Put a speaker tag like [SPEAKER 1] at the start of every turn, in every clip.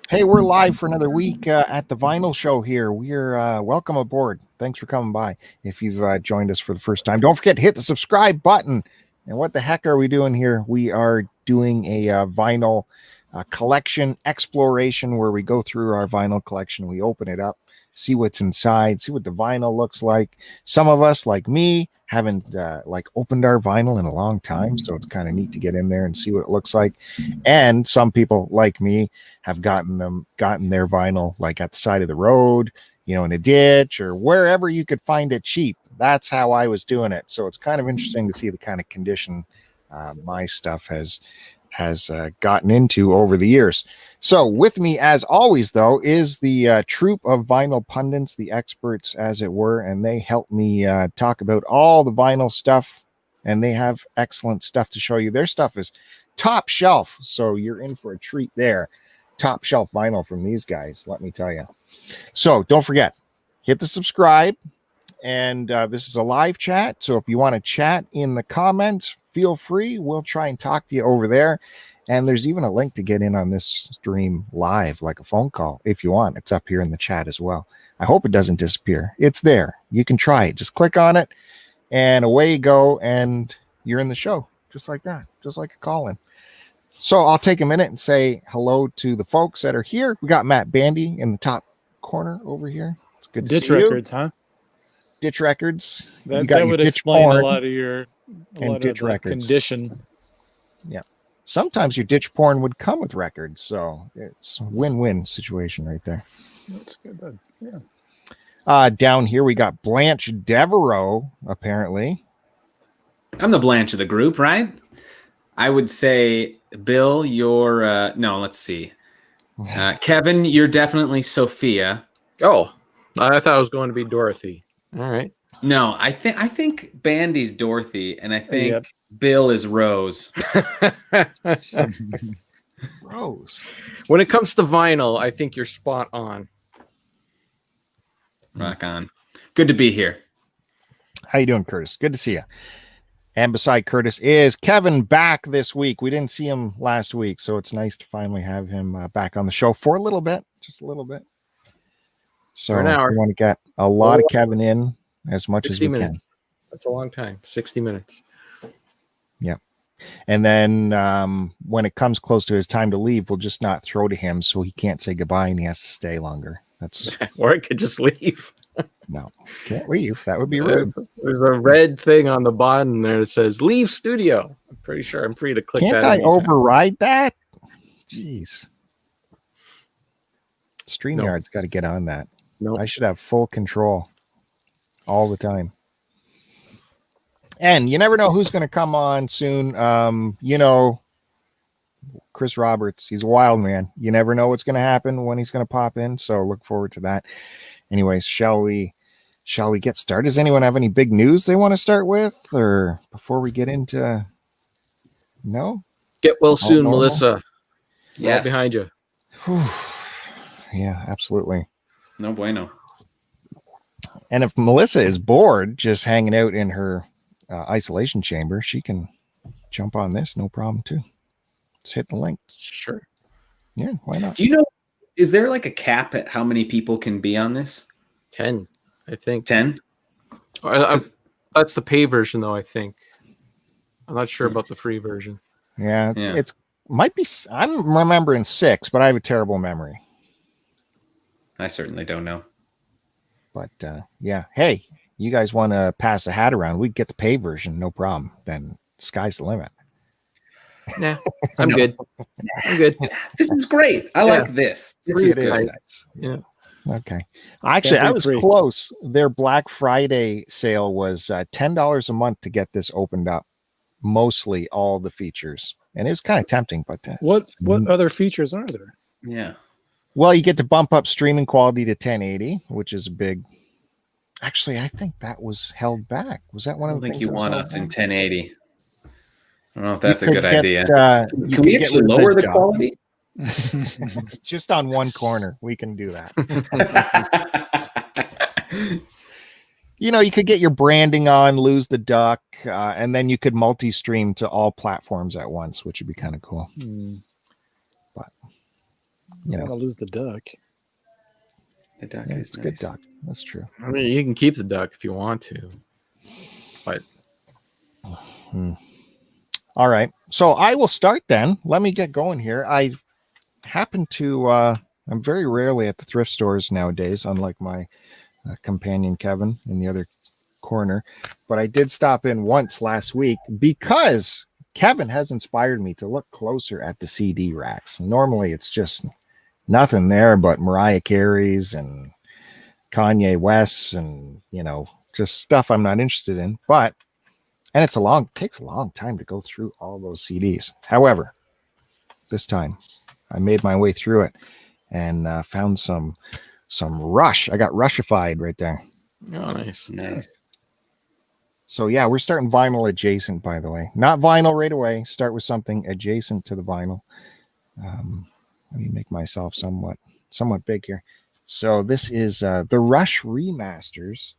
[SPEAKER 1] Hey, we're live for another week at the Vinyl Show here. We're welcome aboard. Thanks for coming by. If you've joined us for the first time, don't forget to hit the subscribe button. And what the heck are we doing here? We are doing a vinyl collection exploration where we go through our vinyl collection. We open it up, see what's inside, see what the vinyl looks like. Some of us, like me, haven't opened our vinyl in a long time, so it's kind of neat to get in there and see what it looks like. And some people like me have gotten their vinyl like at the side of the road, in a ditch or wherever you could find it cheap. That's how I was doing it. So it's kind of interesting to see the kind of condition my stuff has gotten into over the years. So with me, as always, though, is the troop of vinyl pundits, the experts, as it were, and they help me talk about all the vinyl stuff, and they have excellent stuff to show you. Their stuff is top shelf, so you're in for a treat there. Top shelf vinyl from these guys, let me tell you. So don't forget, hit the subscribe, and this is a live chat, so if you want to chat in the comments, feel free. We'll try and talk to you over there. And there's even a link to get in on this stream live, like a phone call, if you want. It's up here in the chat as well. I hope it doesn't disappear. It's there. You can try it. Just click on it, and away you go, and you're in the show, just like that, just like a call-in. So I'll take a minute and say hello to the folks that are here. We got Matt Bandy in the top corner over here. It's good to
[SPEAKER 2] Ditch
[SPEAKER 1] see
[SPEAKER 2] Records,
[SPEAKER 1] you.
[SPEAKER 2] Huh?
[SPEAKER 1] Ditch Records.
[SPEAKER 2] That would explain a lot of your
[SPEAKER 1] Ditch Records
[SPEAKER 2] condition.
[SPEAKER 1] Yeah. Sometimes your ditch porn would come with records, so it's a win-win situation right there.
[SPEAKER 2] That's good. Yeah.
[SPEAKER 1] Down here we got Blanche Devereaux, apparently.
[SPEAKER 3] I'm the Blanche of the group, right? I would say, Bill, you're no, let's see. Kevin, you're definitely Sophia.
[SPEAKER 4] Oh, I thought it was going to be Dorothy. All right.
[SPEAKER 3] No, I think Bandy's Dorothy, and I think Bill is Rose.
[SPEAKER 1] Rose.
[SPEAKER 4] When it comes to vinyl, I think you're spot on.
[SPEAKER 3] Rock on. Good to be here.
[SPEAKER 1] How you doing, Curtis? Good to see you. And beside Curtis is Kevin, back this week. We didn't see him last week, so it's nice to finally have him back on the show for a little bit, just a little bit. So we want to get a lot of Kevin in as much as we can.
[SPEAKER 4] That's a long time. 60 minutes.
[SPEAKER 1] Yeah. And then when it comes close to his time to leave, we'll just not throw to him so he can't say goodbye and he has to stay longer. That's
[SPEAKER 4] or it could just leave.
[SPEAKER 1] No, can't leave. That would be rude.
[SPEAKER 4] There's a red thing on the bottom there that says leave studio. I'm pretty sure I'm free to click that.
[SPEAKER 1] Can't I override that? Jeez. StreamYard's got to get on that.
[SPEAKER 4] No,
[SPEAKER 1] I should have full control all the time. And you never know who's going to come on soon. Chris Roberts, he's a wild man. You never know what's going to happen when he's going to pop in. So look forward to that. Anyways, shall we get started? Does anyone have any big news they want to start with, or before we get into? No.
[SPEAKER 4] Get well soon, Melissa.
[SPEAKER 3] Yes.
[SPEAKER 4] Right behind you.
[SPEAKER 1] Yeah, absolutely.
[SPEAKER 3] No bueno.
[SPEAKER 1] And if Melissa is bored just hanging out in her isolation chamber, she can jump on this, no problem too. Just hit the link.
[SPEAKER 4] Sure.
[SPEAKER 1] Yeah, why not?
[SPEAKER 3] Do you know, is there like a cap at how many people can be on this?
[SPEAKER 4] 10, I think.
[SPEAKER 3] 10?
[SPEAKER 4] That's the pay version, though, I think. I'm not sure about the free version.
[SPEAKER 1] Yeah, it's might be. I'm remembering 6, but I have a terrible memory.
[SPEAKER 3] I certainly don't know.
[SPEAKER 1] But yeah, hey, you guys want to pass the hat around? We get the pay version, no problem. Then sky's the limit.
[SPEAKER 4] Nah, I'm good. I'm good.
[SPEAKER 3] This is great. I like this. This is good.
[SPEAKER 1] Nice. Yeah. Okay. Actually, I was close. Their Black Friday sale was $10 a month to get this opened up. Mostly all the features, and it was kind of tempting. But
[SPEAKER 2] what other features are there?
[SPEAKER 3] Yeah.
[SPEAKER 1] Well, you get to bump up streaming quality to 1080, which is a big. Actually, I think that was held back. Was that one of the things?
[SPEAKER 3] I don't think you want us in 1080. I don't know if that's a good
[SPEAKER 1] get,
[SPEAKER 3] idea.
[SPEAKER 1] Can
[SPEAKER 3] we actually lower the quality?
[SPEAKER 1] Just on one corner, we can do that. You could get your branding on, lose the duck, and then you could multi-stream to all platforms at once, which would be kind of cool. But
[SPEAKER 2] I don't want to lose the duck.
[SPEAKER 3] The duck
[SPEAKER 1] Yeah,
[SPEAKER 3] is
[SPEAKER 1] it's a
[SPEAKER 3] nice.
[SPEAKER 1] good duck. That's true.
[SPEAKER 4] I mean, you can keep the duck if you want to, but
[SPEAKER 1] All right. So I will start then. Let me get going here. I happen to, I'm very rarely at the thrift stores nowadays, unlike my companion Kevin in the other corner. But I did stop in once last week because Kevin has inspired me to look closer at the CD racks. Normally it's just nothing there but Mariah Carey's and Kanye West's and, just stuff I'm not interested in. But, and takes a long time to go through all those CDs. However, this time I made my way through it and found some Rush. I got Rushified right there.
[SPEAKER 4] oh, nice.
[SPEAKER 1] So yeah, we're starting vinyl adjacent, by the way. Not vinyl right away. Start with something adjacent to the vinyl. Let me make myself somewhat big here. So this is the Rush remasters.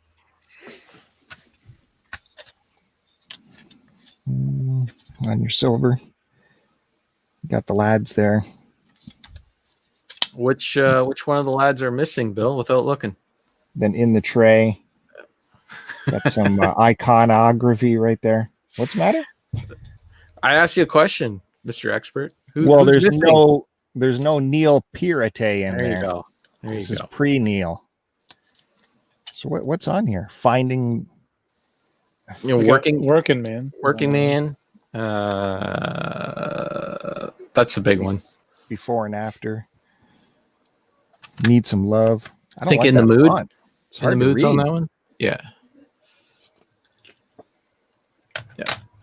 [SPEAKER 1] On your silver. Got the lads there.
[SPEAKER 4] Which one of the lads are missing, Bill, without looking?
[SPEAKER 1] Then in the tray, got some iconography right there. What's the matter?
[SPEAKER 4] I asked you a question, Mr. Expert.
[SPEAKER 1] Well,
[SPEAKER 4] who's
[SPEAKER 1] there's
[SPEAKER 4] missing?
[SPEAKER 1] there's no Neil Pirate in there.
[SPEAKER 4] There you go.
[SPEAKER 1] This is pre-Neil. So what's on here? Finding
[SPEAKER 4] working
[SPEAKER 2] man.
[SPEAKER 4] Working man. That's the big one.
[SPEAKER 1] Before and after. Need some love.
[SPEAKER 4] I think in the mood.
[SPEAKER 1] Font. It's
[SPEAKER 4] In
[SPEAKER 1] hard
[SPEAKER 4] the
[SPEAKER 1] to
[SPEAKER 4] mood's
[SPEAKER 1] read.
[SPEAKER 4] on that one. Yeah.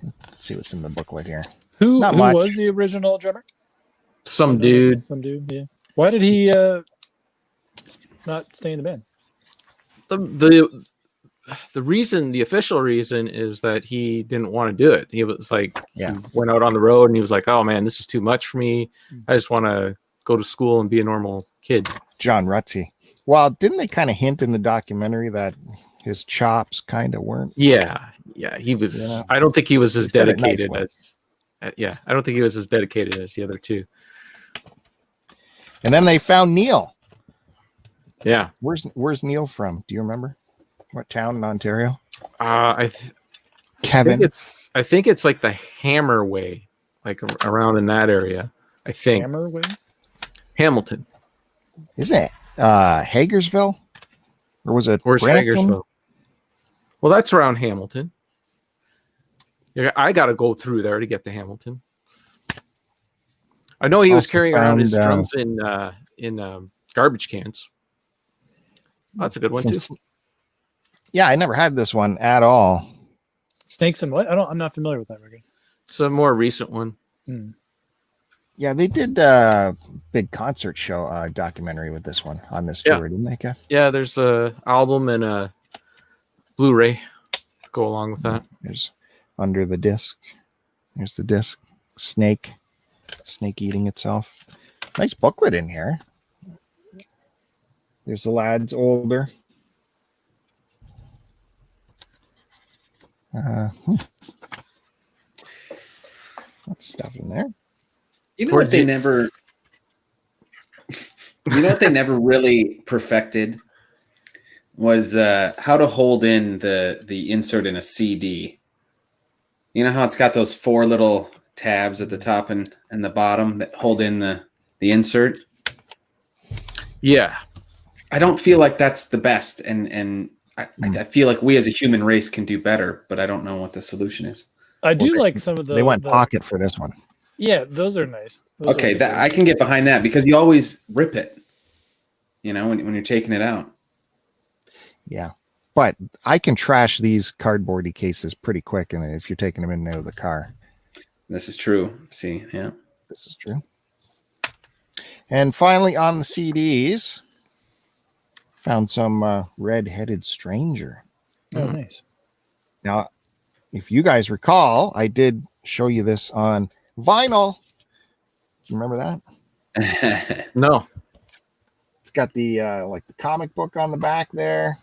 [SPEAKER 1] Let's see what's in the booklet here.
[SPEAKER 2] Who
[SPEAKER 1] Not much.
[SPEAKER 2] was the original drummer?
[SPEAKER 4] Some dude.
[SPEAKER 2] Yeah. Why did he not stay in the band?
[SPEAKER 4] The reason, the official reason, is that he didn't want to do it. He was like, he went out on the road and he was like, oh man, this is too much for me. I just want to go to school and be a normal kid.
[SPEAKER 1] John Rutsey. Well, didn't they kind of hint in the documentary that his chops kind of weren't?
[SPEAKER 4] Yeah. He was.
[SPEAKER 1] Yeah.
[SPEAKER 4] I don't think he was as
[SPEAKER 1] said it
[SPEAKER 4] dedicated
[SPEAKER 1] nicely.
[SPEAKER 4] as. I don't think he was as dedicated as the other two.
[SPEAKER 1] And then they found Neil.
[SPEAKER 4] Yeah.
[SPEAKER 1] Where's Neil from? Do you remember? What town in Ontario?
[SPEAKER 4] Kevin. I think it's like the Hammer Way, like around in that area. I think.
[SPEAKER 2] Hammer Way?
[SPEAKER 4] Hamilton.
[SPEAKER 1] Is it Hagersville? Or was it
[SPEAKER 4] Where's
[SPEAKER 1] Brampton?
[SPEAKER 4] Hagersville? Well, that's around Hamilton. Yeah, I got to go through there to get to Hamilton. I know he was
[SPEAKER 1] Also
[SPEAKER 4] carrying around his
[SPEAKER 1] found,
[SPEAKER 4] drums in garbage cans. That's a good one too.
[SPEAKER 1] Yeah, I never had this one at all.
[SPEAKER 2] Snakes and what? I'm not familiar with that record.
[SPEAKER 4] It's a more recent one.
[SPEAKER 1] Yeah, they did a big concert show documentary with this one on this tour, didn't they, Kev?
[SPEAKER 4] Yeah, there's a album and a Blu-ray to go along with that.
[SPEAKER 1] There's under the disc. There's the disc. Snake eating itself. Nice booklet in here. There's the lads older. What's stuff in there?
[SPEAKER 3] You know what they never really perfected was how to hold in the insert in a CD. You know how it's got those 4 little tabs at the top and the bottom that hold in the insert?
[SPEAKER 4] Yeah.
[SPEAKER 3] I don't feel like that's the best, and I feel like we as a human race can do better, but I don't know what the solution is.
[SPEAKER 2] I do like some of the.
[SPEAKER 1] They went pocket for this one.
[SPEAKER 2] Yeah, those are nice.
[SPEAKER 3] Okay, I can get behind that because you always rip it, when you're taking it out.
[SPEAKER 1] Yeah, but I can trash these cardboardy cases pretty quick, and if you're taking them in and out of the car.
[SPEAKER 3] This is true. See, yeah.
[SPEAKER 1] This is true. And finally on the CDs, found some Red-Headed Stranger.
[SPEAKER 2] Oh, nice.
[SPEAKER 1] Now, if you guys recall, I did show you this on vinyl. Do you remember that?
[SPEAKER 4] No.
[SPEAKER 1] It's got the like the comic book on the back there.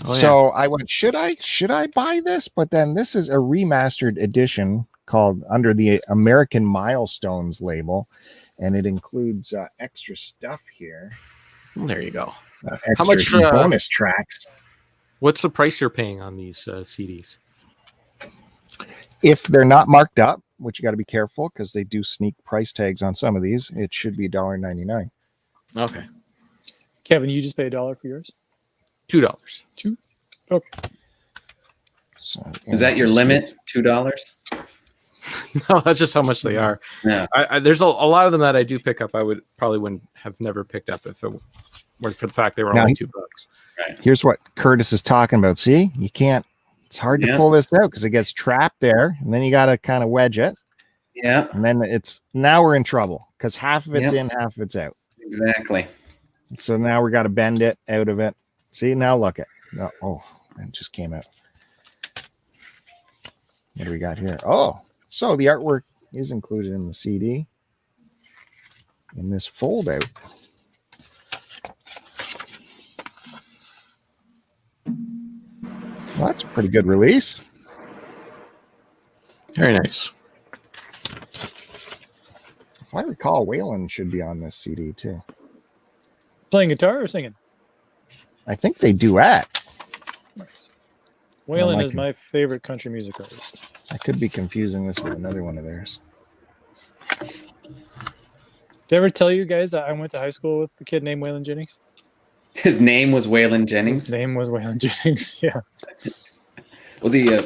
[SPEAKER 4] Oh,
[SPEAKER 1] So I went, should I buy this? But then this is a remastered edition called under the American Milestones label. and it includes extra stuff here.
[SPEAKER 4] Well, there you go.
[SPEAKER 1] Extra
[SPEAKER 4] How much
[SPEAKER 1] bonus tracks.
[SPEAKER 4] What's the price you're paying on these CDs?
[SPEAKER 1] If they're not marked up, which you got to be careful because they do sneak price tags on some of these, it should be $1.99.
[SPEAKER 4] Okay.
[SPEAKER 2] Kevin, you just pay $1 for yours?
[SPEAKER 4] $2.
[SPEAKER 2] $2? Okay.
[SPEAKER 1] So,
[SPEAKER 3] Is that your limit? $2?
[SPEAKER 4] No, that's just how much they are.
[SPEAKER 3] Yeah.
[SPEAKER 4] There's a lot of them that I do pick up. I wouldn't have never picked up if it weren't for the fact they were only $2.
[SPEAKER 3] Right.
[SPEAKER 1] Here's what Curtiss is talking about. See, you can't. It's hard to pull this out because it gets trapped there, and then you got to kind of wedge it.
[SPEAKER 3] Yeah.
[SPEAKER 1] And then now we're in trouble because half of it's in, half of it's out.
[SPEAKER 3] Exactly.
[SPEAKER 1] So now we got to bend it out of it. See, now look at. Oh, it just came out. What do we got here? Oh, so the artwork is included in the CD in this fold out. Well, that's a pretty good release.
[SPEAKER 4] Very nice.
[SPEAKER 1] If I recall, Waylon should be on this CD too.
[SPEAKER 2] Playing guitar or singing?
[SPEAKER 1] I think they duet.
[SPEAKER 2] Nice. Waylon is my favorite country music artist.
[SPEAKER 1] I could be confusing this with another one of theirs.
[SPEAKER 2] Did I ever tell you guys that I went to high school with a kid named Waylon Jennings?
[SPEAKER 3] His name was Waylon Jennings.
[SPEAKER 2] His name was Waylon Jennings. Yeah.
[SPEAKER 3] Was he a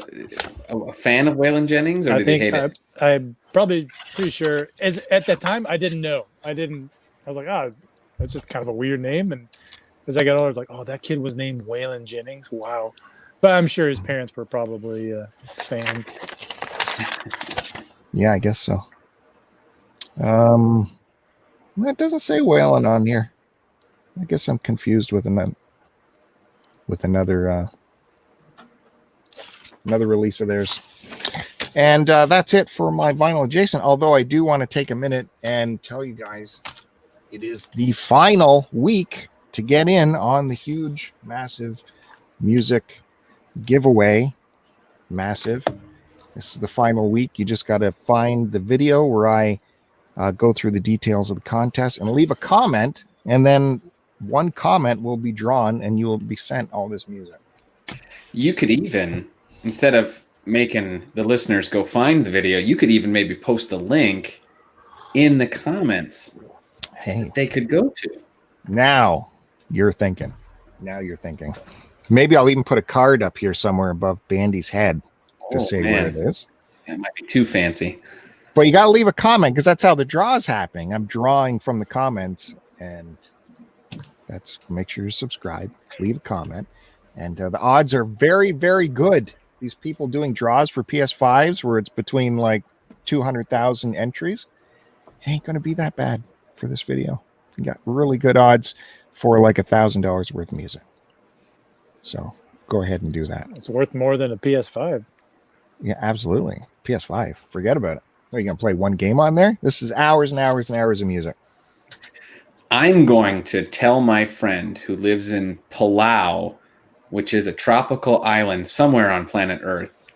[SPEAKER 3] fan of Waylon Jennings, or did he hate it?
[SPEAKER 2] I'm probably pretty sure. At that time, I didn't know. I was like, that's just kind of a weird name. And as I got older, I was like, oh, that kid was named Waylon Jennings. Wow. But I'm sure his parents were probably fans.
[SPEAKER 1] Yeah, I guess so. It doesn't say Waylon on here. I guess I'm confused with another release of theirs. And that's it for my vinyl adjacent. Although I do want to take a minute and tell you guys it is the final week to get in on the huge, massive music giveaway. Massive. This is the final week. You just got to find the video where I go through the details of the contest and leave a comment, and then one comment will be drawn and you will be sent all this music.
[SPEAKER 3] You could even, instead of making the listeners go find the video, you could even maybe post the link in the comments.
[SPEAKER 1] Hey,
[SPEAKER 3] they could go to.
[SPEAKER 1] Now you're thinking. Maybe I'll even put a card up here somewhere above Bandy's head to say where it is.
[SPEAKER 3] It might be too fancy.
[SPEAKER 1] But you got to leave a comment because that's how the draw is happening. I'm drawing from the comments, and make sure you subscribe, leave a comment. And the odds are very, very good. These people doing draws for PS5s where it's between like 200,000 entries ain't going to be that bad for this video. You got really good odds for like $1,000 worth of music. So go ahead and do that.
[SPEAKER 2] It's worth more than a PS5.
[SPEAKER 1] Yeah, absolutely. PS5. Forget about it. Are you going to play one game on there? This is hours and hours and hours of music.
[SPEAKER 3] I'm going to tell my friend who lives in Palau, which is a tropical island somewhere on planet Earth,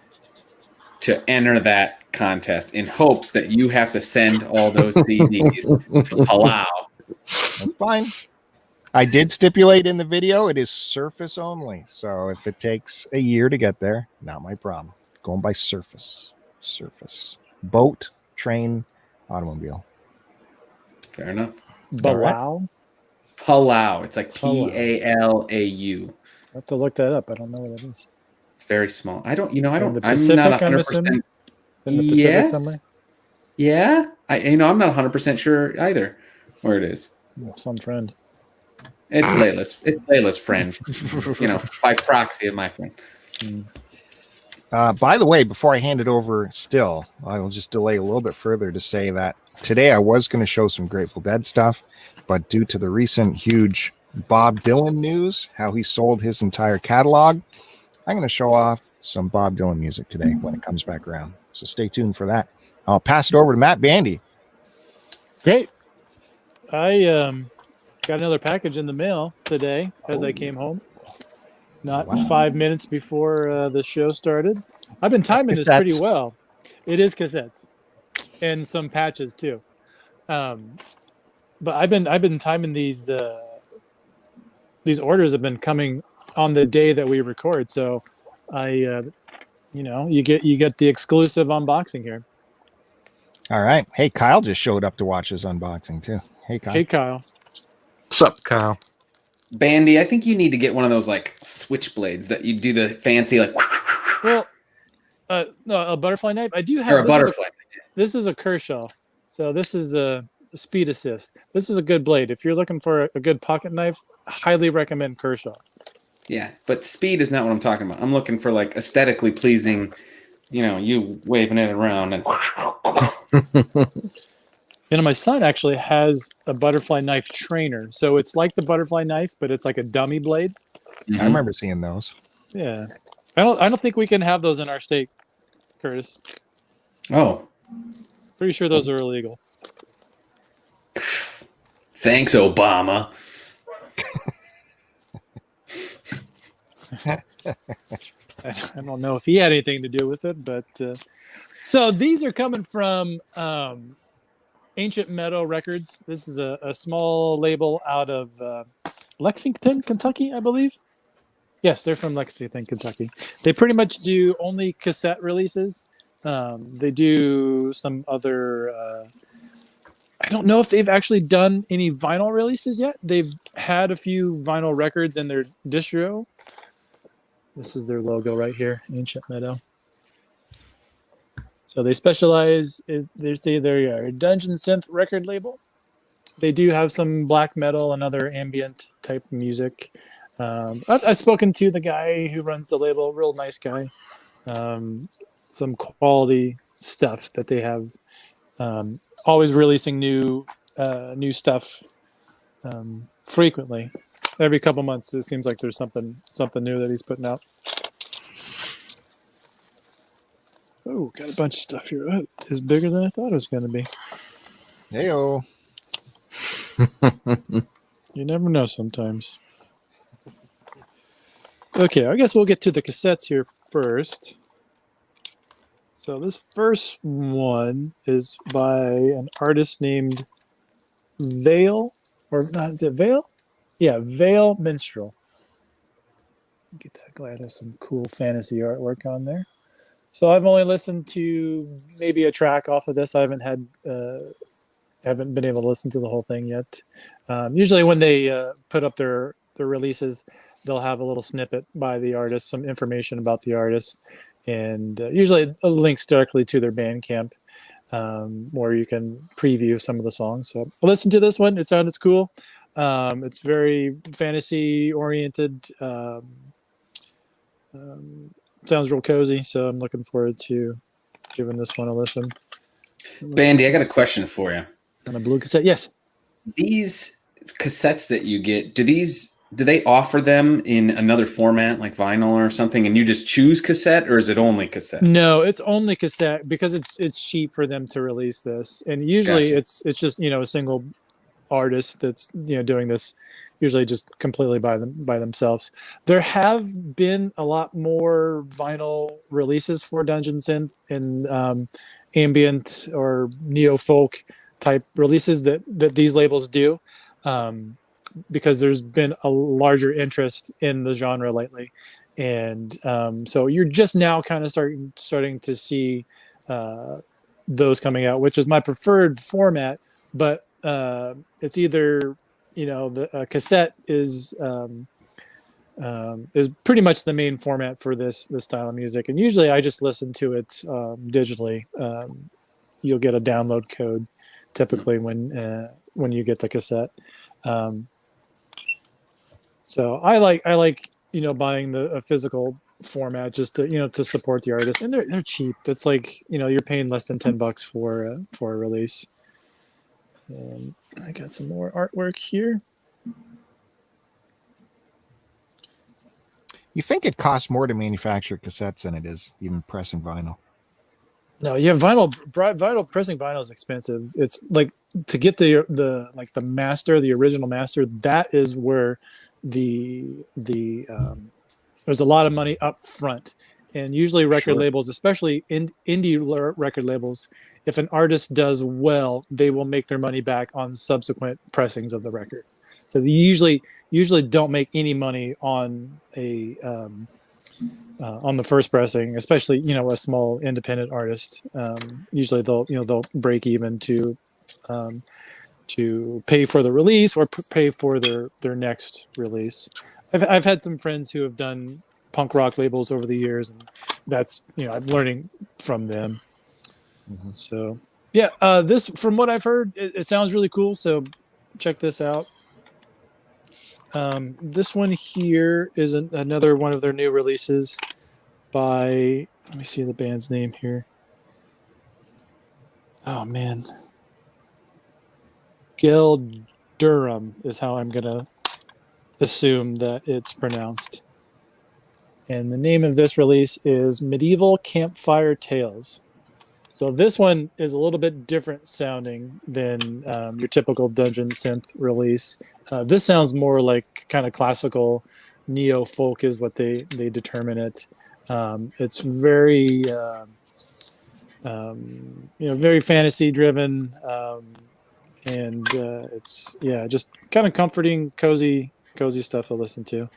[SPEAKER 3] to enter that contest in hopes that you have to send all those CDs to Palau.
[SPEAKER 1] That's fine. I did stipulate in the video it is surface only. So if it takes a year to get there, not my problem. Going by surface. Boat, train, automobile.
[SPEAKER 3] Fair enough.
[SPEAKER 2] Palau?
[SPEAKER 3] Palau. It's like Palau.
[SPEAKER 2] I have to look that up. I don't know what that is.
[SPEAKER 3] It's very small. I'm not
[SPEAKER 2] Pacific,
[SPEAKER 3] 100%.
[SPEAKER 2] In the Pacific somewhere?
[SPEAKER 3] Yeah. I'm not 100% sure either where it is.
[SPEAKER 2] Some friend.
[SPEAKER 3] It's Layla's. It's Layla's friend. By proxy of my friend.
[SPEAKER 1] By the way, before I hand it over, I will just delay a little bit further to say that today I was going to show some Grateful Dead stuff, but due to the recent huge Bob Dylan news, how he sold his entire catalog, I'm going to show off some Bob Dylan music today when it comes back around. So stay tuned for that. I'll pass it over to Matt Bandy.
[SPEAKER 2] Great. I got another package in the mail today as I came home. Not 5 minutes before the show started. I've been timing this pretty well. It is cassettes and some patches too. But I've been timing these orders have been coming on the day that we record. So you get the exclusive unboxing here.
[SPEAKER 1] All right. Hey, Kyle just showed up to watch his unboxing too. Hey, Kyle.
[SPEAKER 2] Hey, Kyle.
[SPEAKER 4] What's up, Kyle?
[SPEAKER 3] Bandy, I think you need to get one of those like switchblades that you do the fancy like.
[SPEAKER 2] Well, no, a butterfly knife. I do have.
[SPEAKER 3] Or a butterfly.
[SPEAKER 2] This is a Kershaw. So this is a speed assist. This is a good blade. If you're looking for a good pocket knife, highly recommend Kershaw.
[SPEAKER 3] Yeah, but speed is not what I'm talking about. I'm looking for like aesthetically pleasing, you waving it around and.
[SPEAKER 2] My son actually has a butterfly knife trainer. So it's like the butterfly knife, but it's like a dummy blade.
[SPEAKER 1] I remember seeing those.
[SPEAKER 2] Yeah. I don't think we can have those in our state, Curtis.
[SPEAKER 3] Oh.
[SPEAKER 2] Pretty sure those are illegal.
[SPEAKER 3] Thanks, Obama.
[SPEAKER 2] I don't know if he had anything to do with it, but so these are coming from Ancient Meadow Records. This is a small label out of Lexington, Kentucky, I believe. Yes, they're from Lexington, Kentucky. They pretty much do only cassette releases. They do some other. I don't know if they've actually done any vinyl releases yet. They've had a few vinyl records in their distro. This is their logo right here, Ancient Meadow. So they specialize. They're a dungeon synth record label. They do have some black metal and other ambient type music. I've spoken to the guy who runs the label, real nice guy. Some quality stuff that they have. Always releasing new stuff frequently. Every couple months, it seems like there's something new that he's putting out. Oh, got a bunch of stuff here. Oh, it's bigger than I thought it was going to be.
[SPEAKER 1] Heyo.
[SPEAKER 2] You never know sometimes. Okay, I guess we'll get to the cassettes here first. So this first one is by an artist named Vale, or not, is it Vale? Yeah, Vale Minstrel. Get that guy has some cool fantasy artwork on there. So I've only listened to maybe a track off of this. I haven't been able to listen to the whole thing yet. Usually when they put up their releases, they'll have a little snippet by the artist, some information about the artist, and usually links directly to their Bandcamp, where you can preview some of the songs. So I listened to this one. It sounded cool. It's very fantasy oriented. Sounds real cozy. So I'm looking forward to giving this one a listen.
[SPEAKER 3] Bandy, I got a question for you.
[SPEAKER 2] On a blue cassette, yes.
[SPEAKER 3] These cassettes that you get, do they offer them in another format like vinyl or something, and you just choose cassette, or is it only cassette?
[SPEAKER 2] No, it's only cassette because it's cheap for them to release this, and usually
[SPEAKER 3] Gotcha.
[SPEAKER 2] it's just a single artist that's doing this, usually just completely by themselves. There have been a lot more vinyl releases for Dungeon Synth and ambient or neo folk type releases that these labels do. Because there's been a larger interest in the genre lately, and so you're just now kind of starting to see those coming out, which is my preferred format. But it's either the cassette is pretty much the main format for this style of music, and usually I just listen to it digitally. You'll get a download code typically when you get the cassette. So I like buying a physical format just to support the artist, and they're cheap. It's like you're paying less than $10 for a release. And I got some more artwork here.
[SPEAKER 1] You think it costs more to manufacture cassettes than it is even pressing vinyl?
[SPEAKER 2] No, yeah, vinyl pressing vinyl is expensive. It's like to get the master, the original master. That is where there's a lot of money up front, and usually record labels, especially indie record labels, if an artist does well, they will make their money back on subsequent pressings of the record. So they usually don't make any money on on the first pressing, especially a small independent artist. Usually they'll break even to pay for the release or pay for their next release. I've had some friends who have done punk rock labels over the years, and that's I'm learning from them.
[SPEAKER 1] Mm-hmm.
[SPEAKER 2] So yeah, this, from what I've heard, it sounds really cool. So check this out. This one here is another one of their new releases by, let me see the band's name here. Oh man, Gil Durham is how I'm gonna assume that it's pronounced. And the name of this release is Medieval Campfire Tales. So this one is a little bit different sounding than your typical dungeon synth release. This sounds more like kind of classical neo folk is what they determine it. It's very very fantasy driven, and it's just kind of comforting, cozy stuff to listen to.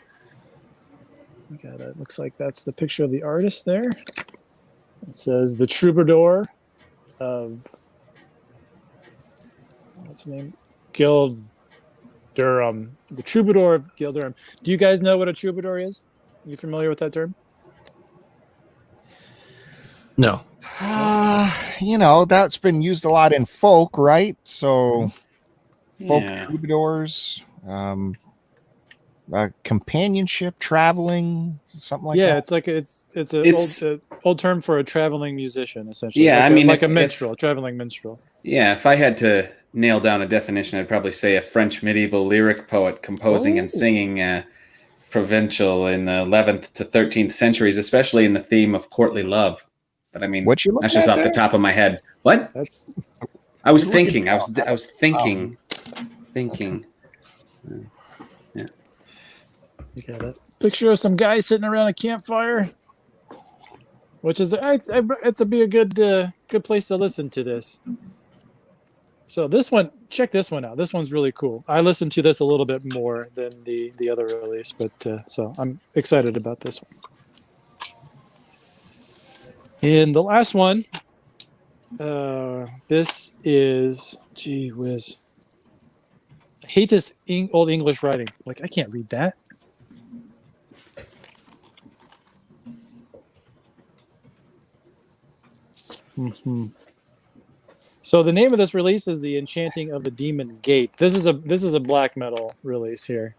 [SPEAKER 2] It looks like that's the picture of the artist there. It says the troubadour of, what's the name? Gil Durham. The troubadour of Gil Durham. Do you guys know what a troubadour is? Are you familiar with that term?
[SPEAKER 4] No.
[SPEAKER 1] That's been used a lot in folk, right? So folk
[SPEAKER 3] Yeah.
[SPEAKER 1] troubadours, companionship, traveling, something like
[SPEAKER 2] Yeah,
[SPEAKER 1] that.
[SPEAKER 2] it's an old term for a traveling musician, essentially.
[SPEAKER 3] Yeah,
[SPEAKER 2] like a minstrel, traveling minstrel.
[SPEAKER 3] Yeah, if I had to nail down a definition, I'd probably say a French medieval lyric poet composing and singing provincial in the 11th to 13th centuries, especially in the theme of courtly love. But I mean, that's just off the top of my head. What? I was thinking. I was thinking. Yeah.
[SPEAKER 2] You got a picture of some guy sitting around a campfire, which is it's be a good place to listen to this. So this one, check this one out. This one's really cool. I listened to this a little bit more than the other release, but so I'm excited about this one. And the last one, this is, gee whiz. I hate this old English writing. Like, I can't read that. Mm-hmm. So the name of this release is The Enchanting of the Demon Gate. This is a black metal release here.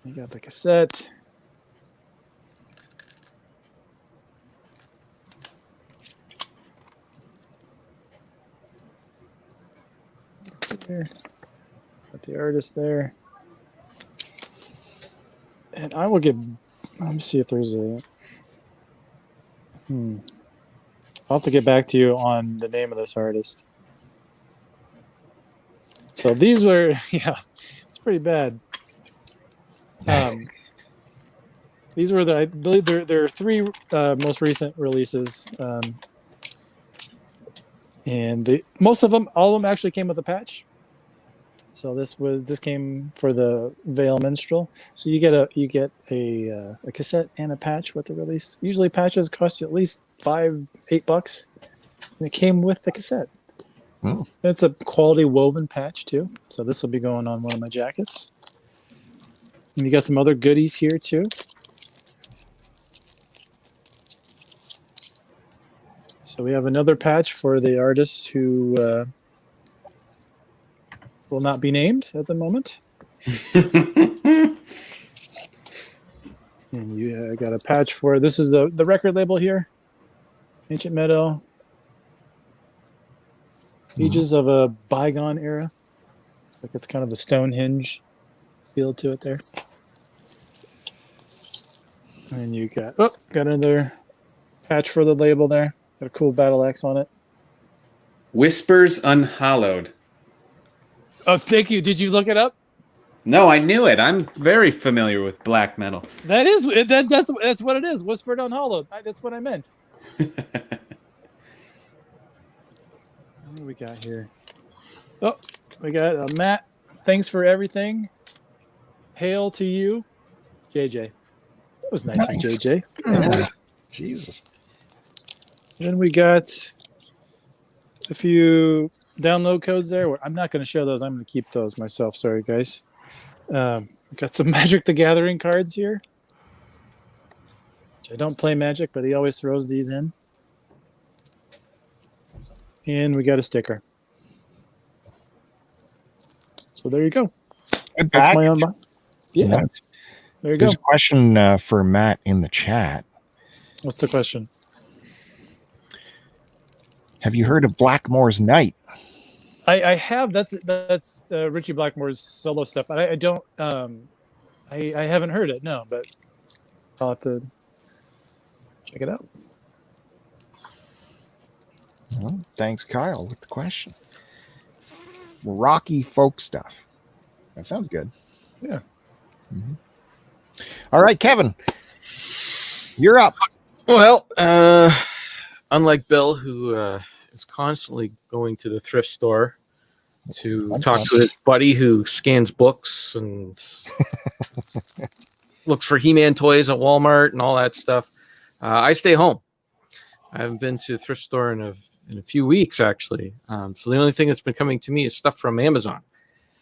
[SPEAKER 2] You got the cassette. There. Got the artist there. And I will get, let me see if there's a, I'll have to get back to you on the name of this artist. So these were, it's pretty bad. These were I believe there are three most recent releases. And most of them, all of them actually came with a patch. So this came for the Veil Minstrel. So you get a cassette and a patch with the release. Usually patches cost you at least $5-8, and it came with the cassette.
[SPEAKER 1] Oh.
[SPEAKER 2] It's a quality woven patch too. So this will be going on one of my jackets. And you got some other goodies here too. So we have another patch for the artists who will not be named at the moment. And you got a patch for, this is the record label here. Ancient Meadow. Ages of a bygone era. It's like it's kind of a Stonehenge feel to it there. And you got another patch for the label there. Got a cool battle axe on it.
[SPEAKER 3] Whispers Unhallowed.
[SPEAKER 2] Oh, thank you. Did you look it up?
[SPEAKER 3] No, I knew it. I'm very familiar with black metal.
[SPEAKER 2] That's what it is. Whispered Unhallowed. That's what I meant. What do we got here? Oh, we got Matt. Thanks for everything. Hail to you, JJ. That was nice,
[SPEAKER 1] Nice.
[SPEAKER 2] of JJ.
[SPEAKER 1] Yeah. Jesus.
[SPEAKER 2] Then we got a few download codes there. I'm not going to show those. I'm going to keep those myself. Sorry, guys. Got some Magic the Gathering cards here. I don't play Magic, but he always throws these in. And we got a sticker. So there you go.
[SPEAKER 1] Good
[SPEAKER 2] That's
[SPEAKER 1] back.
[SPEAKER 2] my own. Yeah. There you go.
[SPEAKER 1] There's a question for Matt in the chat.
[SPEAKER 2] What's the question?
[SPEAKER 1] Have you heard of Blackmoores Night?
[SPEAKER 2] I have. That's Richie Blackmore's solo stuff. I don't. I haven't heard it. No, but I'll have to check it out.
[SPEAKER 1] Well, thanks, Kyle, with the question. Rocky folk stuff. That sounds good.
[SPEAKER 2] Yeah.
[SPEAKER 1] Mm-hmm. All right, Kevin, you're up.
[SPEAKER 4] Well, unlike Bill, who is constantly going to the thrift store to talk to his buddy who scans books and looks for He-Man toys at Walmart and all that stuff, I stay home. I haven't been to a thrift store in a few weeks, actually. So the only thing that's been coming to me is stuff from Amazon.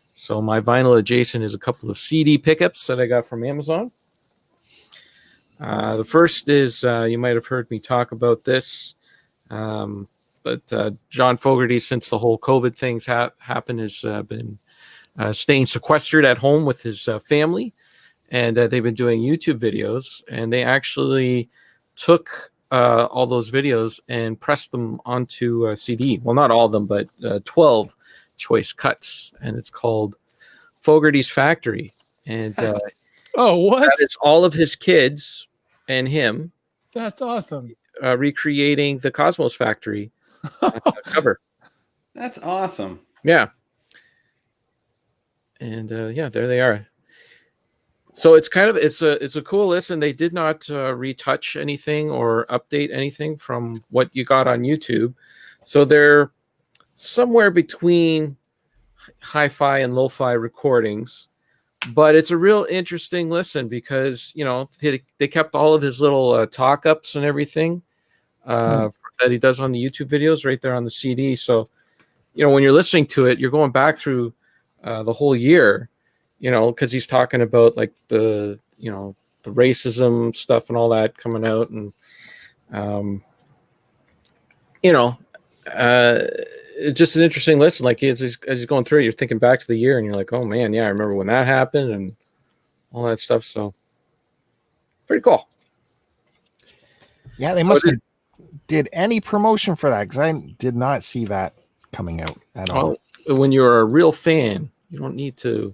[SPEAKER 4] So my vinyl adjacent is a couple of CD pickups that I got from Amazon. The first is, you might have heard me talk about this, but John Fogertys, since the whole COVID things happened, has been staying sequestered at home with his family, and they've been doing YouTube videos, and they actually took all those videos and pressed them onto a CD. Well, not all of them, but 12 choice cuts, and it's called Fogertys Factory. And
[SPEAKER 2] oh, what?
[SPEAKER 4] That is all of his kids and him.
[SPEAKER 2] That's awesome.
[SPEAKER 4] Recreating the Cosmos Factory cover.
[SPEAKER 3] That's awesome.
[SPEAKER 4] Yeah. And yeah, there they are. So it's kind of it's a cool listen. They did not retouch anything or update anything from what you got on YouTube. So they're somewhere between hi-fi and lo-fi recordings, but it's a real interesting listen because, you know, they kept all of his little talk-ups and everything that he does on the YouTube videos right there on the CD. So, you know, when you're listening to it, you're going back through the whole year, you know, because he's talking about like the racism stuff and all that coming out, and it's just an interesting listen. Like as he's going through it, you're thinking back to the year, and you're like, oh man, yeah, I remember when that happened and all that stuff. So pretty cool.
[SPEAKER 1] Yeah, they must have did any promotion for that because I did not see that coming out at all.
[SPEAKER 4] When you're a real fan, you don't need to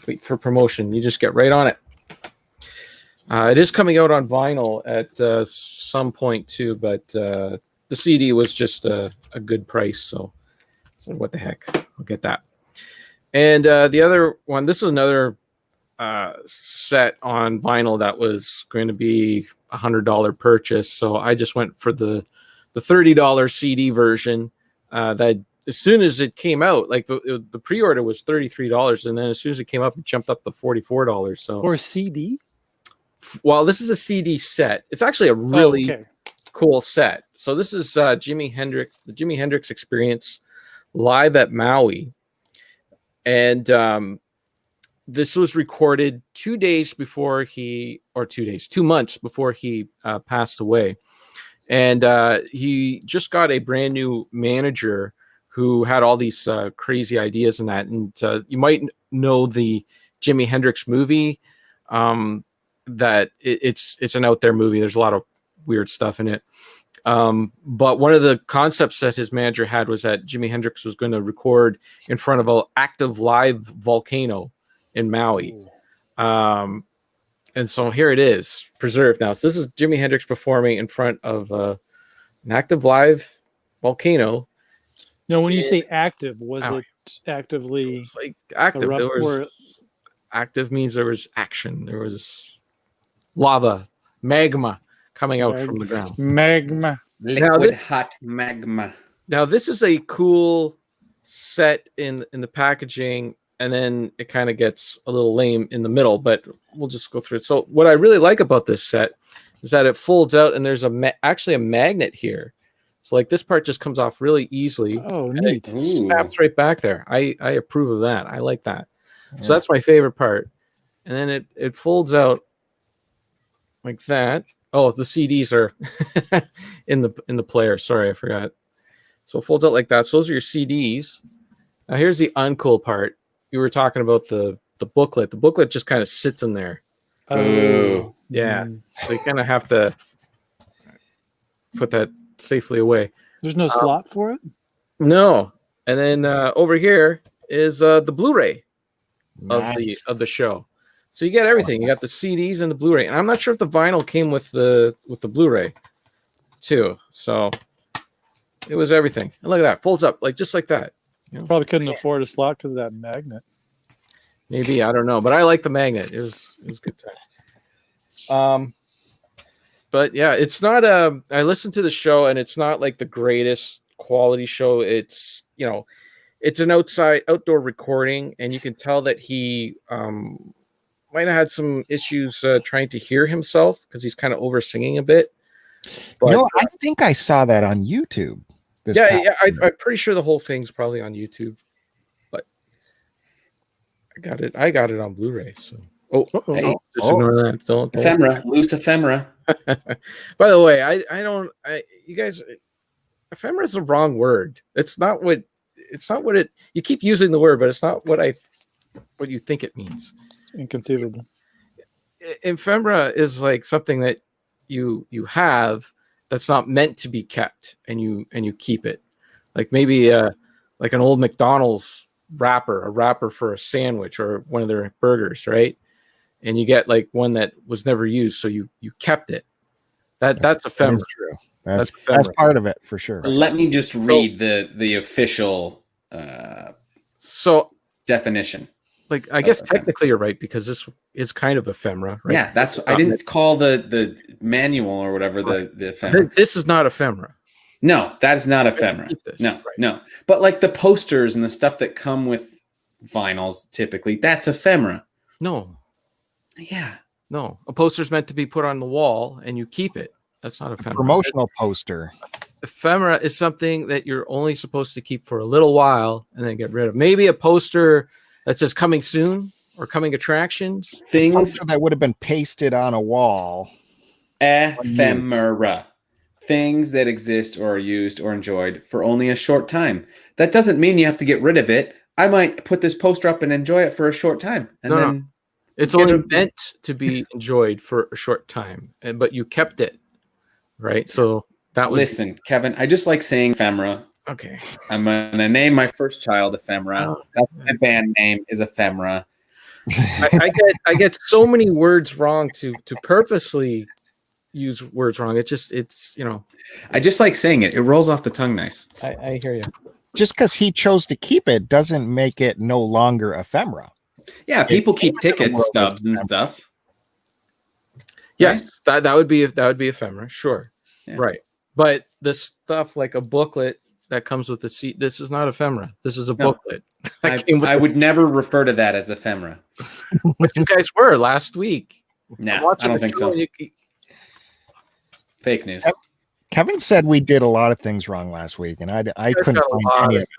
[SPEAKER 4] wait for promotion. You just get right on it. It is coming out on vinyl at some point too, but the CD was just a good price. So what the heck? I'll get that. And the other one, this is another set on vinyl that was going to be $100 purchase. So I just went for the $30 CD version that as soon as it came out, like the pre-order was $33, and then as soon as it came up, it jumped up to $44. So
[SPEAKER 2] for CD?
[SPEAKER 4] Well, this is a CD set. It's actually a really cool set. So this is the Jimi Hendrix Experience live at Maui, and this was recorded 2 months before he passed away, and he just got a brand new manager who had all these crazy ideas in that. And you might know the Jimi Hendrix movie, that it's an out there movie. There's a lot of weird stuff in it. But one of the concepts that his manager had was that Jimi Hendrix was going to record in front of an active live volcano in Maui. And so here it is, preserved now. So this is Jimi Hendrix performing in front of an active live volcano.
[SPEAKER 2] Now, when you say active, was it actively
[SPEAKER 4] like active? Active means there was action. There was lava, magma coming out from the ground.
[SPEAKER 2] Magma.
[SPEAKER 3] Liquid hot magma.
[SPEAKER 4] Now this is a cool set in the packaging, and then it kind of gets a little lame in the middle, but we'll just go through it. So what I really like about this set is that it folds out, and there's actually a magnet here. So like this part just comes off really easily.
[SPEAKER 2] Oh, neat.
[SPEAKER 4] It snaps right back there. I approve of that. I like that. So that's my favorite part. And then it folds out like that. Oh, the CDs are in the player. Sorry, I forgot. So it folds out like that. So those are your CDs. Now here's the uncool part. You were talking about the booklet. The booklet just kind of sits in there.
[SPEAKER 2] Oh,
[SPEAKER 4] yeah. So you kind of have to put that safely away.
[SPEAKER 2] There's no slot for it?
[SPEAKER 4] No. And then over here is the Blu-ray of the show. So you get everything. You got the CDs and the Blu-ray. And I'm not sure if the vinyl came with the Blu-ray too. So it was everything. And look at that. Folds up just like that. You know?
[SPEAKER 2] Probably couldn't afford a slot because of that magnet.
[SPEAKER 4] Maybe, I don't know. But I like the magnet. It was good time. But yeah, it's not I listened to the show, and it's not like the greatest quality show. It's, it's an outdoor recording, and you can tell that he might have had some issues trying to hear himself because he's kind of over singing a bit. But,
[SPEAKER 1] I think I saw that on YouTube.
[SPEAKER 4] I'm pretty sure the whole thing's probably on YouTube, but I got it on Blu-ray. So, just ignore that. Don't.
[SPEAKER 3] Ephemera, loose ephemera.
[SPEAKER 4] By the way, you guys, ephemera is the wrong word. It's not what it. You keep using the word, but it's not what you think it means.
[SPEAKER 2] Inconceivable.
[SPEAKER 4] Ephemera is like something that you have that's not meant to be kept, and you keep it. Like maybe like an old McDonald's wrapper, a wrapper for a sandwich or one of their burgers, right? And you get like one that was never used, so you kept it. That's ephemera.
[SPEAKER 1] That's true. That's part of it for sure.
[SPEAKER 3] Let me just read the official definition.
[SPEAKER 4] Like, I guess technically you're right, because this is kind of ephemera, right?
[SPEAKER 3] Yeah, I didn't call the manual or whatever the ephemera.
[SPEAKER 4] This is not ephemera.
[SPEAKER 3] No, that is not ephemera. No. But like the posters and the stuff that come with vinyls, typically, that's ephemera.
[SPEAKER 4] No.
[SPEAKER 3] Yeah.
[SPEAKER 4] No. A poster's meant to be put on the wall and you keep it. That's not ephemera.
[SPEAKER 1] Promotional poster.
[SPEAKER 4] Ephemera is something that you're only supposed to keep for a little while and then get rid of. Maybe a poster that says coming soon or coming attractions.
[SPEAKER 1] Things that would have been pasted on a wall.
[SPEAKER 3] Ephemera. Things that exist or are used or enjoyed for only a short time. That doesn't mean you have to get rid of it. I might put this poster up and enjoy it for a short time. And then
[SPEAKER 4] it's only meant to be enjoyed for a short time. But you kept it. Right? So that was...
[SPEAKER 3] Listen, Kevin, I just like saying ephemera.
[SPEAKER 4] Okay.
[SPEAKER 3] I'm going to name my first child Ephemera. That's my band name is Ephemera.
[SPEAKER 4] I get so many words wrong to purposely use words wrong. It's
[SPEAKER 3] I just like saying it. It rolls off the tongue nice.
[SPEAKER 4] I hear you.
[SPEAKER 1] Just because he chose to keep it doesn't make it no longer ephemera.
[SPEAKER 3] Yeah, people keep ticket stubs and stuff.
[SPEAKER 4] Yes, right? that would be ephemera, sure.
[SPEAKER 3] Yeah.
[SPEAKER 4] Right. But the stuff like a booklet that comes with the seat, this is not ephemera. This is a booklet.
[SPEAKER 3] I would never refer to that as ephemera.
[SPEAKER 4] But you guys were last week.
[SPEAKER 3] No, I don't think so. Fake news.
[SPEAKER 1] Kevin said we did a lot of things wrong last week, and I couldn't find any of it.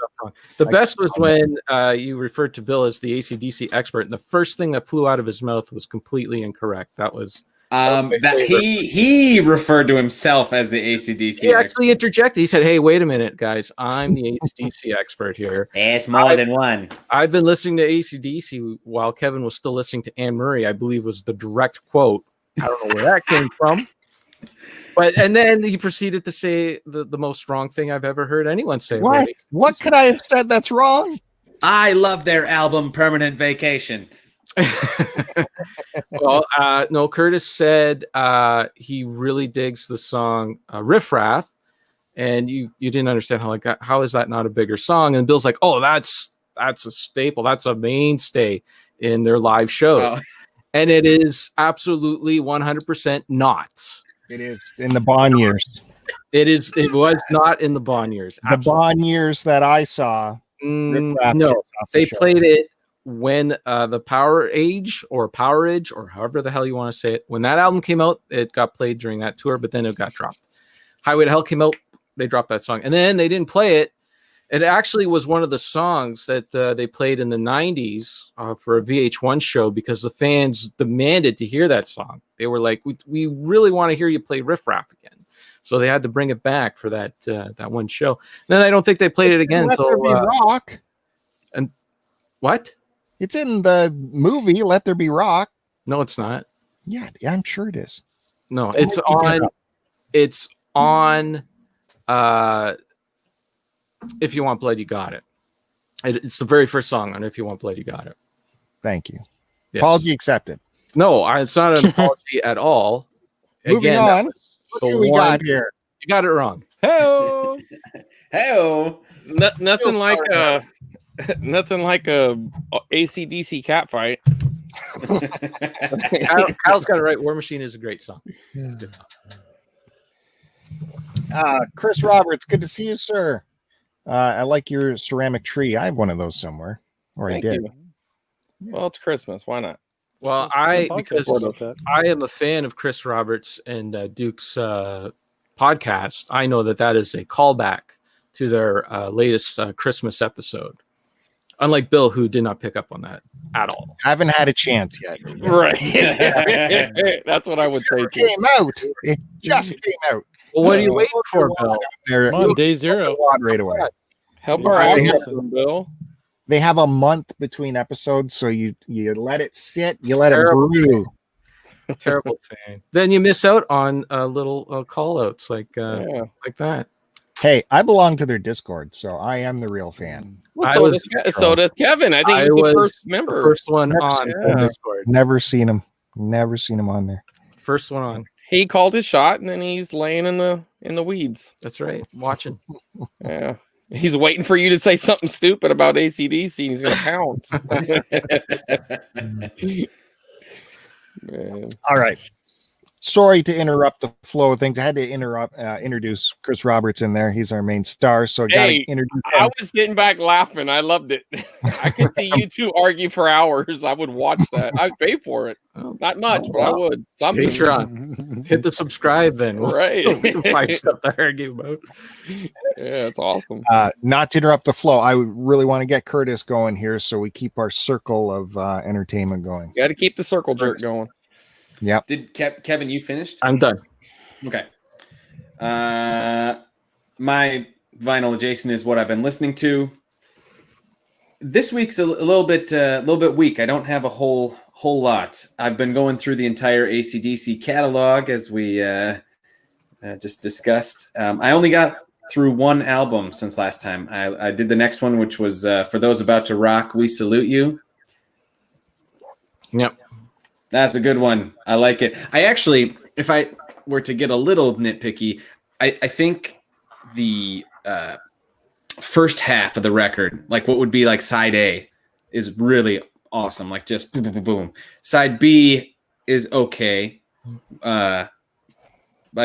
[SPEAKER 4] The best was when you referred to Bill as the AC/DC expert, and the first thing that flew out of his mouth was completely incorrect. That was
[SPEAKER 3] that he referred to himself as the AC/DC.
[SPEAKER 4] He actually interjected. He said, "Hey, wait a minute, guys! I'm the AC/DC expert here.
[SPEAKER 3] It's more than one.
[SPEAKER 4] I've been listening to AC/DC while Kevin was still listening to Anne Murray. I believe was the direct quote. I don't know where that came from." And then he proceeded to say the most wrong thing I've ever heard anyone say.
[SPEAKER 1] What?
[SPEAKER 4] Already.
[SPEAKER 1] What could I have said that's wrong?
[SPEAKER 3] I love their album Permanent Vacation.
[SPEAKER 4] Well, no, Curtiss said he really digs the song Riff Raff, and you didn't understand how is that not a bigger song? And Bill's like, oh, that's a staple. That's a mainstay in their live show. Oh. And it is absolutely 100% not.
[SPEAKER 1] It is in the Bond years.
[SPEAKER 4] It was not in the Bond years.
[SPEAKER 1] The Bond years that I saw.
[SPEAKER 4] No, they played it when the Power Age or however the hell you want to say it. When that album came out, it got played during that tour, but then it got dropped. Highway to Hell came out, they dropped that song, and then they didn't play it. It actually was one of the songs that they played in the 90s for a VH1 show because the fans demanded to hear that song. They were like, we really want to hear you play Riff Raff again. So they had to bring it back for that one show. And then I don't think they played it again until
[SPEAKER 1] Rock.
[SPEAKER 4] And what?
[SPEAKER 1] It's in the movie Let There Be Rock.
[SPEAKER 4] No, it's not.
[SPEAKER 1] Yeah, I'm sure it is.
[SPEAKER 4] No, it's on If You Want Blood, You Got It. It's the very first song on If You Want Blood, You Got It.
[SPEAKER 1] Thank you.
[SPEAKER 4] Yes.
[SPEAKER 1] Apology accepted.
[SPEAKER 4] No, it's not an apology at all.
[SPEAKER 1] Moving on. What do we got here?
[SPEAKER 4] You got it wrong.
[SPEAKER 2] Hey,
[SPEAKER 5] Nothing like a AC/DC cat fight.
[SPEAKER 4] Kyle's got it right. War Machine is a great song.
[SPEAKER 1] Yeah.
[SPEAKER 4] It's good.
[SPEAKER 1] Chris Roberts, good to see you, sir. I like your ceramic tree. I have one of those somewhere, or
[SPEAKER 5] Thank
[SPEAKER 1] I did.
[SPEAKER 5] you. Well, it's Christmas. Why not?
[SPEAKER 4] Well, because I am a fan of Chris Roberts and Duke's podcast, I know that is a callback to their latest Christmas episode. Unlike Bill, who did not pick up on that at all.
[SPEAKER 1] Haven't had a chance yet.
[SPEAKER 5] Right. That's what I would say.
[SPEAKER 1] It came out. It just came out.
[SPEAKER 4] Well, what are you waiting for, Bill?
[SPEAKER 2] come on, day zero.
[SPEAKER 1] Right away.
[SPEAKER 5] Help
[SPEAKER 2] our
[SPEAKER 5] our
[SPEAKER 2] algorithm,
[SPEAKER 5] Bill.
[SPEAKER 1] They have a month between episodes, so you let it sit, you let it brew.
[SPEAKER 4] Terrible fan. Then you miss out on little call outs like that.
[SPEAKER 1] Hey, I belong to their Discord, so I am the real fan.
[SPEAKER 5] Well, so does Kevin. I think he's the first member.
[SPEAKER 4] The first one on Discord.
[SPEAKER 1] Never seen him on there.
[SPEAKER 4] First one on.
[SPEAKER 5] He called his shot, and then he's laying in the weeds.
[SPEAKER 4] That's right. Watching.
[SPEAKER 5] Yeah. He's waiting for you to say something stupid about AC/DC, and he's going to pounce. Man.
[SPEAKER 1] All right. Sorry to interrupt the flow of things. I had to introduce Chris Roberts in there. He's our main star, so I got to introduce him.
[SPEAKER 5] I was sitting back laughing. I loved it. I could see you two argue for hours. I would watch that. I'd pay for it. Not much, but I would. Something.
[SPEAKER 4] Patreon. Hit the subscribe then.
[SPEAKER 5] Right.
[SPEAKER 4] Find stuff to argue about.
[SPEAKER 5] Yeah, it's awesome.
[SPEAKER 1] Not to interrupt the flow, I really want to get Curtis going here so we keep our circle of entertainment going.
[SPEAKER 5] You got to keep the circle jerk going.
[SPEAKER 1] Yep.
[SPEAKER 3] Did Kevin, you finished?
[SPEAKER 4] I'm done.
[SPEAKER 3] Okay. My vinyl adjacent is what I've been listening to. This week's a little bit weak. I don't have a whole lot. I've been going through the entire AC/DC catalog as we just discussed. I only got through one album since last time. I did the next one, which was For Those About to Rock, We Salute You.
[SPEAKER 4] Yep.
[SPEAKER 3] That's a good one. I like it. I actually, if I were to get a little nitpicky, I think the first half of the record, like what would be like side A, is really awesome. Like just boom, boom, boom, boom. Side B is okay. I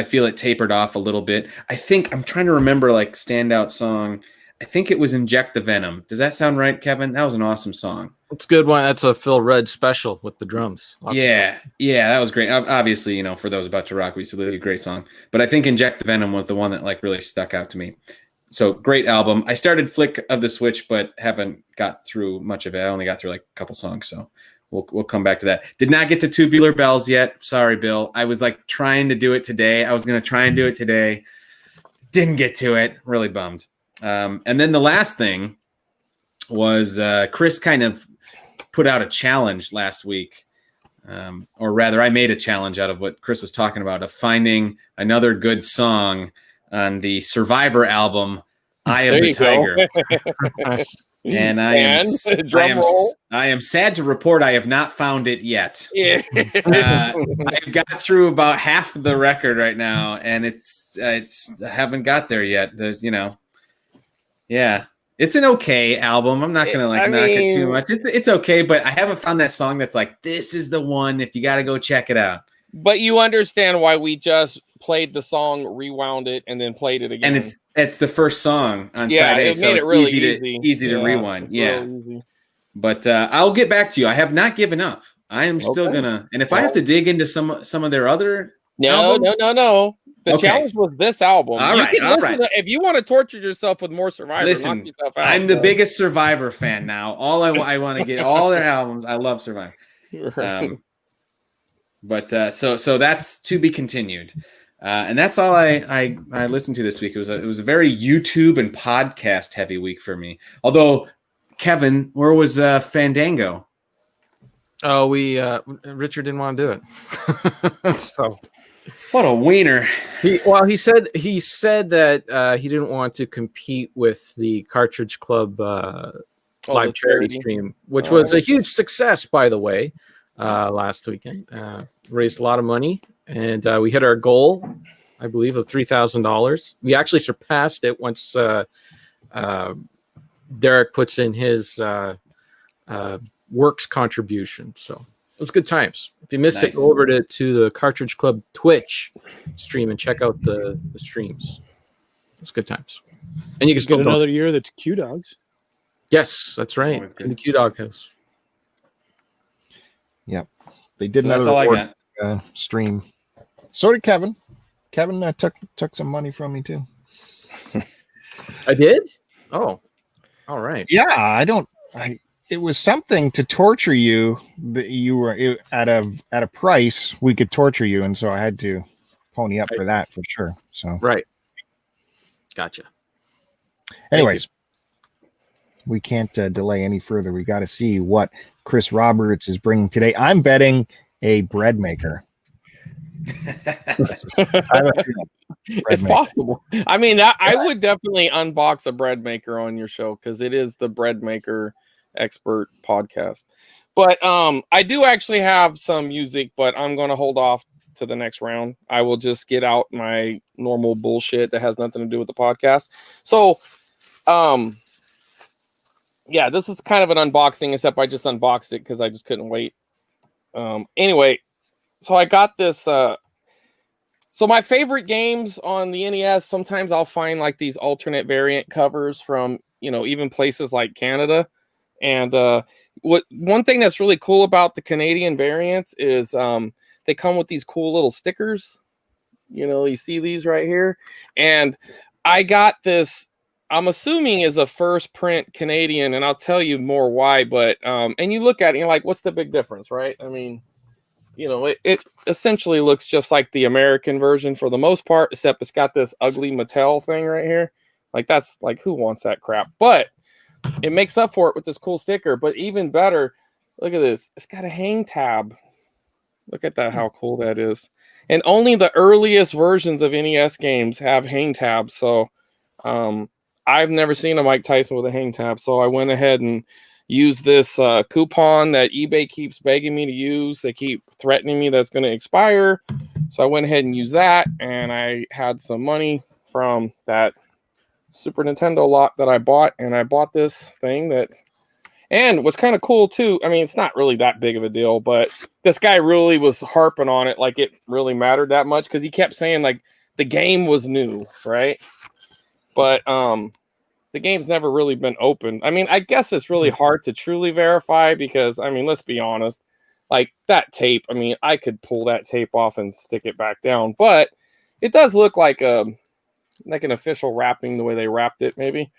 [SPEAKER 3] feel it tapered off a little bit. I think I'm trying to remember like standout song. I think it was Inject the Venom. Does that sound right, Kevin? That was an awesome song.
[SPEAKER 4] It's a good one. That's a Phil Rudd special with the drums.
[SPEAKER 3] Yeah, that was great. Obviously, For Those About to Rock, We Salute You, great song. But I think Inject the Venom was the one that like really stuck out to me. So great album. I started Flick of the Switch, but haven't got through much of it. I only got through like a couple songs, so we'll come back to that. Did not get to Tubular Bells yet. Sorry, Bill. I was like trying to do it today. I was going to try and do it today. Didn't get to it. Really bummed. And then the last thing was Chris kind of put out a challenge last week, or rather I made a challenge out of what Chris was talking about, of finding another good song on the Survivor album, Eye of the Tiger. And I am sad to report I have not found it yet.
[SPEAKER 5] Yeah.
[SPEAKER 3] I've got through about half of the record right now, and it's I haven't got there yet. There's it's an okay album. I'm not gonna knock it too much. It's okay, but I haven't found that song that's like, this is the one. If you got to go check it out.
[SPEAKER 5] But you understand why we just played the song, rewound it, and then played it again.
[SPEAKER 3] And it's the first song on
[SPEAKER 5] yeah,
[SPEAKER 3] side A,
[SPEAKER 5] it
[SPEAKER 3] so
[SPEAKER 5] made it
[SPEAKER 3] it's
[SPEAKER 5] really
[SPEAKER 3] easy to rewind.
[SPEAKER 5] it's
[SPEAKER 3] Yeah.
[SPEAKER 5] real easy.
[SPEAKER 3] But I'll get back to you. I have not given up. I am still
[SPEAKER 5] Okay.
[SPEAKER 3] gonna, and if I have to dig into some of their other
[SPEAKER 5] No. The
[SPEAKER 3] Okay.
[SPEAKER 5] challenge was this album.
[SPEAKER 3] All right.
[SPEAKER 5] If you want to torture yourself with more Survivor,
[SPEAKER 3] Listen,
[SPEAKER 5] knock yourself out.
[SPEAKER 3] I'm the biggest Survivor fan now. All I want to get all their albums. I love Survivor. But so that's to be continued. And that's all I listened to this week. It was a very YouTube and podcast heavy week for me. Although, Kevin, where was Fandango?
[SPEAKER 4] Oh, Richard didn't want to do it. So
[SPEAKER 3] what a wiener!
[SPEAKER 4] He said that he didn't want to compete with the Cartridge Club live charity stream, which was a huge success, by the way. Last weekend, raised a lot of money, and we hit our goal, I believe, of $3,000. We actually surpassed it once Derek puts in his works contribution. So it was good times. If you missed it, go over to the Cartridge Club Twitch stream and check out the streams. It's good times. And you can still
[SPEAKER 2] get another year that's Q Dogs.
[SPEAKER 4] Yes, that's right. In the Q Dog house.
[SPEAKER 1] Yep. They did
[SPEAKER 3] that's all I got.
[SPEAKER 1] Stream. So did Kevin. Kevin took some money from me too.
[SPEAKER 4] I did? Oh. All right.
[SPEAKER 1] Yeah, it was something to torture you, but you were at a price we could torture you, and so I had to pony up for that for sure. So
[SPEAKER 4] right. Gotcha.
[SPEAKER 1] Anyways, we can't delay any further. We got to see what Chris Roberts is bringing today. I'm betting a bread maker.
[SPEAKER 5] It's possible. I mean, I would definitely unbox a bread maker on your show because it is the bread maker expert podcast. But I do actually have some music, but I'm going to hold off to the next round. I will just get out my normal bullshit that has nothing to do with the podcast. So, yeah, this is kind of an unboxing, except I just unboxed it because I just couldn't wait. Anyway, so I got this. So my favorite games on the NES, sometimes I'll find like these alternate variant covers from, even places like Canada. And one thing that's really cool about the Canadian variants is they come with these cool little stickers. You see these right here. And I got this, I'm assuming is a first print Canadian, and I'll tell you more why. But and you look at it and you're like, what's the big difference, right? I mean, it essentially looks just like the American version for the most part, except it's got this ugly Mattel thing right here. Like, that's like, who wants that crap? But it makes up for it with this cool sticker. But even better, look at this. It's got a hang tab. Look at that, how cool that is. And only the earliest versions of NES games have hang tabs. So I've never seen a Mike Tyson with a hang tab. So I went ahead and used this coupon that eBay keeps begging me to use. They keep threatening me that's going to expire. So I went ahead and used that. And I had some money from that Super Nintendo lot that I bought. And I bought this thing that, and what's kind of cool too, I mean, it's not really that big of a deal, but this guy really was harping on it like it really mattered that much, because he kept saying like the game was new, right? But the game's never really been opened. I mean, I guess it's really hard to truly verify because, I mean, let's be honest, like that tape, I mean, I could pull that tape off and stick it back down, but it does look like an official wrapping the way they wrapped it, maybe.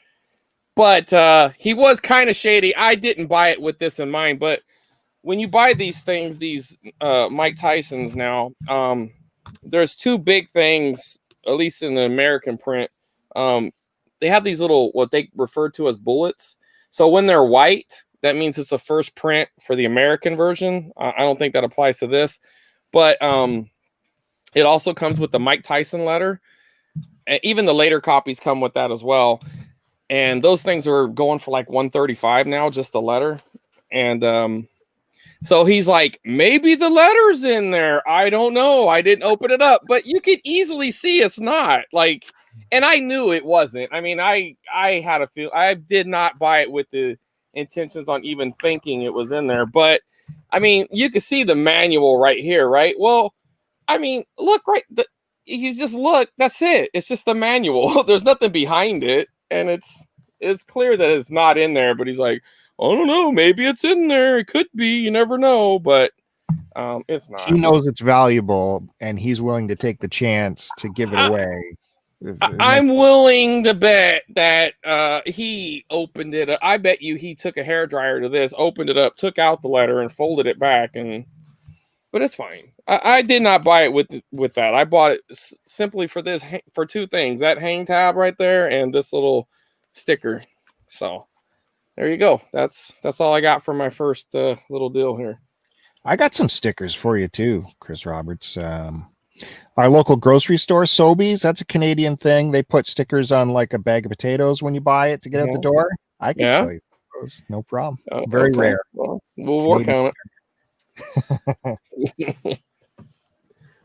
[SPEAKER 5] But he was kind of shady. I didn't buy it with this in mind, but when you buy these things, these Mike Tysons now, there's two big things, at least in the American print. They have these little, what they refer to as bullets. So when they're white, that means it's a first print for the American version. I don't think that applies to this, but it also comes with the Mike Tyson letter. And even the later copies come with that as well. And those things are going for like $135 now, just the letter. And so he's like, maybe the letter's in there. I don't know. I didn't open it up, but you could easily see it's not. Like, and I knew it wasn't. I mean, I had a feel. I did not buy it with the intentions on even thinking it was in there. But I mean, you can see the manual right here, right? Well, I mean, look right. you just look. That's it. It's just the manual. There's nothing behind it, and it's clear that it's not in there. But he's like, I don't know. Maybe it's in there. It could be. You never know. But it's not.
[SPEAKER 1] He knows it's valuable, and he's willing to take the chance to give it away.
[SPEAKER 5] I'm willing to bet that he opened it up. I bet you he took a hairdryer to this, opened it up, took out the letter, and folded it back. But it's fine. I did not buy it with that. I bought it simply for this, for two things: that hang tab right there and this little sticker. So there you go. That's all I got for my first little deal here.
[SPEAKER 1] I got some stickers for you too, Chris Roberts. Our local grocery store, Sobeys, that's a Canadian thing. They put stickers on like a bag of potatoes when you buy it to get out the door. I can sell you those, no problem. Very rare.
[SPEAKER 5] Well, we'll work on it.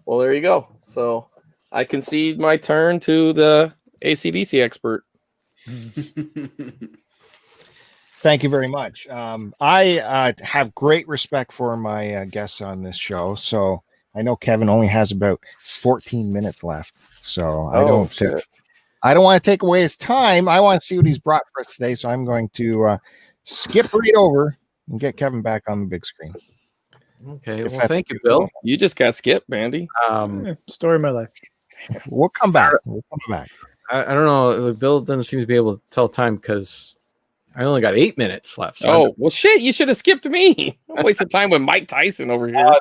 [SPEAKER 5] Well, there you go. So I concede my turn to the AC/DC expert.
[SPEAKER 1] Thank you very much. I have great respect for my guests on this show. So I know Kevin only has about 14 minutes left. So I don't want to take away his time. I want to see what he's brought for us today. So I'm going to skip right over and get Kevin back on the big screen.
[SPEAKER 4] Okay. Well, thank you, Bill.
[SPEAKER 5] You just got skipped, Bandy.
[SPEAKER 2] Story of my life.
[SPEAKER 1] We'll come back.
[SPEAKER 4] I don't know. Bill doesn't seem to be able to tell time because I only got 8 minutes left. So
[SPEAKER 5] well, shit! You should have skipped me. I'm wasting time with Mike Tyson over here.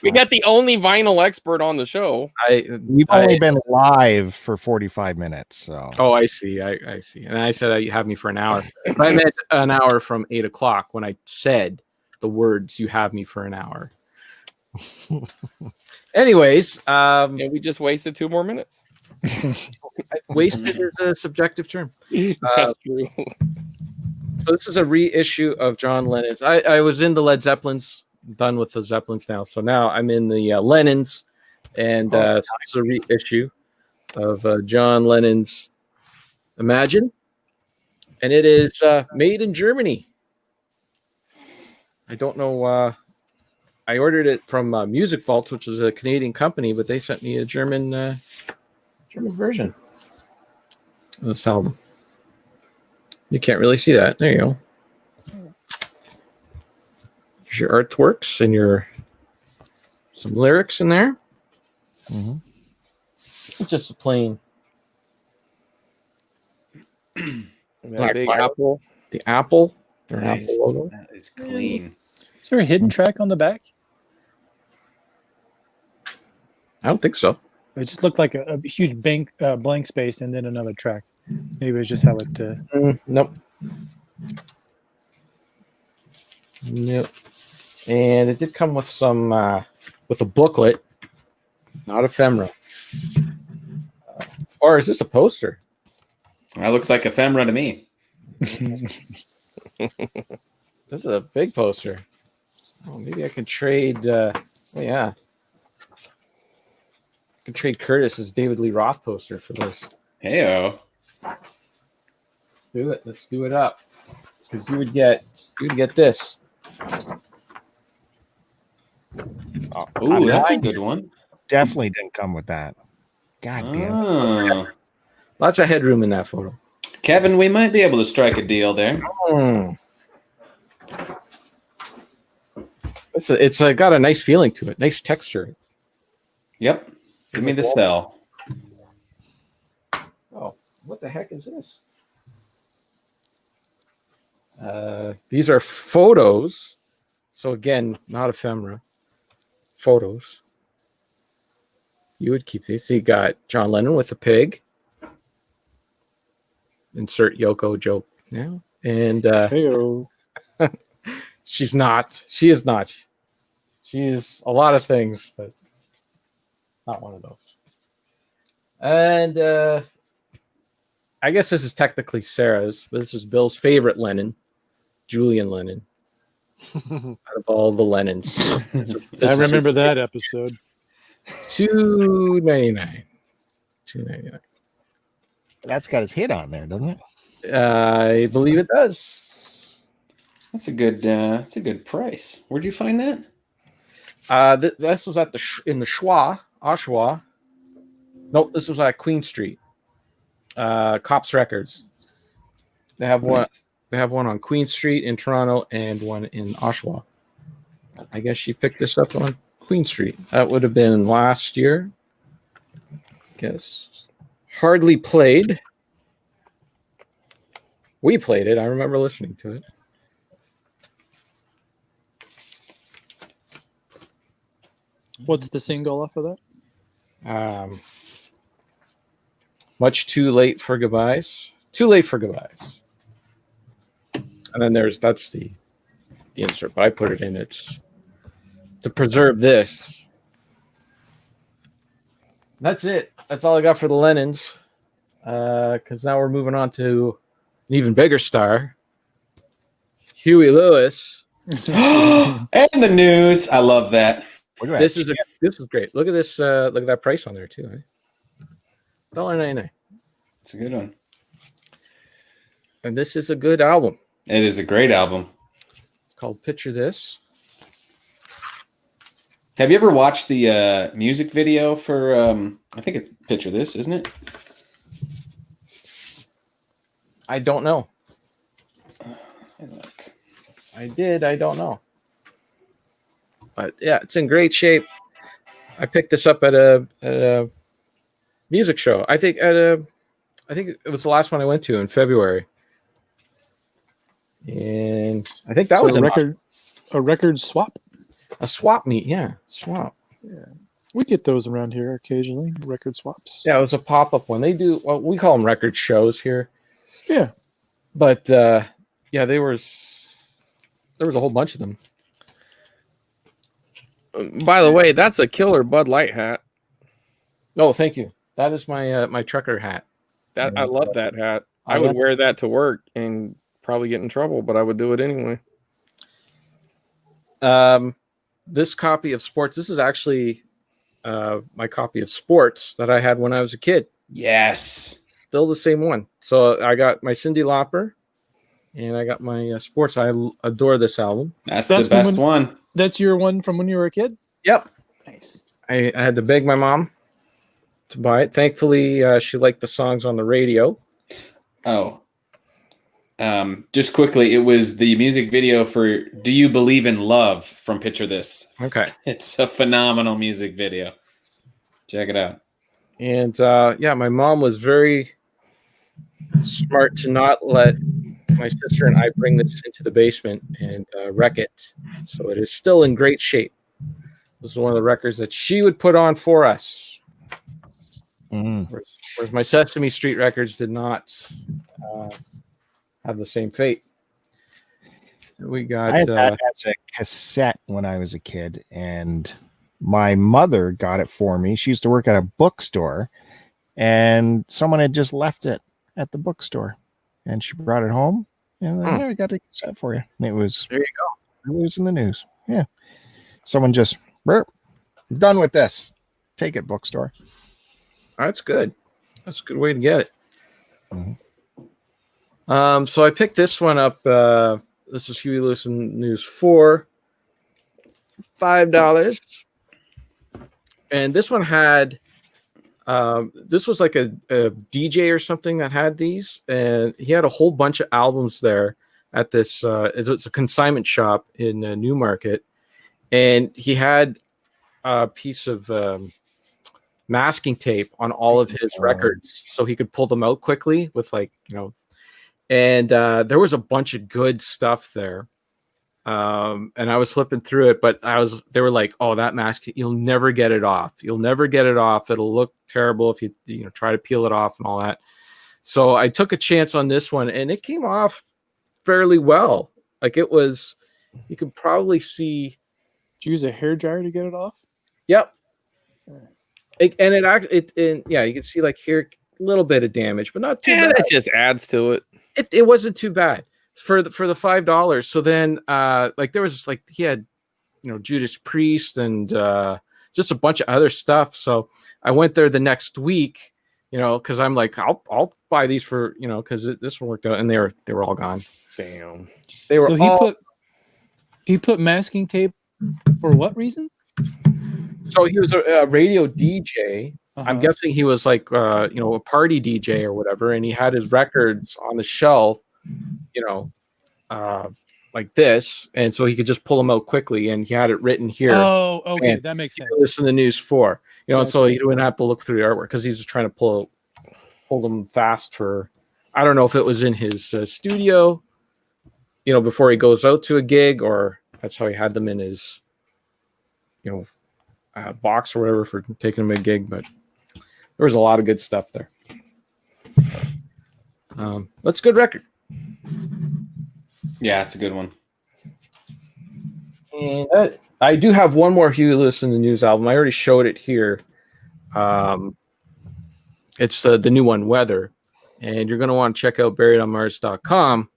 [SPEAKER 5] We got the only vinyl expert on the show.
[SPEAKER 1] We've only been live for 45 minutes. So.
[SPEAKER 4] Oh, I see. I see. And I said you have me for an hour. But I meant an hour from 8 o'clock when I said the words "you have me for an hour." Anyways,
[SPEAKER 5] and we just wasted 2 more minutes.
[SPEAKER 4] Wasted is a subjective term.
[SPEAKER 5] That's true.
[SPEAKER 4] So this is a reissue of John Lennon's. I was in the Led Zeppelins, done with the Zeppelins now. So now I'm in the Lennons, and so it's a reissue of John Lennon's Imagine, and it is made in Germany. I don't know. I ordered it from Music Vault, which is a Canadian company, but they sent me a German version of this album. You can't really see that. There you go. Here's your artworks and some lyrics in there. Mm-hmm. Just a plain black
[SPEAKER 5] big
[SPEAKER 4] fire.
[SPEAKER 5] apple.
[SPEAKER 4] The apple.
[SPEAKER 3] Nice.
[SPEAKER 4] Apple logo.
[SPEAKER 3] That is clean.
[SPEAKER 2] Is there a hidden track on the back?
[SPEAKER 4] I don't think so.
[SPEAKER 2] It just looked like a huge blank space and then another track. Maybe it was just how it.
[SPEAKER 4] Nope. Nope. And it did come with some with a booklet, not ephemera. Or is this a poster?
[SPEAKER 3] That looks like ephemera to me.
[SPEAKER 4] This is a big poster. Oh, maybe I can trade. Yeah. I can trade Curtiss's David Lee Roth poster for this.
[SPEAKER 3] Heyo.
[SPEAKER 4] Do it. Let's do it up. Because you would get this.
[SPEAKER 3] Ooh, that's a good one.
[SPEAKER 1] Definitely didn't come with that. God damn.
[SPEAKER 4] Lots of headroom in that photo.
[SPEAKER 3] Kevin, we might be able to strike a deal there.
[SPEAKER 4] It's got a nice feeling to it. Nice texture.
[SPEAKER 3] Yep. Give me the cell.
[SPEAKER 4] Oh, what the heck is this? These are photos. So again, not ephemera. Photos. You would keep these. So you got John Lennon with a pig. Insert Yoko joke now. And she's not. She is not. She is a lot of things, but not one of those. And I guess this is technically Sarah's, but this is Bill's favorite Lennon, Julian Lennon. Out of all the Lennons.
[SPEAKER 2] I remember that episode.
[SPEAKER 4] $2.99. $2.99.
[SPEAKER 1] That's got his hit on there, doesn't it?
[SPEAKER 4] I believe it does.
[SPEAKER 3] That's a good price. Where'd you find that?
[SPEAKER 4] This was at in the Oshawa. Nope, this was at Queen Street. Cops Records. They have one.
[SPEAKER 3] Nice.
[SPEAKER 4] They have one on Queen Street in Toronto and one in Oshawa. I guess she picked this up on Queen Street. That would have been last year. Guess. Hardly played. We played it. I remember listening to it.
[SPEAKER 2] What's the single off of that?
[SPEAKER 4] Much Too Late for Goodbyes. Too Late for Goodbyes. And then that's the insert, but I put it in. It's to preserve this. That's it. That's all I got for the Lennons. Because now we're moving on to an even bigger star, Huey Lewis.
[SPEAKER 3] And the news. I love that.
[SPEAKER 1] Look at that.
[SPEAKER 4] This is great. Look at this. Look at that price on there too. Eh? $1.99.
[SPEAKER 3] It's a good one.
[SPEAKER 4] And this is a good album.
[SPEAKER 3] It is a great album.
[SPEAKER 4] It's called Picture This.
[SPEAKER 3] Have you ever watched the music video for? I think it's Picture This, isn't it?
[SPEAKER 4] I don't know.
[SPEAKER 3] Look.
[SPEAKER 4] I did. I don't know. But yeah, it's in great shape. I picked this up at a music show. I think it was the last one I went to in February. And I think that was
[SPEAKER 2] a record swap.
[SPEAKER 4] a swap meet. Yeah, swap.
[SPEAKER 2] Yeah, we get those around here occasionally. Record swaps.
[SPEAKER 4] Yeah, it was a pop-up one. They do, well, we call them record shows here.
[SPEAKER 2] Yeah.
[SPEAKER 4] But yeah, there was a whole bunch of them.
[SPEAKER 5] By the way, that's a killer Bud Light hat.
[SPEAKER 4] Oh, thank you. That is my my trucker hat.
[SPEAKER 5] I love that hat. I would wear that to work and probably get in trouble, but I would do it anyway.
[SPEAKER 4] This copy of Sports, this is actually my copy of Sports that I had when I was a kid.
[SPEAKER 3] Yes.
[SPEAKER 4] Still the same one. So I got my Cyndi Lauper and I got my Sports. I adore this album.
[SPEAKER 3] That's the best one.
[SPEAKER 2] That's your one from when you were a kid?
[SPEAKER 4] Yep.
[SPEAKER 2] Nice.
[SPEAKER 4] I had to beg my mom to buy it. Thankfully, she liked the songs on the radio.
[SPEAKER 3] Oh. Just quickly, it was the music video for Do You Believe in Love from Picture This.
[SPEAKER 4] Okay.
[SPEAKER 3] It's a phenomenal music video. Check it out.
[SPEAKER 4] And yeah, my mom was very smart to not let my sister and I bring this into the basement and wreck it. So it is still in great shape. This is one of the records that she would put on for us. Whereas my Sesame Street records did not have the same fate. We got
[SPEAKER 1] I had that as a cassette when I was a kid, and my mother got it for me. She used to work at a bookstore, and someone had just left it at the bookstore, and she brought it home. And then, yeah, we got a cassette for you. And it was,
[SPEAKER 4] there you go.
[SPEAKER 1] It was in the news. Yeah, someone just done with this. Take it, bookstore.
[SPEAKER 4] That's good. That's a good way to get it.
[SPEAKER 1] Mm-hmm.
[SPEAKER 4] So I picked this one up. This is Huey Lewis News 4, $5. And this one had, this was like a DJ or something that had these. And he had a whole bunch of albums there at this, it's a consignment shop in Newmarket. And he had a piece of masking tape on all of his records so he could pull them out quickly with, like, you know, and there was a bunch of good stuff there. And I was flipping through it, but they were like, oh, that mask, you'll never get it off. You'll never get it off. It'll look terrible if you try to peel it off and all that. So I took a chance on this one and it came off fairly well. Like, it was, you could probably see.
[SPEAKER 2] Did you use a hair dryer to get it off?
[SPEAKER 4] Yep. And yeah, you can see like here a little bit of damage, but not too bad.
[SPEAKER 5] It just adds to it.
[SPEAKER 4] It wasn't too bad for the $5. So then like there was like he had Judas Priest and just a bunch of other stuff. So I went there the next week, because I'm like I'll buy these for because this one worked out, and they were all gone.
[SPEAKER 5] Damn.
[SPEAKER 4] They were.
[SPEAKER 2] So he put masking tape for what reason?
[SPEAKER 4] So he was a radio DJ, I'm guessing he was like, a party DJ or whatever, and he had his records on the shelf, like this, and so he could just pull them out quickly, and he had it written here.
[SPEAKER 2] Oh, okay,
[SPEAKER 4] and
[SPEAKER 2] that makes sense.
[SPEAKER 4] Listen to News 4, and
[SPEAKER 2] Gotcha.
[SPEAKER 4] so he wouldn't have to look through the artwork because he's just trying to pull them fast for. I don't know if it was in his studio, before he goes out to a gig, or that's how he had them in his, box or whatever for taking him a gig. But there was a lot of good stuff there. That's a good record.
[SPEAKER 3] Yeah, it's a good one.
[SPEAKER 4] And I do have one more Huey Lewis in the News album. I already showed it here. It's the new one, Weather. And you're going to want to check out buriedonmars.com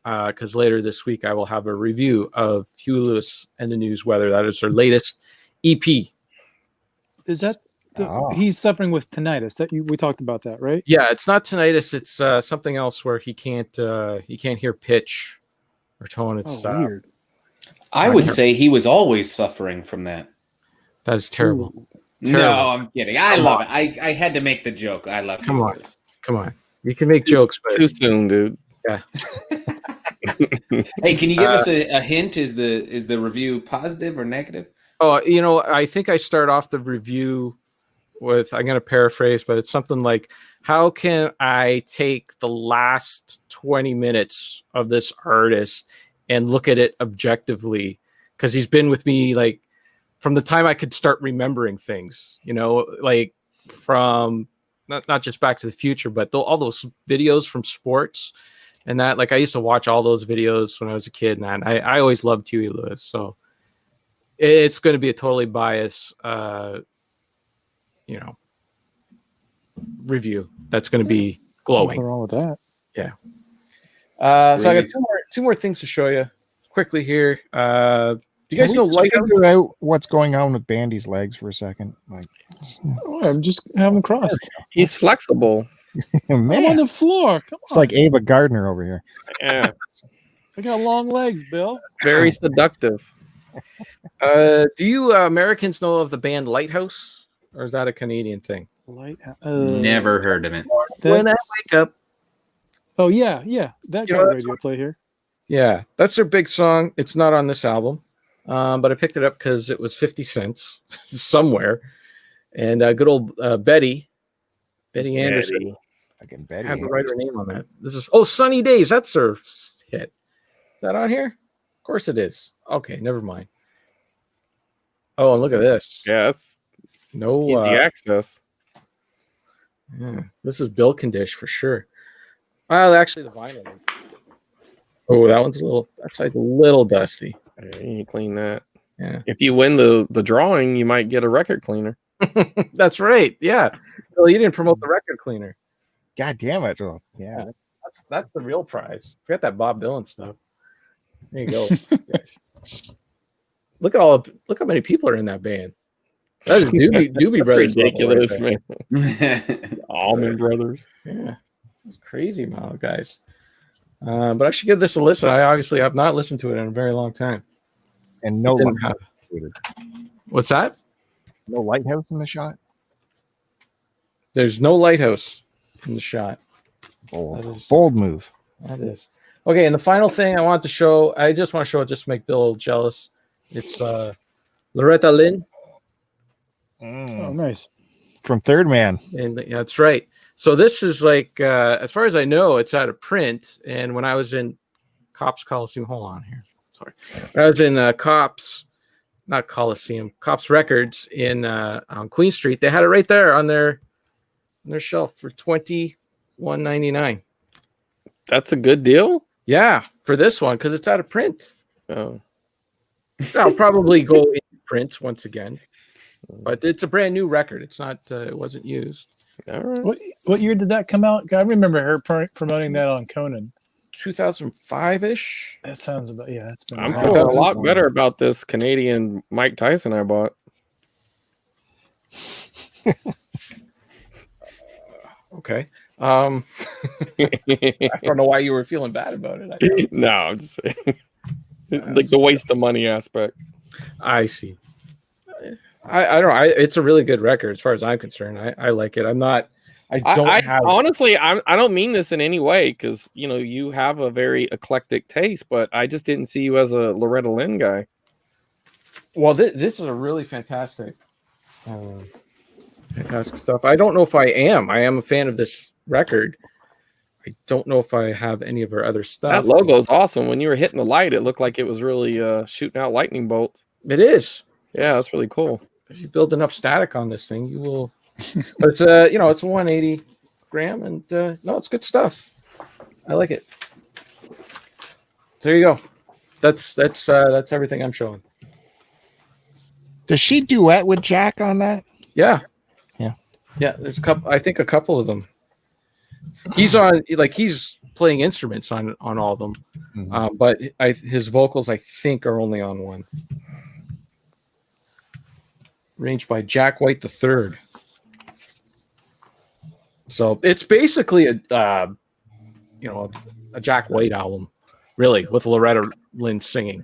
[SPEAKER 4] because later this week I will have a review of Huey Lewis and the News Weather. That is their latest EP.
[SPEAKER 2] Is that he's suffering with tinnitus? We talked about that, right?
[SPEAKER 4] Yeah, it's not tinnitus. It's something else where he can't hear pitch or tone. It's
[SPEAKER 2] weird.
[SPEAKER 3] I would say he was always suffering from that.
[SPEAKER 4] That is terrible.
[SPEAKER 3] No, I'm kidding. I love it. I had to make the joke. I love it.
[SPEAKER 4] Come on. You can make jokes, but
[SPEAKER 5] too soon, dude.
[SPEAKER 4] Yeah.
[SPEAKER 3] Hey, can you give us a hint? Is the review positive or negative?
[SPEAKER 4] Oh, I think I start off the review with, I'm going to paraphrase, but it's something like, how can I take the last 20 minutes of this artist and look at it objectively? Because he's been with me like from the time I could start remembering things, like from not just Back to the Future, but all those videos from sports and that. Like I used to watch all those videos when I was a kid, and I always loved Huey Lewis. So it's going to be a totally biased, review. That's going to be glowing.
[SPEAKER 2] Nothing wrong with that.
[SPEAKER 4] Yeah. So I got two more things to show you quickly here. Do you guys know
[SPEAKER 1] figure out what's going on with Bandy's legs for a second? Like,
[SPEAKER 2] I'm just having crossed.
[SPEAKER 5] He's flexible.
[SPEAKER 1] man,
[SPEAKER 2] I'm on the floor. Come on.
[SPEAKER 1] It's like Ava Gardner over here.
[SPEAKER 5] Yeah.
[SPEAKER 2] I got long legs, Bill.
[SPEAKER 5] Very seductive.
[SPEAKER 4] Do you Americans know of the band Lighthouse, or is that a Canadian thing?
[SPEAKER 3] Never heard of it.
[SPEAKER 4] When I wake up.
[SPEAKER 2] Oh yeah. That got radio play here.
[SPEAKER 4] Yeah, that's their big song. It's not on this album, but I picked it up because it was 50 cents somewhere. And good old Betty Anderson.
[SPEAKER 1] Fucking Betty.
[SPEAKER 4] I have to write her name on that. This is Sunny Days. That's her hit. Is that on here? Of course it is. Okay, never mind. Oh, and look at this.
[SPEAKER 5] Yeah, that's
[SPEAKER 4] no
[SPEAKER 5] easy access.
[SPEAKER 4] Yeah, this is Bill Condish for sure. Well, actually, the vinyl one. Oh, that one's that's like a little dusty.
[SPEAKER 5] Yeah, you clean that.
[SPEAKER 4] Yeah.
[SPEAKER 5] If you win the drawing, you might get a record cleaner.
[SPEAKER 4] That's right. Yeah. Well, you didn't promote the record cleaner.
[SPEAKER 1] God damn it. Oh, yeah.
[SPEAKER 4] That's the real prize. Forget that Bob Dylan stuff. There you go. Look how many people are in that band. That is Doobie Brothers.
[SPEAKER 5] Ridiculous, man. Allman Brothers.
[SPEAKER 4] Yeah. It's crazy amount of guys. But I should give this a listen. I obviously have not listened to it in a very long time.
[SPEAKER 1] And no lighthouse.
[SPEAKER 4] What's that?
[SPEAKER 1] No lighthouse in the shot?
[SPEAKER 4] There's no lighthouse in the shot.
[SPEAKER 1] Bold move.
[SPEAKER 4] That is. Okay, and the final thing I want to show, I just want to show it just to make Bill jealous. It's Loretta Lynn.
[SPEAKER 2] Oh, nice.
[SPEAKER 1] From Third Man.
[SPEAKER 4] And yeah, that's right. So this is like, as far as I know, it's out of print. And when I was in Cops Coliseum, hold on here. Sorry. I was in Cops Records in on Queen Street. They had it right there on their shelf for $21.99.
[SPEAKER 5] That's a good deal.
[SPEAKER 4] Yeah, for this one because it's out of print.
[SPEAKER 5] Oh,
[SPEAKER 4] I'll probably go in print once again, but it's a brand new record. It's not. It wasn't used.
[SPEAKER 5] All right.
[SPEAKER 2] What year did that come out? I remember her promoting that on Conan.
[SPEAKER 4] 2005-ish.
[SPEAKER 2] That sounds about It's been
[SPEAKER 5] I'm feeling a lot better about this Canadian Mike Tyson I bought.
[SPEAKER 4] Okay. I don't know why you were feeling bad about it.
[SPEAKER 5] No, I'm just saying. Like the waste of money aspect.
[SPEAKER 4] I see. I don't know. It's a really good record as far as I'm concerned. I like it.
[SPEAKER 5] Honestly, I don't mean this in any way because you have a very eclectic taste, but I just didn't see you as a Loretta Lynn guy.
[SPEAKER 4] Well, this is a really fantastic stuff. I don't know if I am. I am a fan of this record. I don't know if I have any of her other stuff.
[SPEAKER 5] That logo's awesome. When you were hitting the light, it looked like it was really shooting out lightning bolts.
[SPEAKER 4] It is.
[SPEAKER 5] Yeah, that's really cool.
[SPEAKER 4] If you build enough static on this thing, you will. It's it's a 180 gram, and no, it's good stuff. I like it. There you go. That's everything I'm showing.
[SPEAKER 1] Does she duet with Jack on that?
[SPEAKER 4] Yeah.
[SPEAKER 1] Yeah.
[SPEAKER 4] I think a couple of them. He's playing instruments on all of them, but his vocals I think are only on one. Arranged by Jack White III. So it's basically a Jack White album, really, with Loretta Lynn singing.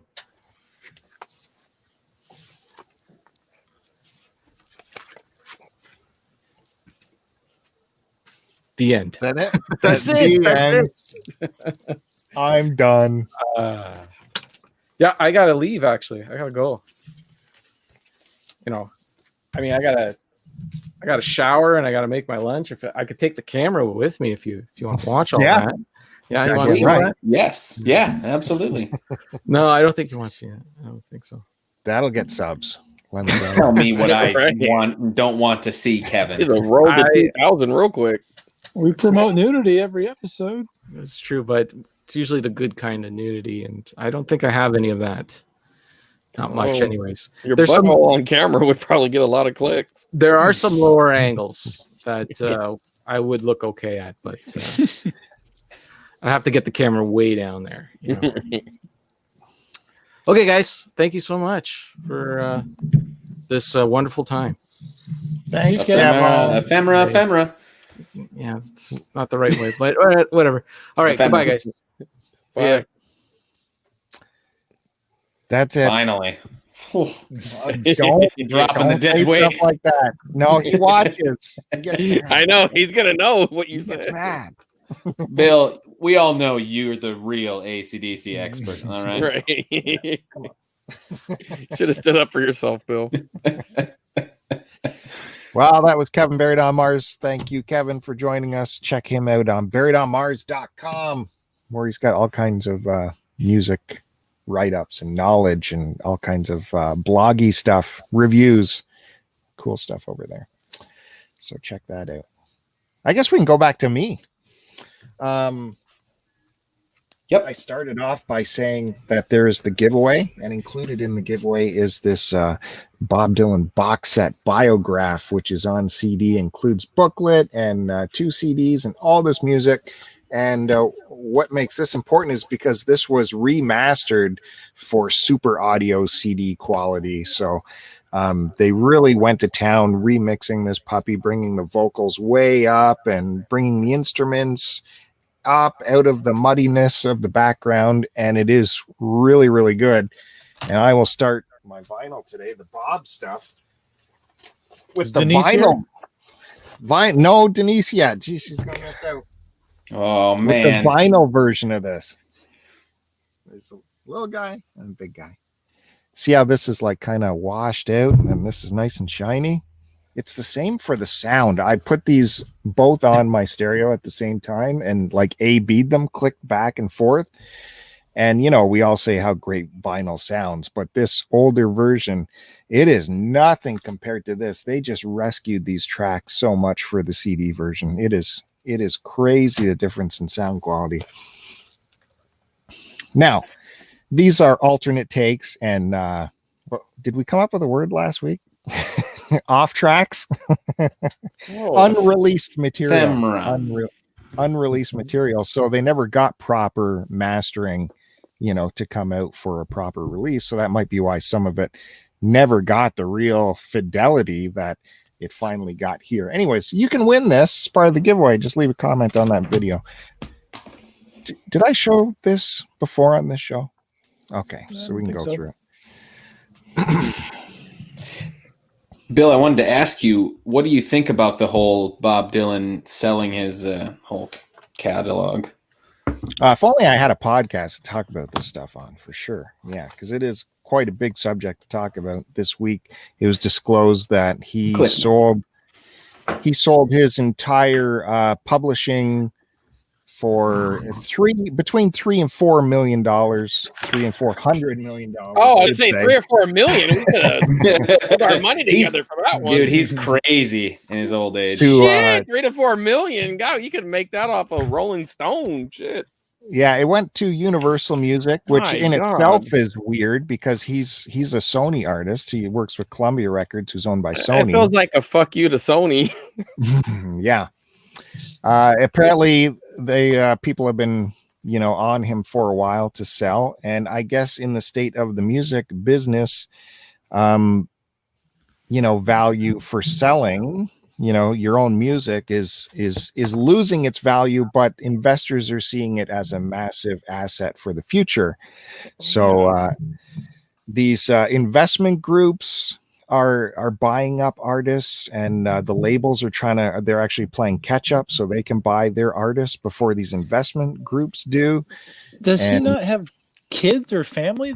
[SPEAKER 4] The end.
[SPEAKER 1] Is that it?
[SPEAKER 4] That's it.
[SPEAKER 1] That's it. I'm done.
[SPEAKER 4] Yeah, I gotta leave. Actually, I gotta go. I gotta shower and I gotta make my lunch. If I could take the camera with me, if you want to watch all that. Yeah, you want to see that?
[SPEAKER 3] Yes. Yeah, absolutely.
[SPEAKER 4] No, I don't think you want to see it. I don't think so.
[SPEAKER 1] That'll get subs.
[SPEAKER 3] Tell me what I don't want to see, Kevin.
[SPEAKER 5] It'll roll to 2,000 real quick.
[SPEAKER 2] We promote nudity every episode.
[SPEAKER 4] It's true, but it's usually the good kind of nudity, and I don't think I have any of that. Not much, anyways.
[SPEAKER 5] Your butthole on camera would probably get a lot of clicks.
[SPEAKER 4] There are some lower angles that I would look okay at, but I have to get the camera way down there. Okay, guys, thank you so much for this wonderful time.
[SPEAKER 1] Thanks,
[SPEAKER 3] Ephemera.
[SPEAKER 4] Yeah, it's not the right way, but whatever. All right, goodbye, guys.
[SPEAKER 5] Bye.
[SPEAKER 4] Yeah.
[SPEAKER 1] That's it.
[SPEAKER 3] Finally.
[SPEAKER 1] Don't
[SPEAKER 3] dropping the dead
[SPEAKER 1] say
[SPEAKER 3] weight
[SPEAKER 1] stuff like that. No, he watches. He gets mad.
[SPEAKER 5] I know he's gonna know what you
[SPEAKER 1] He gets
[SPEAKER 5] said.
[SPEAKER 1] mad.
[SPEAKER 3] Bill, we all know you're the real AC/DC expert. All right.
[SPEAKER 5] Right. Should have stood up for yourself, Bill.
[SPEAKER 1] Well, that was Kevin Buried on Mars. Thank you, Kevin, for joining us. Check him out on buriedonmars.com, where he's got all kinds of music write-ups and knowledge and all kinds of bloggy stuff, reviews, cool stuff over there. So check that out. I guess we can go back to me.
[SPEAKER 3] Yep.
[SPEAKER 1] I started off by saying that there is the giveaway, and included in the giveaway is this Bob Dylan box set Biograph, which is on CD, includes booklet and 2 CDs and all this music. And what makes this important is because this was remastered for super audio CD quality. So they really went to town remixing this puppy, bringing the vocals way up and bringing the instruments up out of the muddiness of the background. And it is really, really good. And I will start my vinyl today, the Bob stuff, with the
[SPEAKER 2] Denise
[SPEAKER 1] vinyl. No, Denise yet. Gee, she's going to miss out.
[SPEAKER 3] Oh,
[SPEAKER 1] With
[SPEAKER 3] man.
[SPEAKER 1] the vinyl version of this. There's the little guy and the big guy. See how this is like kind of washed out and this is nice and shiny? It's the same for the sound. I put these both on my stereo at the same time and like A-B'd them, click back and forth. And, you know, we all say how great vinyl sounds, but this older version, it is nothing compared to this. They just rescued these tracks so much for the CD version. It is crazy, the difference in sound quality. Now, these are alternate takes, and did we come up with a word last week? Off tracks? Unreleased material. Unreleased material. So they never got proper mastering, you know, to come out for a proper release. So that might be why some of it never got the real fidelity that it finally got here. Anyways, you can win this as part of the giveaway. Just leave a comment on that video. Did I show this before on this show? Okay, so we can go through it.
[SPEAKER 3] Bill, I wanted to ask you, what do you think about the whole Bob Dylan selling his whole catalog?
[SPEAKER 1] If only I had a podcast to talk about this stuff on, for sure. Yeah, because it is quite a big subject to talk about this week. It was disclosed that he sold his entire publishing for between $3 and $4 million, $300 and $400 million.
[SPEAKER 5] Oh, I'd say 3 or 4 million. We could have put our money together for that one.
[SPEAKER 3] Dude, he's crazy in his old age.
[SPEAKER 5] Shit, 3 to 4 million. God, you could make that off of Rolling Stone. Shit.
[SPEAKER 1] Yeah, it went to Universal Music, which itself is weird because he's a Sony artist. He works with Columbia Records, who's owned by Sony.
[SPEAKER 5] It feels like a fuck you to Sony.
[SPEAKER 1] Yeah. Apparently, people have been on him for a while to sell, and I guess in the state of the music business, value for selling your own music is losing its value, but investors are seeing it as a massive asset for the future. So these investment groups are buying up artists, and the labels they're actually playing catch up so they can buy their artists before these investment groups do.
[SPEAKER 2] Does he not have kids or family?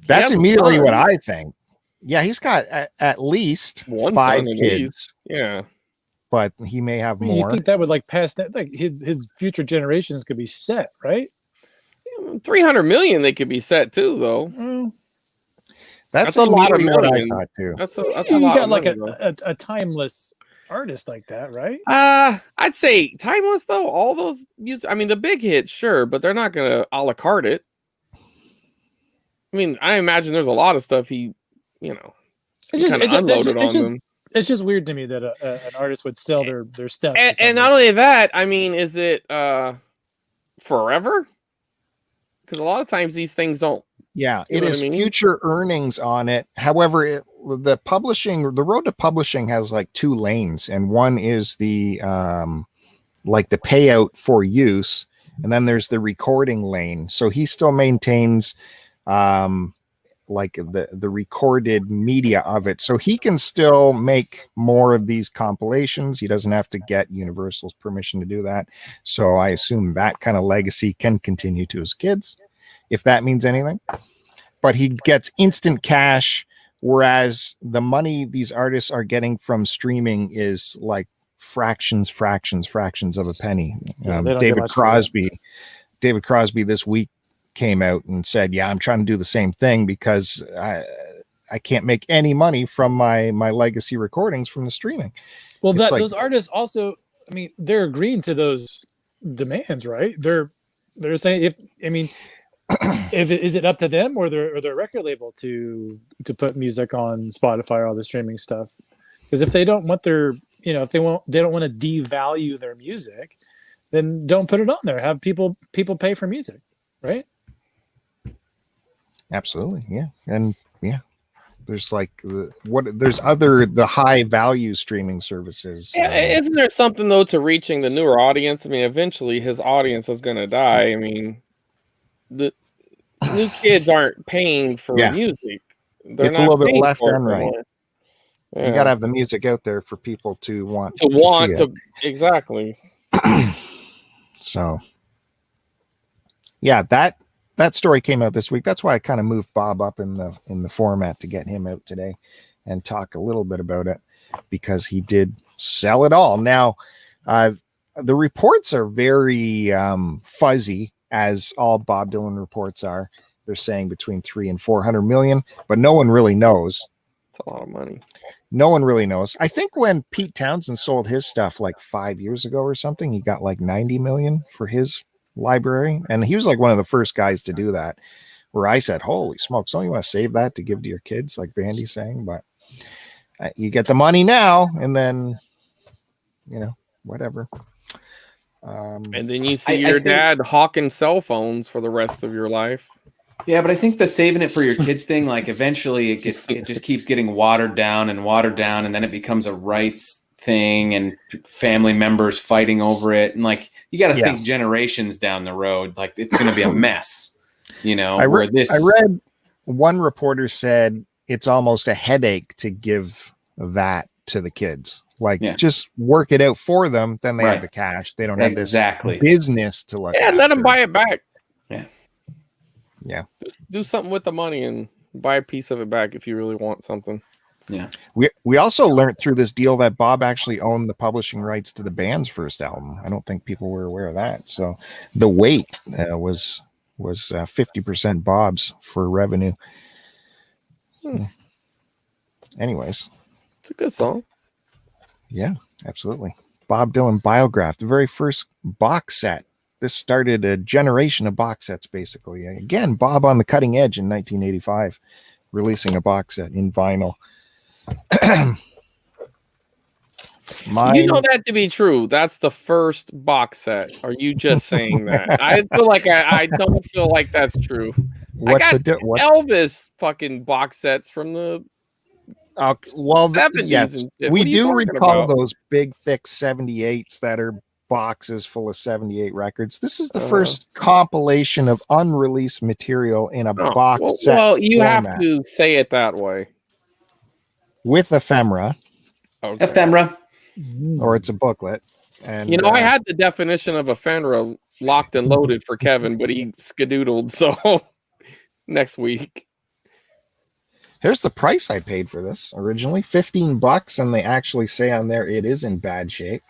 [SPEAKER 1] That's immediately what I think. Yeah, he's got at least 5 kids.
[SPEAKER 5] Yeah,
[SPEAKER 1] but he may have more.
[SPEAKER 2] You think that would pass that? Like his future generations could be set, right?
[SPEAKER 5] 300 million, they could be set too, though.
[SPEAKER 1] That's a lot of money. I thought too.
[SPEAKER 5] That's a lot.
[SPEAKER 2] You got
[SPEAKER 5] of
[SPEAKER 2] like
[SPEAKER 5] money,
[SPEAKER 2] a timeless artist like that, right?
[SPEAKER 5] I'd say timeless though. All those music, I mean, the big hits, sure, but they're not gonna a la carte it. I mean, I imagine there's a lot of stuff he unloaded on them.
[SPEAKER 2] It's just weird to me that an artist would sell their stuff.
[SPEAKER 5] And not only that, I mean, is it forever? Because a lot of times these things don't.
[SPEAKER 1] Yeah, it is future earnings on it. However, the road to publishing has 2 lanes, and one is the the payout for use, and then there's the recording lane. So he still maintains the recorded media of it, so he can still make more of these compilations. He doesn't have to get Universal's permission to do that. So I assume that kind of legacy can continue to his kids, if that means anything. But he gets instant cash, whereas the money these artists are getting from streaming is fractions of a penny. David Crosby this week came out and said, yeah, I'm trying to do the same thing because I can't make any money from my legacy recordings from the streaming.
[SPEAKER 2] Well, those artists also, I mean, they're agreeing to those demands, right? They're saying is it up to them or their record label to put music on Spotify or all the streaming stuff? Because if they don't want they don't want to devalue their music, then don't put it on there. Have people pay for music, right?
[SPEAKER 1] Absolutely, yeah, and yeah, there's the high value streaming services.
[SPEAKER 5] Yeah, isn't there something though to reaching the newer audience? I mean, eventually his audience is going to die. I mean, the new kids aren't paying for music.
[SPEAKER 1] It's a little bit left and right. Yeah. You got to have the music out there for people to want to
[SPEAKER 5] exactly.
[SPEAKER 1] So, yeah, that story came out this week. That's why I kind of moved Bob up in the format to get him out today and talk a little bit about it, because he did sell it all. Now, the reports are very fuzzy, as all Bob Dylan reports are. They're saying between 300 and 400 million, but no one really knows.
[SPEAKER 5] It's a lot of money.
[SPEAKER 1] No one really knows. I think when Pete Townsend sold his stuff 5 years ago or something, he got 90 million for his library, and he was one of the first guys to do that, where I said, holy smokes, don't you want to save that to give to your kids, like Bandy's saying? But you get the money now, and then whatever.
[SPEAKER 5] And then you see your dad hawking cell phones for the rest of your life.
[SPEAKER 3] Yeah, but I think the saving it for your kids thing, eventually it just keeps getting watered down, and then it becomes a rights thing, and family members fighting over it, and you got to think generations down the road, it's going to be a mess. I read one reporter said
[SPEAKER 1] it's almost a headache to give that to the kids. Like,
[SPEAKER 3] Yeah.
[SPEAKER 1] just work it out for them. Then they
[SPEAKER 3] Right.
[SPEAKER 1] have the cash. They don't have
[SPEAKER 3] Exactly.
[SPEAKER 1] this business to look
[SPEAKER 5] Yeah,
[SPEAKER 1] at.
[SPEAKER 5] let them buy it back.
[SPEAKER 1] Yeah.
[SPEAKER 5] Do something with the money and buy a piece of it back if you really want something.
[SPEAKER 3] Yeah.
[SPEAKER 1] We also learned through this deal that Bob actually owned the publishing rights to the band's first album. I don't think people were aware of that. So the weight was 50% Bob's for revenue. Anyways,
[SPEAKER 5] It's a good song.
[SPEAKER 1] yeah, absolutely. Bob Dylan Biograph, the very first box set. This started a generation of box sets, basically. Again, Bob on the cutting edge in 1985, releasing a box set in vinyl.
[SPEAKER 5] You know that to be true. That's the first box set. Are you just saying that? I feel like I don't feel like that's true.
[SPEAKER 1] What's
[SPEAKER 5] I got Elvis fucking box sets from the 70s.
[SPEAKER 1] Yes,
[SPEAKER 5] and shit.
[SPEAKER 1] we
[SPEAKER 5] What are you
[SPEAKER 1] do
[SPEAKER 5] talking
[SPEAKER 1] recall
[SPEAKER 5] about?
[SPEAKER 1] those big, thick 78s that are boxes full of 78 records. This is the first compilation of unreleased material in a box set.
[SPEAKER 5] Well, you
[SPEAKER 1] format
[SPEAKER 5] have to say it that way.
[SPEAKER 1] with ephemera,
[SPEAKER 5] Okay.
[SPEAKER 3] Ephemera.
[SPEAKER 1] or it's a booklet. And
[SPEAKER 5] You know, I had the definition of ephemera locked and loaded for Kevin, but he skedoodled. So next week.
[SPEAKER 1] here's the price I paid for this originally, $15, and they actually say on there it is in bad shape.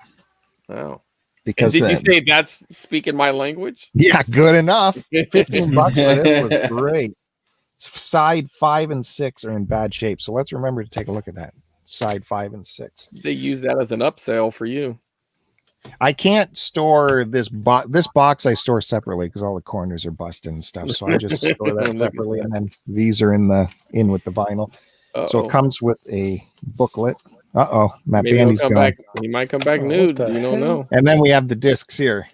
[SPEAKER 5] Wow.
[SPEAKER 1] Because
[SPEAKER 5] Did you say that's speaking my language?
[SPEAKER 1] yeah, good enough. $15 for this was great. Side 5 and 6 are in bad shape, so let's remember to take a look at that. Side 5 and 6.
[SPEAKER 5] They use that as an upsell for you.
[SPEAKER 1] I can't store this box. I store separately because all the corners are busted and stuff. So I just store that separately, and then these are in with the vinyl. So it comes with a booklet. Matt
[SPEAKER 5] Maybe
[SPEAKER 1] Bandy's
[SPEAKER 5] he'll come
[SPEAKER 1] gone.
[SPEAKER 5] back. He might come back nude. You don't know.
[SPEAKER 1] And then we have the discs here.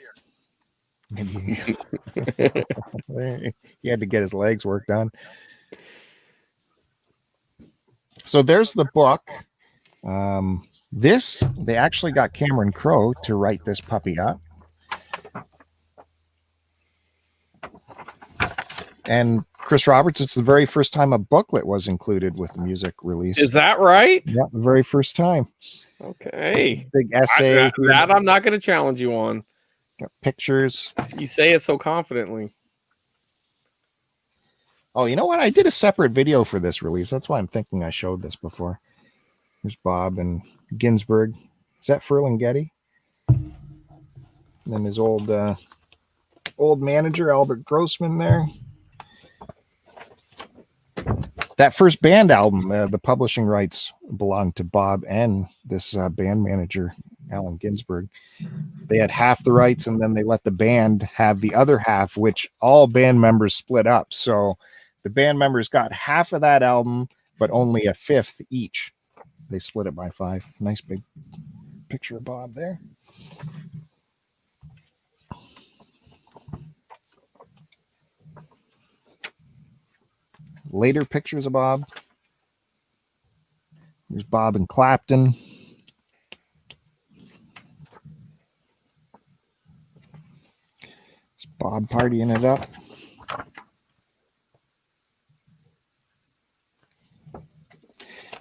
[SPEAKER 1] He had to get his legs worked on. So there's the book. They actually got Cameron Crowe to write this puppy up. And Chris Roberts, it's the very first time a booklet was included with the music release.
[SPEAKER 5] Is that right?
[SPEAKER 1] Yeah, the very first time.
[SPEAKER 5] Okay.
[SPEAKER 1] Big essay.
[SPEAKER 5] That I'm not going to challenge you on.
[SPEAKER 1] Got pictures.
[SPEAKER 5] You say it so confidently.
[SPEAKER 1] Oh, you know what? I did a separate video for this release. That's why I'm thinking I showed this before. There's Bob and Ginsberg. Is that Ferlinghetti? And then his old manager, Albert Grossman there. That first band album, the publishing rights belonged to Bob and this band manager, Alan Ginsberg. They had half the rights, and then they let the band have the other half, which all band members split up. So the band members got half of that album, but only a fifth each. They split it by 5. Nice big picture of Bob there. Later pictures of Bob. There's Bob and Clapton. It's Bob partying it up.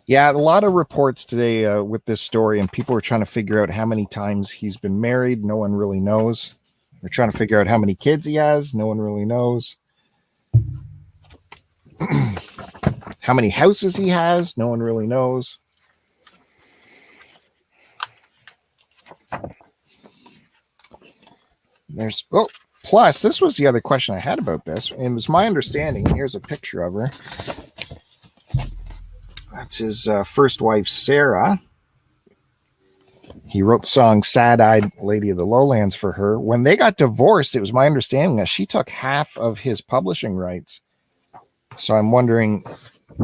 [SPEAKER 1] Yeah, a lot of reports today with this story, and people are trying to figure out how many times he's been married. No one really knows. They're trying to figure out how many kids he has. No one really knows. How many houses he has. No one really knows. Plus, this was the other question I had about this. It was my understanding. Here's a picture of her. That's his first wife, Sarah. He wrote the song Sad-Eyed Lady of the Lowlands for her. When they got divorced, it was my understanding that she took half of his publishing rights. So I'm wondering,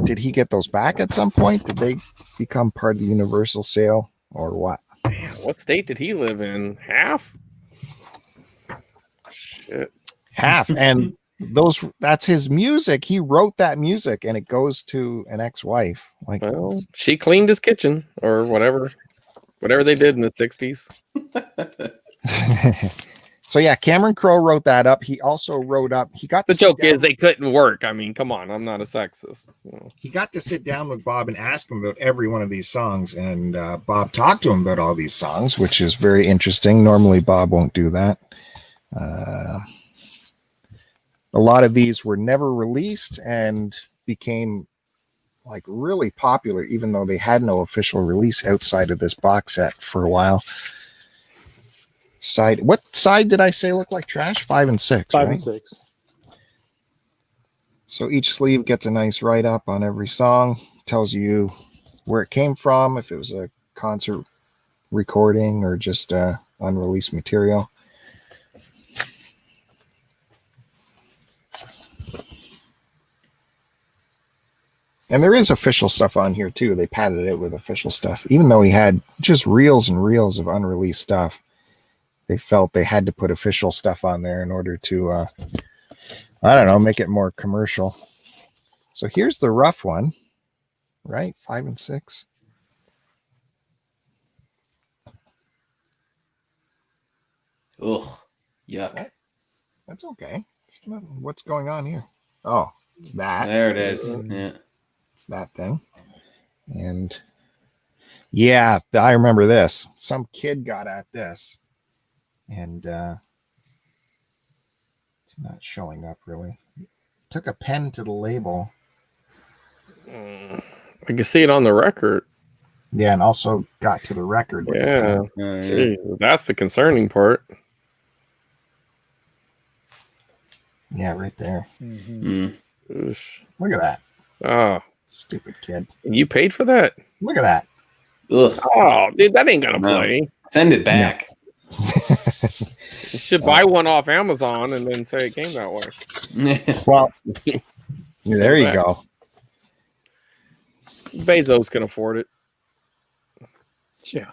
[SPEAKER 1] did he get those back at some point? Did they become part of the Universal sale or what?
[SPEAKER 5] Man, what state did he live in? Half? Shit.
[SPEAKER 1] Half. And that's his music. He wrote that music, and it goes to an ex-wife. Like,
[SPEAKER 5] well, she cleaned his kitchen or whatever they did in the 60s.
[SPEAKER 1] So yeah, Cameron Crowe wrote that up. He also wrote up. He got
[SPEAKER 5] The
[SPEAKER 1] to sit
[SPEAKER 5] joke
[SPEAKER 1] down-
[SPEAKER 5] is they couldn't work. I mean, come on, I'm not a sexist.
[SPEAKER 1] He got to sit down with Bob and ask him about every one of these songs, and Bob talked to him about all these songs, which is very interesting. Normally, Bob won't do that. A lot of these were never released and became like really popular, even though they had no official release outside of this box set for a while. What side did I say looked like trash? 5 and 6.
[SPEAKER 2] 5
[SPEAKER 1] right?
[SPEAKER 2] and 6.
[SPEAKER 1] So each sleeve gets a nice write-up on every song, tells you where it came from, if it was a concert recording or just unreleased material. And there is official stuff on here too. They padded it with official stuff. Even though he had just reels and reels of unreleased stuff, they felt they had to put official stuff on there in order to, I don't know, make it more commercial. So here's the rough one, right? 5 and 6.
[SPEAKER 3] Ugh, yuck.
[SPEAKER 1] That's okay. It's not, what's going on here? Oh, it's that.
[SPEAKER 3] There it is. Yeah.
[SPEAKER 1] It's that thing. And yeah, I remember this. Some kid got at this, and it's not showing up really. Took a pen to the label.
[SPEAKER 5] I can see it on the record.
[SPEAKER 1] Yeah, and also got to the record. With
[SPEAKER 5] Yeah.
[SPEAKER 1] the pen.
[SPEAKER 5] Gee, that's the concerning part.
[SPEAKER 1] Yeah, right there.
[SPEAKER 2] Mm-hmm.
[SPEAKER 5] Oosh.
[SPEAKER 1] Look at that.
[SPEAKER 5] Oh,
[SPEAKER 1] Stupid kid.
[SPEAKER 5] you paid for that?
[SPEAKER 1] Look at that.
[SPEAKER 3] Ugh.
[SPEAKER 5] Oh, dude, that ain't gonna
[SPEAKER 3] No.
[SPEAKER 5] play.
[SPEAKER 3] Send it back.
[SPEAKER 5] You should buy one off Amazon and then say it came that way.
[SPEAKER 1] Well, there you go.
[SPEAKER 5] Bezos can afford it.
[SPEAKER 2] Yeah.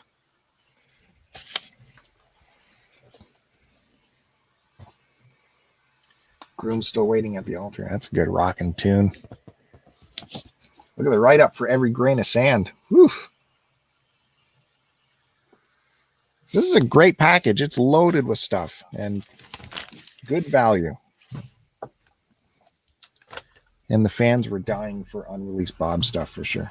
[SPEAKER 1] Groom's still waiting at the altar. That's a good rocking tune. Look at the write-up for every grain of sand. Whew. This is a great package. It's loaded with stuff and good value. And the fans were dying for unreleased Bob stuff for sure.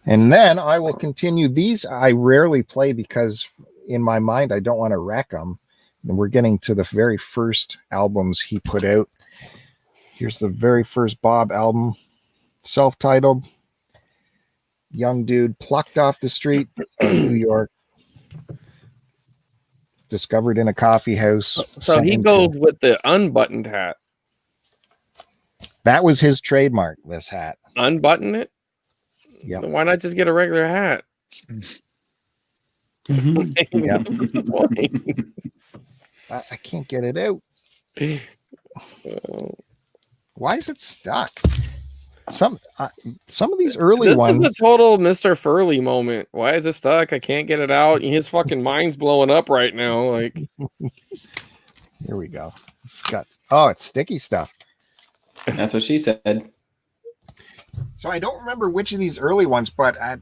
[SPEAKER 1] And then I will continue. These I rarely play because in my mind I don't want to wreck them. And we're getting to the very first albums he put out. Here's the very first Bob album, self-titled. Young dude plucked off the street of New York, discovered in a coffee house.
[SPEAKER 5] So he goes with the unbuttoned hat.
[SPEAKER 1] That was his trademark, this hat.
[SPEAKER 5] Unbutton it?
[SPEAKER 1] Yep.
[SPEAKER 5] Why not just get a regular hat?
[SPEAKER 1] Yep.
[SPEAKER 5] What's the point?
[SPEAKER 1] I can't get it out. Why is it stuck? Some of these early ones.
[SPEAKER 5] This is a total Mr. Furley moment. Why is it stuck? I can't get it out. His fucking mind's blowing up right now. Like,
[SPEAKER 1] here we go. It's sticky stuff.
[SPEAKER 3] That's what she said.
[SPEAKER 1] So I don't remember which of these early ones, but a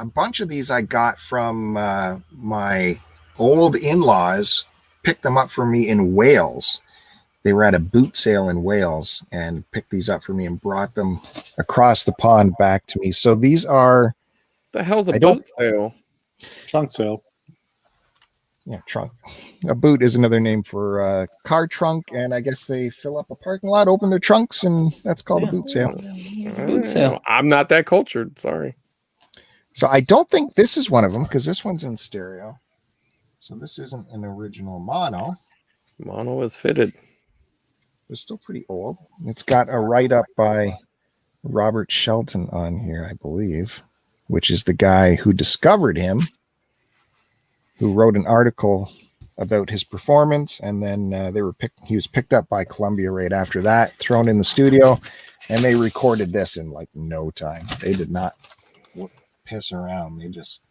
[SPEAKER 1] bunch of these I got from my old in-laws. Picked them up for me in Wales. They were at a boot sale in Wales and picked these up for me and brought them across the pond back to me. So these are...
[SPEAKER 5] the hell's a boot sale?
[SPEAKER 2] Trunk sale.
[SPEAKER 1] Yeah, trunk. A boot is another name for a car trunk, and I guess they fill up a parking lot, open their trunks, and that's called a boot sale.
[SPEAKER 3] Boot sale.
[SPEAKER 5] I'm not that cultured. Sorry.
[SPEAKER 1] So I don't think this is one of them because this one's in stereo. So this isn't an original mono.
[SPEAKER 5] Mono is fitted.
[SPEAKER 1] It's still pretty old. It's got a write-up by Robert Shelton on here, I believe, which is the guy who discovered him, who wrote an article about his performance, and then he was picked up by Columbia right after that, thrown in the studio, and they recorded this in like no time. They did not piss around. They just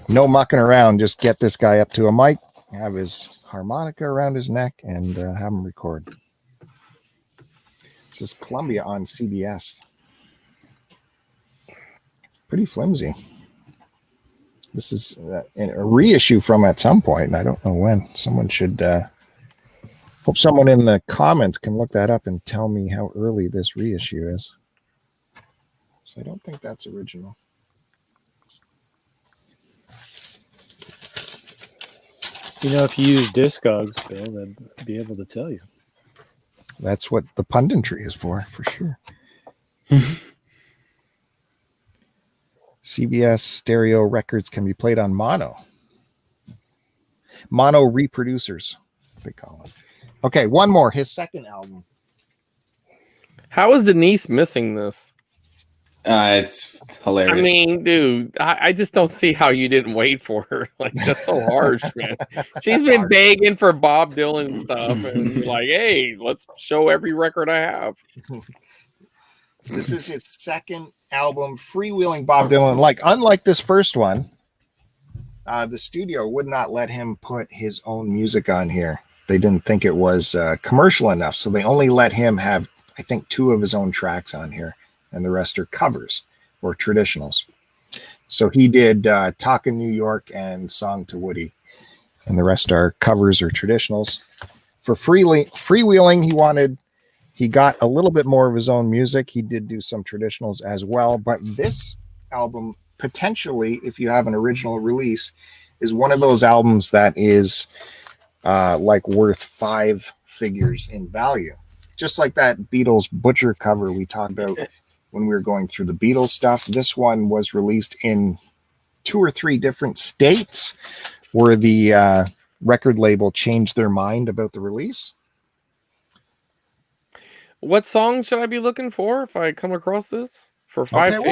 [SPEAKER 1] no mucking around. Just get this guy up to a mic, have his harmonica around his neck, and have him record. This is Columbia on CBS. Pretty flimsy. This is a reissue from at some point. I don't know when. Someone should hope someone in the comments can look that up and tell me how early this reissue is. So I don't think that's original.
[SPEAKER 2] You know, if you use Discogs, Bill, they'd be able to tell you.
[SPEAKER 1] That's what the punditry is for sure. CBS stereo records can be played on mono. Mono reproducers, they call it. Okay, one more. His second album.
[SPEAKER 5] How is Denise missing this?
[SPEAKER 3] It's hilarious.
[SPEAKER 5] I mean, dude, I just don't see how you didn't wait for her. Like, that's so harsh, man. She's been begging for Bob Dylan stuff, and you're like, hey, let's show every record I have.
[SPEAKER 1] This is his second album, freewheeling Bob Dylan. Like, unlike this first one, the studio would not let him put his own music on here. They didn't think it was commercial enough, so they only let him have, I think, 2 of his own tracks on here, and the rest are covers or traditionals. So he did Talkin' New York and Song to Woody, and the rest are covers or traditionals. For freewheeling, he got a little bit more of his own music. He did do some traditionals as well, but this album, potentially, if you have an original release, is one of those albums that is like worth 5 figures in value. Just like that Beatles Butcher cover we talked about when we were going through the Beatles stuff. This one was released in 2 or 3 different states where the record label changed their mind about the release.
[SPEAKER 5] What song should I be looking for if I come across this? For 5 figures?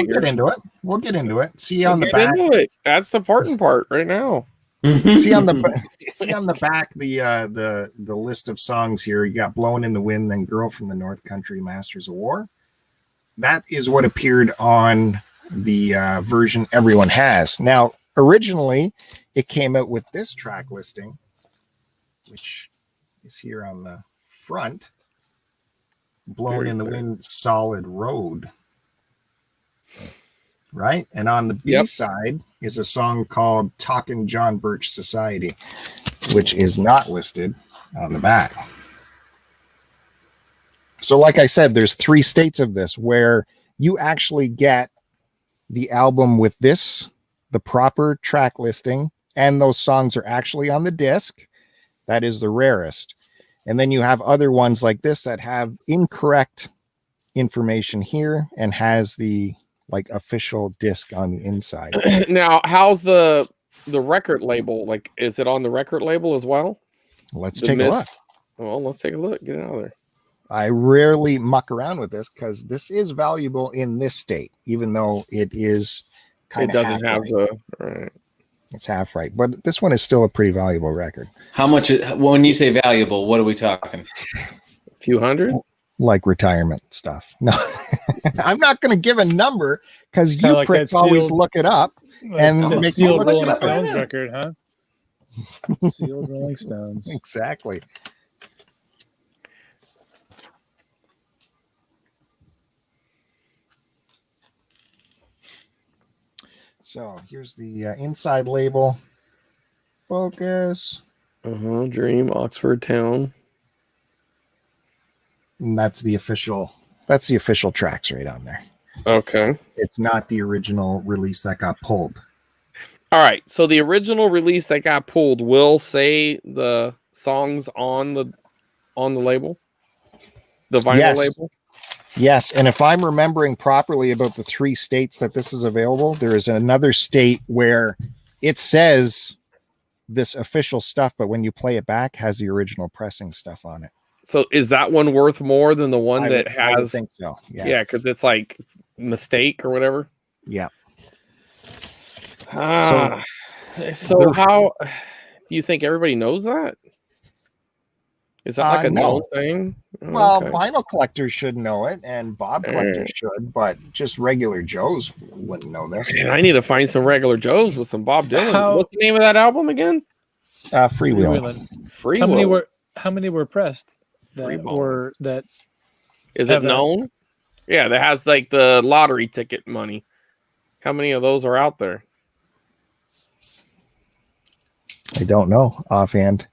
[SPEAKER 1] We'll get into it. See on the back.
[SPEAKER 5] Into it. That's the important part right now.
[SPEAKER 1] See on the back the list of songs here. You got Blowing in the Wind, then Girl from the North Country, Masters of War. That is what appeared on the version everyone has. Now, originally, it came out with this track listing, which is here on the front. Blowing in the Wind, Solid Road. Right? And on the B side is a song called Talkin' John Birch Society, which is not listed on the back. So like I said, there's 3 states of this where you actually get the album with this, the proper track listing, and those songs are actually on the disc. That is the rarest. And then you have other ones like this that have incorrect information here and has the like official disc on the inside.
[SPEAKER 5] Now, how's the record label? Like, is it on the record label as well?
[SPEAKER 1] Let's take a look.
[SPEAKER 5] Well, let's take a look. Get it out of there.
[SPEAKER 1] I rarely muck around with this because this is valuable in this state, even though it is kind of
[SPEAKER 5] doesn't have the right.
[SPEAKER 1] It's half right, but this one is still a pretty valuable record.
[SPEAKER 3] How much? When you say valuable, what are we talking?
[SPEAKER 5] A few hundred?
[SPEAKER 1] Like retirement stuff. No, I'm not going to give a number because you
[SPEAKER 2] like
[SPEAKER 1] pricks always look it up and
[SPEAKER 2] that
[SPEAKER 1] make
[SPEAKER 2] sealed
[SPEAKER 1] me
[SPEAKER 2] Rolling Stones record, huh? Sealed Rolling Stones.
[SPEAKER 1] Exactly. So here's the inside label. Focus.
[SPEAKER 5] Dream, Oxford Town.
[SPEAKER 1] And that's the official tracks right on there.
[SPEAKER 5] Okay.
[SPEAKER 1] It's not the original release that got pulled.
[SPEAKER 5] All right. So the original release that got pulled will say the songs on the label, the vinyl label.
[SPEAKER 1] Yes, and if I'm remembering properly about the 3 states that this is available, there is another state where it says this official stuff, but when you play it back, has the original pressing stuff on it.
[SPEAKER 5] So is that one worth more than the one that has?
[SPEAKER 1] I would think so.
[SPEAKER 5] Yeah, because it's like mistake or whatever.
[SPEAKER 1] Yeah.
[SPEAKER 5] So how do you think everybody knows that? Is that like a known thing?
[SPEAKER 1] Well, vinyl collectors should know it, and Bob collectors should, but just regular Joes wouldn't know this.
[SPEAKER 5] Man, I need to find some regular Joes with some Bob Dylan. What's the name of that album again?
[SPEAKER 1] Freewheeling.
[SPEAKER 2] How many were pressed? That
[SPEAKER 5] is it known? Yeah, that has like the lottery ticket money. How many of those are out there?
[SPEAKER 1] I don't know offhand.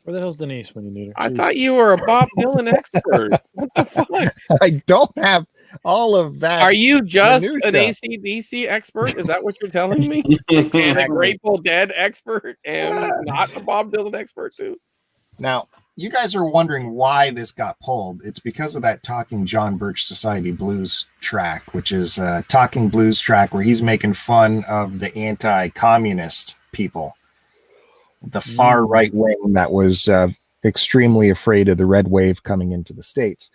[SPEAKER 2] Where the hell's Denise when you need her?
[SPEAKER 5] I
[SPEAKER 2] Jeez.
[SPEAKER 5] thought you were a Bob Dylan expert. What the fuck?
[SPEAKER 1] I don't have all of that.
[SPEAKER 5] Are you just an
[SPEAKER 1] minutia.
[SPEAKER 5] AC/DC expert? Is that what you're telling me? And a Grateful Dead expert and not a Bob Dylan expert too?
[SPEAKER 1] Now, you guys are wondering why this got pulled. It's because of that Talking John Birch Society Blues track, which is a Talking Blues track where he's making fun of the anti-communist people, the far right wing that was extremely afraid of the red wave coming into the States.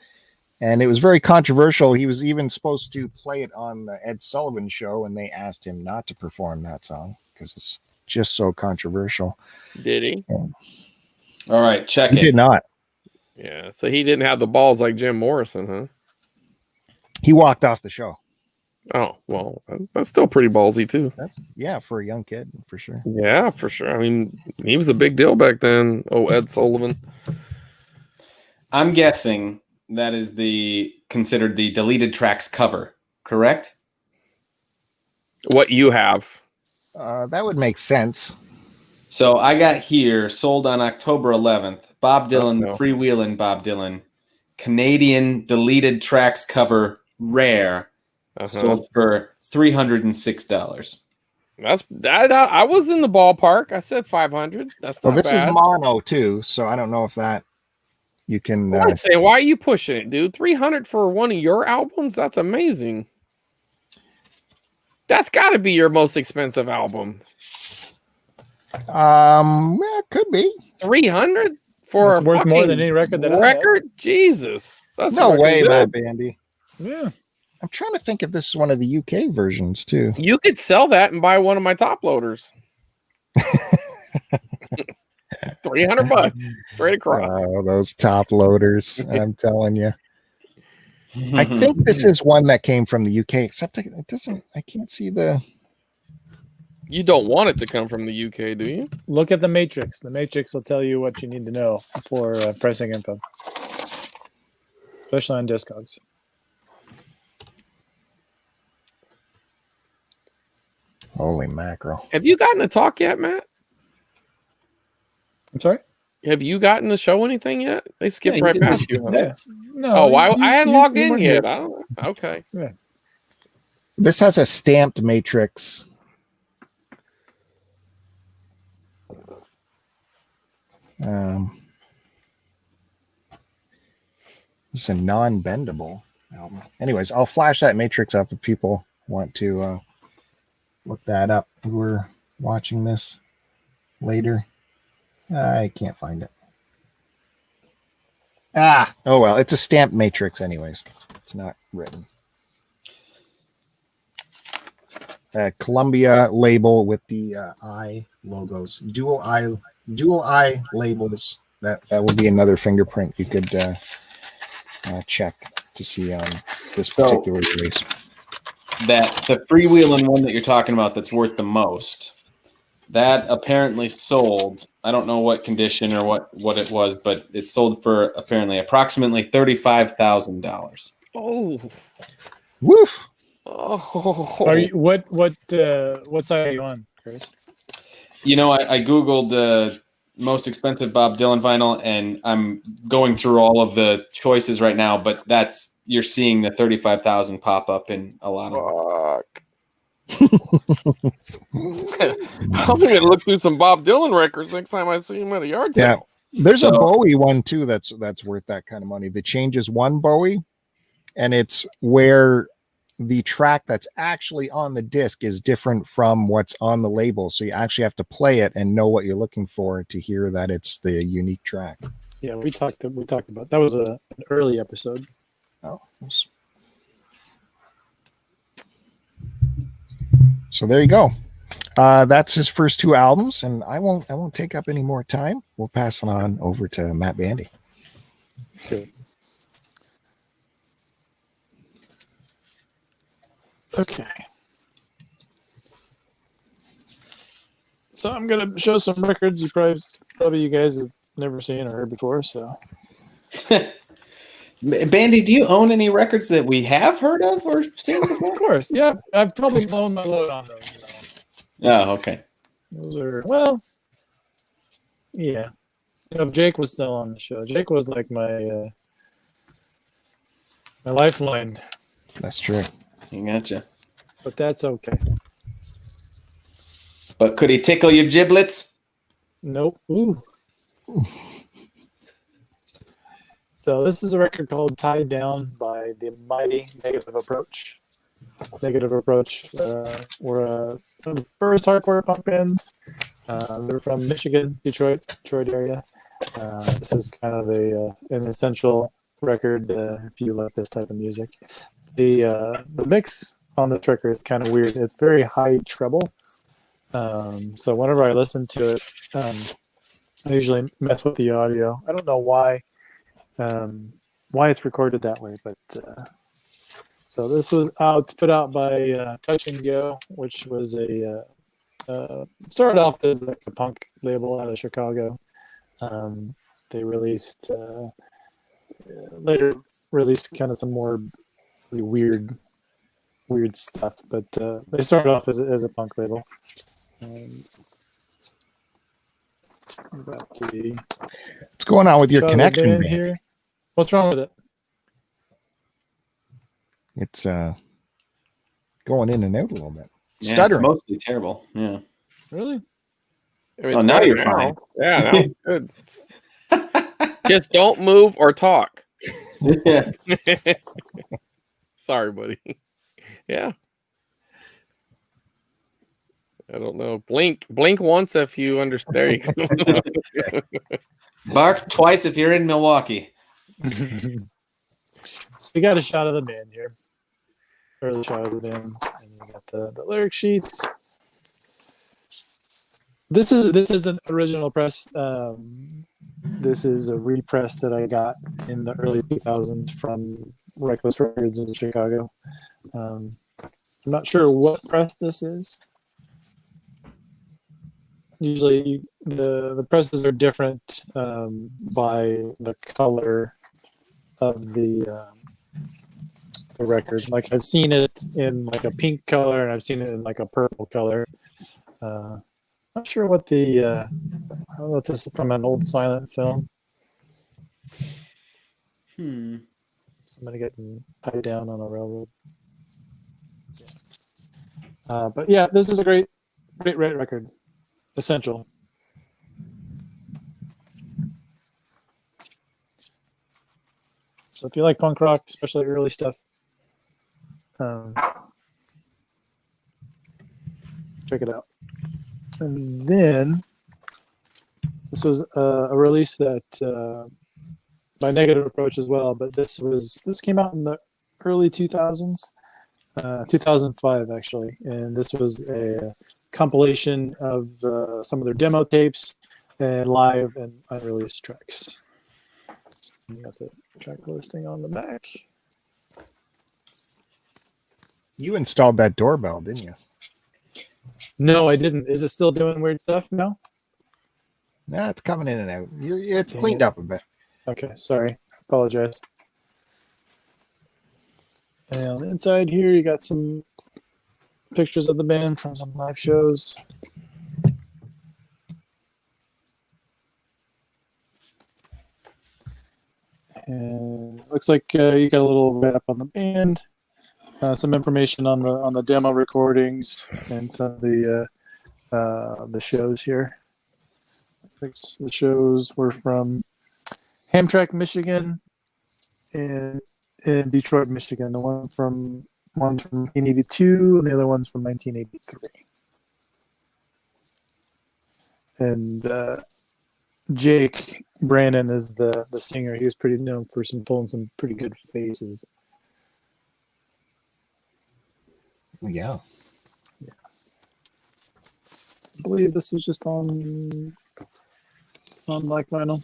[SPEAKER 1] And it was very controversial. He was even supposed to play it on the Ed Sullivan show, and they asked him not to perform that song because it's just so controversial.
[SPEAKER 5] Did he?
[SPEAKER 3] All right, check
[SPEAKER 1] He
[SPEAKER 3] it.
[SPEAKER 1] did not.
[SPEAKER 5] Yeah, so he didn't have the balls like Jim Morrison, huh?
[SPEAKER 1] He walked off the show.
[SPEAKER 5] Oh, well, that's still pretty ballsy too.
[SPEAKER 1] Yeah, for a young kid, for sure.
[SPEAKER 5] Yeah, for sure. I mean, he was a big deal back then. Oh, Ed Sullivan.
[SPEAKER 3] I'm guessing that is considered the deleted tracks cover, correct?
[SPEAKER 5] What you have.
[SPEAKER 1] That would make sense.
[SPEAKER 3] So I got here, sold on October 11th, Bob Dylan,
[SPEAKER 5] no.
[SPEAKER 3] Freewheelin' Bob Dylan, Canadian deleted tracks cover, rare, sold for $306.
[SPEAKER 5] That's that. I was in the ballpark. I said 500. That's not
[SPEAKER 1] Well, this
[SPEAKER 5] bad.
[SPEAKER 1] is mono too, so I don't know if that you can.
[SPEAKER 5] I say, why are you pushing it, dude? 300 for one of your albums? That's amazing. That's got to be your most expensive album.
[SPEAKER 1] Yeah, could be.
[SPEAKER 5] 300 for
[SPEAKER 2] It's
[SPEAKER 5] a
[SPEAKER 2] worth more
[SPEAKER 5] fucking
[SPEAKER 2] than any record that I have.
[SPEAKER 5] record? Jesus, that's
[SPEAKER 1] No
[SPEAKER 5] fucking
[SPEAKER 1] way,
[SPEAKER 5] good.
[SPEAKER 1] Matt Bandy.
[SPEAKER 2] Yeah.
[SPEAKER 1] I'm trying to think if this is one of the UK versions too.
[SPEAKER 5] You could sell that and buy one of my top loaders. $300 straight across.
[SPEAKER 1] Oh, those top loaders! I'm telling you. I think this is one that came from the UK, except it doesn't. I can't see the.
[SPEAKER 5] You don't want it to come from the UK, do you?
[SPEAKER 2] Look at the Matrix. The Matrix will tell you what you need to know for pricing info, especially on Discogs.
[SPEAKER 1] Holy mackerel!
[SPEAKER 5] Have you gotten to talk yet, Matt?
[SPEAKER 2] I'm sorry?
[SPEAKER 5] Have you gotten to show anything yet? They skipped
[SPEAKER 3] Yeah,
[SPEAKER 5] right
[SPEAKER 3] you didn't
[SPEAKER 5] past you. Huh?
[SPEAKER 2] Yeah. No,
[SPEAKER 5] Oh, I hadn't logged in
[SPEAKER 2] weren't
[SPEAKER 5] yet.
[SPEAKER 2] here.
[SPEAKER 5] I don't know. Okay.
[SPEAKER 1] This has a stamped matrix. This is a non-bendable album. Anyways, I'll flash that matrix up if people want to look that up who are watching this later. I can't find it. Oh well, it's a stamped matrix anyways. It's not written. Columbia label with the eye logos, dual eye labels. That would be another fingerprint you could check to see on this particular release.
[SPEAKER 3] That the freewheeling one that you're talking about that's worth the most, that apparently sold. I don't know what condition or what it was, but it sold for approximately $35,000.
[SPEAKER 5] Oh.
[SPEAKER 1] Woof.
[SPEAKER 5] Oh.
[SPEAKER 2] Are you what side are you on, Chris?
[SPEAKER 3] You know, I Googled most expensive Bob Dylan vinyl, and I'm going through all of the choices right now, but you're seeing the 35,000 pop up in a lot of
[SPEAKER 5] Fuck. I'm gonna look through some Bob Dylan records next time I see him at a yard sale.
[SPEAKER 1] Yeah, there's a Bowie one too that's worth that kind of money. The Changes One Bowie, and it's where the track that's actually on the disc is different from what's on the label, so you actually have to play it and know what you're looking for to hear that it's the unique track.
[SPEAKER 2] Yeah, we talked about that was an early episode.
[SPEAKER 1] Oh, so there you go. That's his first two albums, and I won't take up any more time. We'll pass it on over to Matt Bandy.
[SPEAKER 2] Good. Okay. So I'm gonna show some records you probably you guys have never seen or heard before. So,
[SPEAKER 3] Bandy, do you own any records that we have heard of or seen before?
[SPEAKER 2] of course, yeah, I've probably blown my load on those.
[SPEAKER 3] Oh, okay.
[SPEAKER 2] Those are well. Yeah. If Jake was still on the show, Jake was like my my lifeline,
[SPEAKER 1] That's true.
[SPEAKER 3] You gotcha.
[SPEAKER 2] but that's okay.
[SPEAKER 3] But could he tickle your giblets?
[SPEAKER 2] Nope. Ooh. So this is a record called "Tied Down" by the mighty Negative Approach. Negative Approach were one of the first hardcore punk bands. They're from Michigan, Detroit area. This is kind of an essential record if you like this type of music. The mix on the record is kind of weird. It's very high treble. So whenever I listen to it, I usually mess with the audio. I don't know why it's recorded that way, but so this was put out by Touch and Go, which was started off as like a punk label out of Chicago. They later released kind of some more really weird stuff, but they started off as a punk label.
[SPEAKER 1] What's going on with your connection, man?
[SPEAKER 2] Here. What's wrong with it?
[SPEAKER 1] It's going in and out a little bit.
[SPEAKER 3] Yeah,
[SPEAKER 1] Stuttering.
[SPEAKER 3] it's mostly terrible. Yeah.
[SPEAKER 2] Really?
[SPEAKER 3] Oh, now you're fine.
[SPEAKER 5] Yeah, that was good. Just don't move or talk.
[SPEAKER 3] Yeah.
[SPEAKER 5] Sorry, buddy. Yeah. I don't know. Blink once if you understand. There you go.
[SPEAKER 3] Bark twice if you're in Milwaukee.
[SPEAKER 2] So we got a shot of the band here. Early shot of the band. And we got the lyric sheets. This is an original press. This is a repress that I got in the early 2000s from Reckless Records in Chicago. I'm not sure what press this is. Usually the presses are different by the color of the record. Like I've seen it in like a pink color and I've seen it in like a purple color. Not sure what the I don't know if this is from an old silent film. Somebody getting tied down on a railroad. But yeah, this is a great record. Essential. So if you like punk rock, especially early stuff, check it out. And then this was a release that by Negative Approach as well, but this came out in the early 2000s, 2005 actually, and this was a compilation of some of their demo tapes and live and unreleased tracks. You got the track listing on the back.
[SPEAKER 1] You installed that doorbell, didn't you?
[SPEAKER 2] No, I didn't. Is it still doing weird stuff now?
[SPEAKER 1] Nah, it's coming in and out. It's cleaned up a bit.
[SPEAKER 2] Okay, sorry. Apologize. And on the inside here, you got some pictures of the band from some live shows. And looks like you got a little write-up on the band, some information on the demo recordings, and some of the shows here. The shows were from Hamtramck, Michigan, and in Detroit, Michigan. The one's from 1982, and the other one's from 1983. And Jake Brandon is the singer. He was pretty known for pulling some pretty good faces.
[SPEAKER 1] Yeah.
[SPEAKER 2] I believe this was just on Black Vinyl.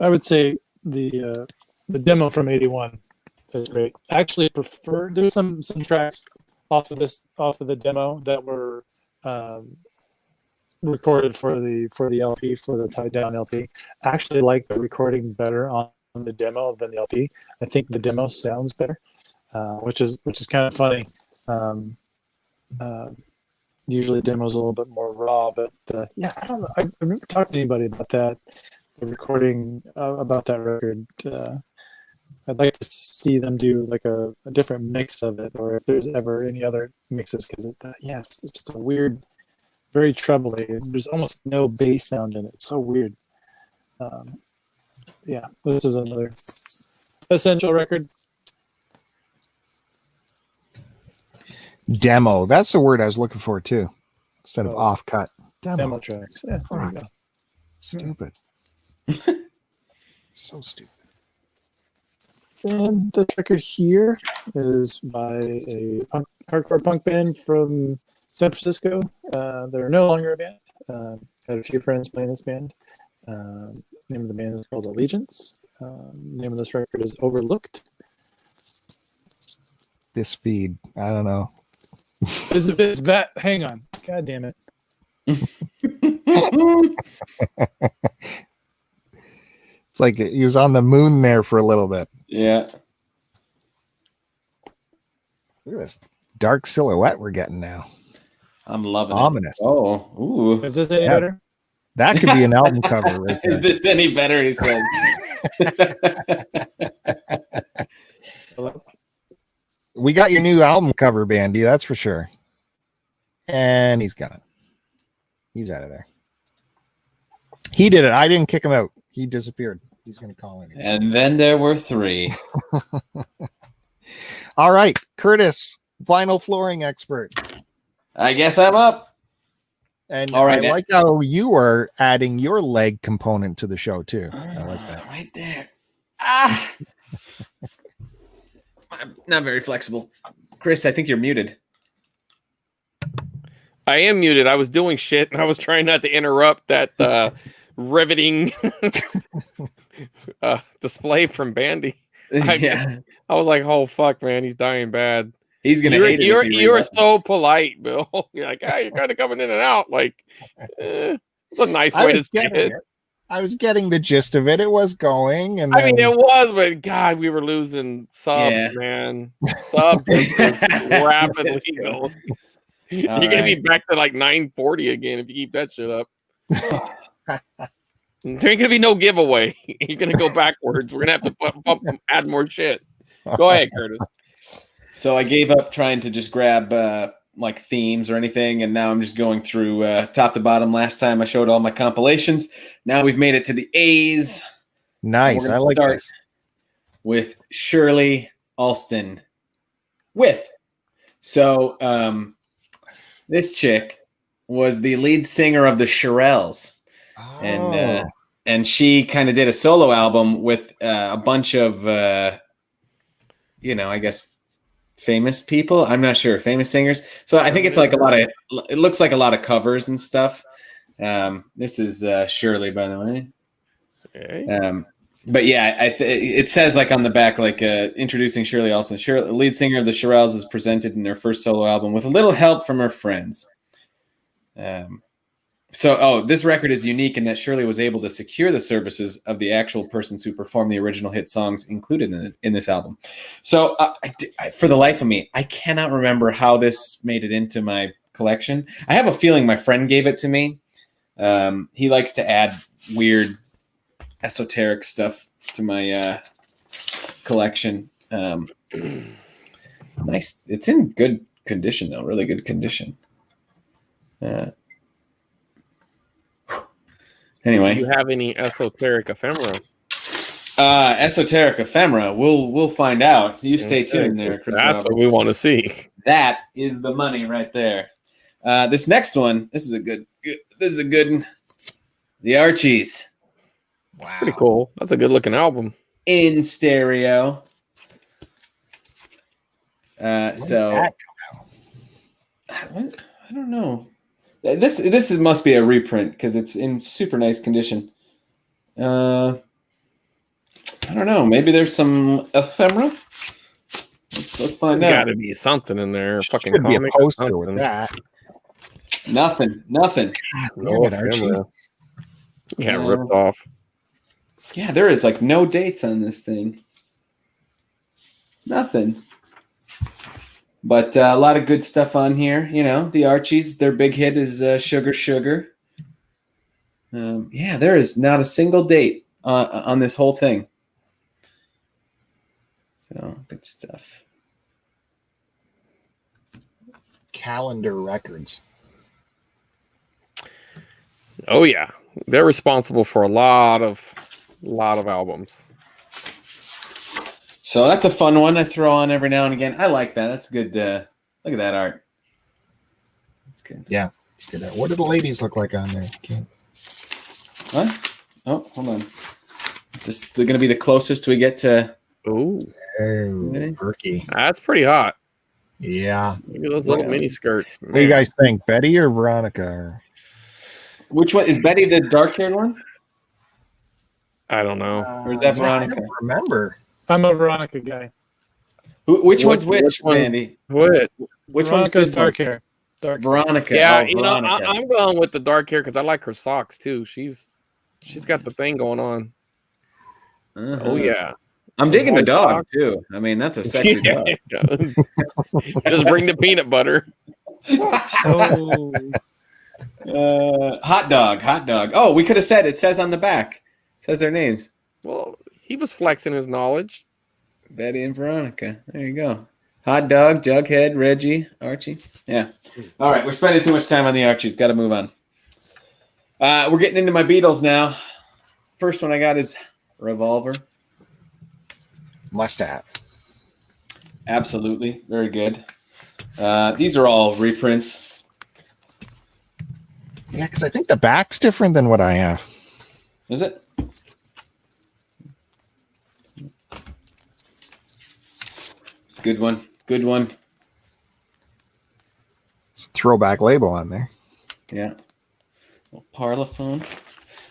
[SPEAKER 2] I would say the demo from '81 is great. I actually prefer. There's some tracks off of the demo that were recorded for the LP, for the Tied Down LP. I actually like the recording better on the demo than the LP. I think the demo sounds better, which is kind of funny. Usually demo's a little bit more raw, but yeah, I don't know. I remember talking to anybody about that, the recording about that record. I'd like to see them do like a different mix of it, or if there's ever any other mixes, because it's just a weird, very trebly. There's almost no bass sound in it. It's so weird. Yeah, this is another essential record.
[SPEAKER 1] Demo. That's the word I was looking for too, instead of off cut.
[SPEAKER 2] Demo tracks. Yeah, there you go.
[SPEAKER 1] Stupid. So stupid.
[SPEAKER 2] And this record here is by a hardcore punk band from San Francisco. They're no longer a band. Had a few friends playing this band. Name of the band is called Allegiance. Name of this record is Overlooked.
[SPEAKER 1] This feed. I don't know.
[SPEAKER 2] It's that. Hang on. God damn it.
[SPEAKER 1] It's like he was on the moon there for a little bit.
[SPEAKER 3] Yeah.
[SPEAKER 1] Look at this dark silhouette we're getting now.
[SPEAKER 3] I'm loving
[SPEAKER 1] Ominous.
[SPEAKER 3] it. Oh, ooh.
[SPEAKER 2] Is this any better?
[SPEAKER 1] That could be an album cover right there.
[SPEAKER 3] Is this any better? He said.
[SPEAKER 1] We got your new album cover, Bandy, that's for sure. And he's gone. He's out of there. He did it. I didn't kick him out. He disappeared. He's going to call in.
[SPEAKER 3] And then there were three.
[SPEAKER 1] All right, Curtiss, vinyl flooring expert.
[SPEAKER 3] I guess I'm up.
[SPEAKER 1] And
[SPEAKER 3] all right,
[SPEAKER 1] I like how you are adding your leg component to the show too. I like that.
[SPEAKER 3] Right there. Ah. I'm not very flexible. Chris, I think you're muted.
[SPEAKER 5] I am muted. I was doing shit and I was trying not to interrupt that riveting display from Bandy. I was like, oh fuck, man, he's dying bad.
[SPEAKER 3] He's gonna hate it.
[SPEAKER 5] You're so polite, Bill. You're like, you're kind of coming in and out. Like, it's a nice way to say it.
[SPEAKER 1] I was getting the gist of it. It was going, and
[SPEAKER 5] I mean, it was, but God, we were losing subs, man. Subs rapidly. You're gonna be back to like 940 again if you keep that shit up. There ain't gonna be no giveaway. You're gonna go backwards. We're gonna have to add more shit. Go ahead, Curtiss.
[SPEAKER 3] So I gave up trying to just grab like themes or anything, and now I'm just going through top to bottom. Last time I showed all my compilations. Now we've made it to the A's.
[SPEAKER 1] Nice. I like this.
[SPEAKER 3] With Shirley Alston. So this chick was the lead singer of the Shirelles.
[SPEAKER 1] Oh.
[SPEAKER 3] And she kind of did a solo album with a bunch of, I guess, famous people. I'm not sure, famous singers. So I think it's like it looks like a lot of covers and stuff. This is Shirley, by the way.
[SPEAKER 5] Okay.
[SPEAKER 3] But yeah, it says like on the back, like introducing Shirley Alston. Shirley, lead singer of the Shirelles, is presented in their first solo album with a little help from her friends. This record is unique in that Shirley was able to secure the services of the actual persons who performed the original hit songs included in this album. So for the life of me, I cannot remember how this made it into my collection. I have a feeling my friend gave it to me. He likes to add weird esoteric stuff to my collection. Nice. It's in good condition, though. Really good condition. Anyway,
[SPEAKER 5] Do you have any esoteric ephemera?
[SPEAKER 3] Esoteric ephemera. We'll find out. So you stay tuned there, Chris.
[SPEAKER 5] That's what we want to see.
[SPEAKER 3] That is the money right there. This next one. This is a good one. The Archies.
[SPEAKER 5] Wow. Pretty cool. That's a good looking album.
[SPEAKER 3] In stereo. I don't know. This must be a reprint because it's in super nice condition. I don't know. Maybe there's some ephemera. Let's find out.
[SPEAKER 5] Got to be something in there. Fucking
[SPEAKER 1] Could be a
[SPEAKER 5] comic.
[SPEAKER 1] poster with that.
[SPEAKER 3] Nothing.
[SPEAKER 5] No ephemera. Yeah, ripped off.
[SPEAKER 3] Yeah, there is like no dates on this thing. Nothing. But a lot of good stuff on here. You know, the Archies, their big hit is Sugar Sugar. Yeah, there is not a single date on this whole thing. So, good stuff.
[SPEAKER 1] Calendar Records.
[SPEAKER 5] Oh yeah, they're responsible for a lot of albums.
[SPEAKER 3] So that's a fun one I throw on every now and again. I like that. That's good. Look at that art. That's good.
[SPEAKER 1] Yeah, it's good. What do the ladies look like on there? Okay.
[SPEAKER 3] What? Oh, hold on. Is this going to be the closest we get to?
[SPEAKER 5] Ooh,
[SPEAKER 1] Oh, perky.
[SPEAKER 5] that's pretty hot.
[SPEAKER 1] Yeah.
[SPEAKER 5] Look at those little mini skirts.
[SPEAKER 1] What do you guys think, Betty or Veronica?
[SPEAKER 3] Which one is Betty? The dark-haired one,
[SPEAKER 5] I don't know.
[SPEAKER 3] or is that
[SPEAKER 1] I
[SPEAKER 3] Veronica?
[SPEAKER 1] don't remember.
[SPEAKER 2] I'm a Veronica guy.
[SPEAKER 3] Which one's which,
[SPEAKER 5] which one?
[SPEAKER 3] Andy?
[SPEAKER 5] What?
[SPEAKER 3] Which one's
[SPEAKER 2] Veronica's
[SPEAKER 3] this one?
[SPEAKER 2] dark hair. Dark.
[SPEAKER 3] Veronica.
[SPEAKER 5] Yeah,
[SPEAKER 3] oh,
[SPEAKER 5] you know,
[SPEAKER 3] Veronica.
[SPEAKER 5] I'm going with the dark hair because I like her socks too. She's got the thing going on.
[SPEAKER 3] Uh-huh.
[SPEAKER 5] Oh yeah,
[SPEAKER 3] I'm digging the
[SPEAKER 5] White
[SPEAKER 3] dog
[SPEAKER 5] dog.
[SPEAKER 3] too. I mean, that's a sexy dog.
[SPEAKER 5] Just bring the peanut butter.
[SPEAKER 2] Oh,
[SPEAKER 3] Hot dog. Oh, we could have said it says on the back. It says their names.
[SPEAKER 5] Well, he was flexing his knowledge.
[SPEAKER 3] Betty and Veronica. There you go. Hot dog, Jughead, Reggie, Archie. Yeah. All right, we're spending too much time on the Archies. Got to move on. We're getting into my Beatles now. First one I got is Revolver.
[SPEAKER 1] Must have.
[SPEAKER 3] Absolutely. Very good. These are all reprints.
[SPEAKER 1] Yeah, because I think the back's different than what I have.
[SPEAKER 3] Is it? It's a good one. Good one.
[SPEAKER 1] It's a throwback label on there.
[SPEAKER 3] Yeah. Parlophone.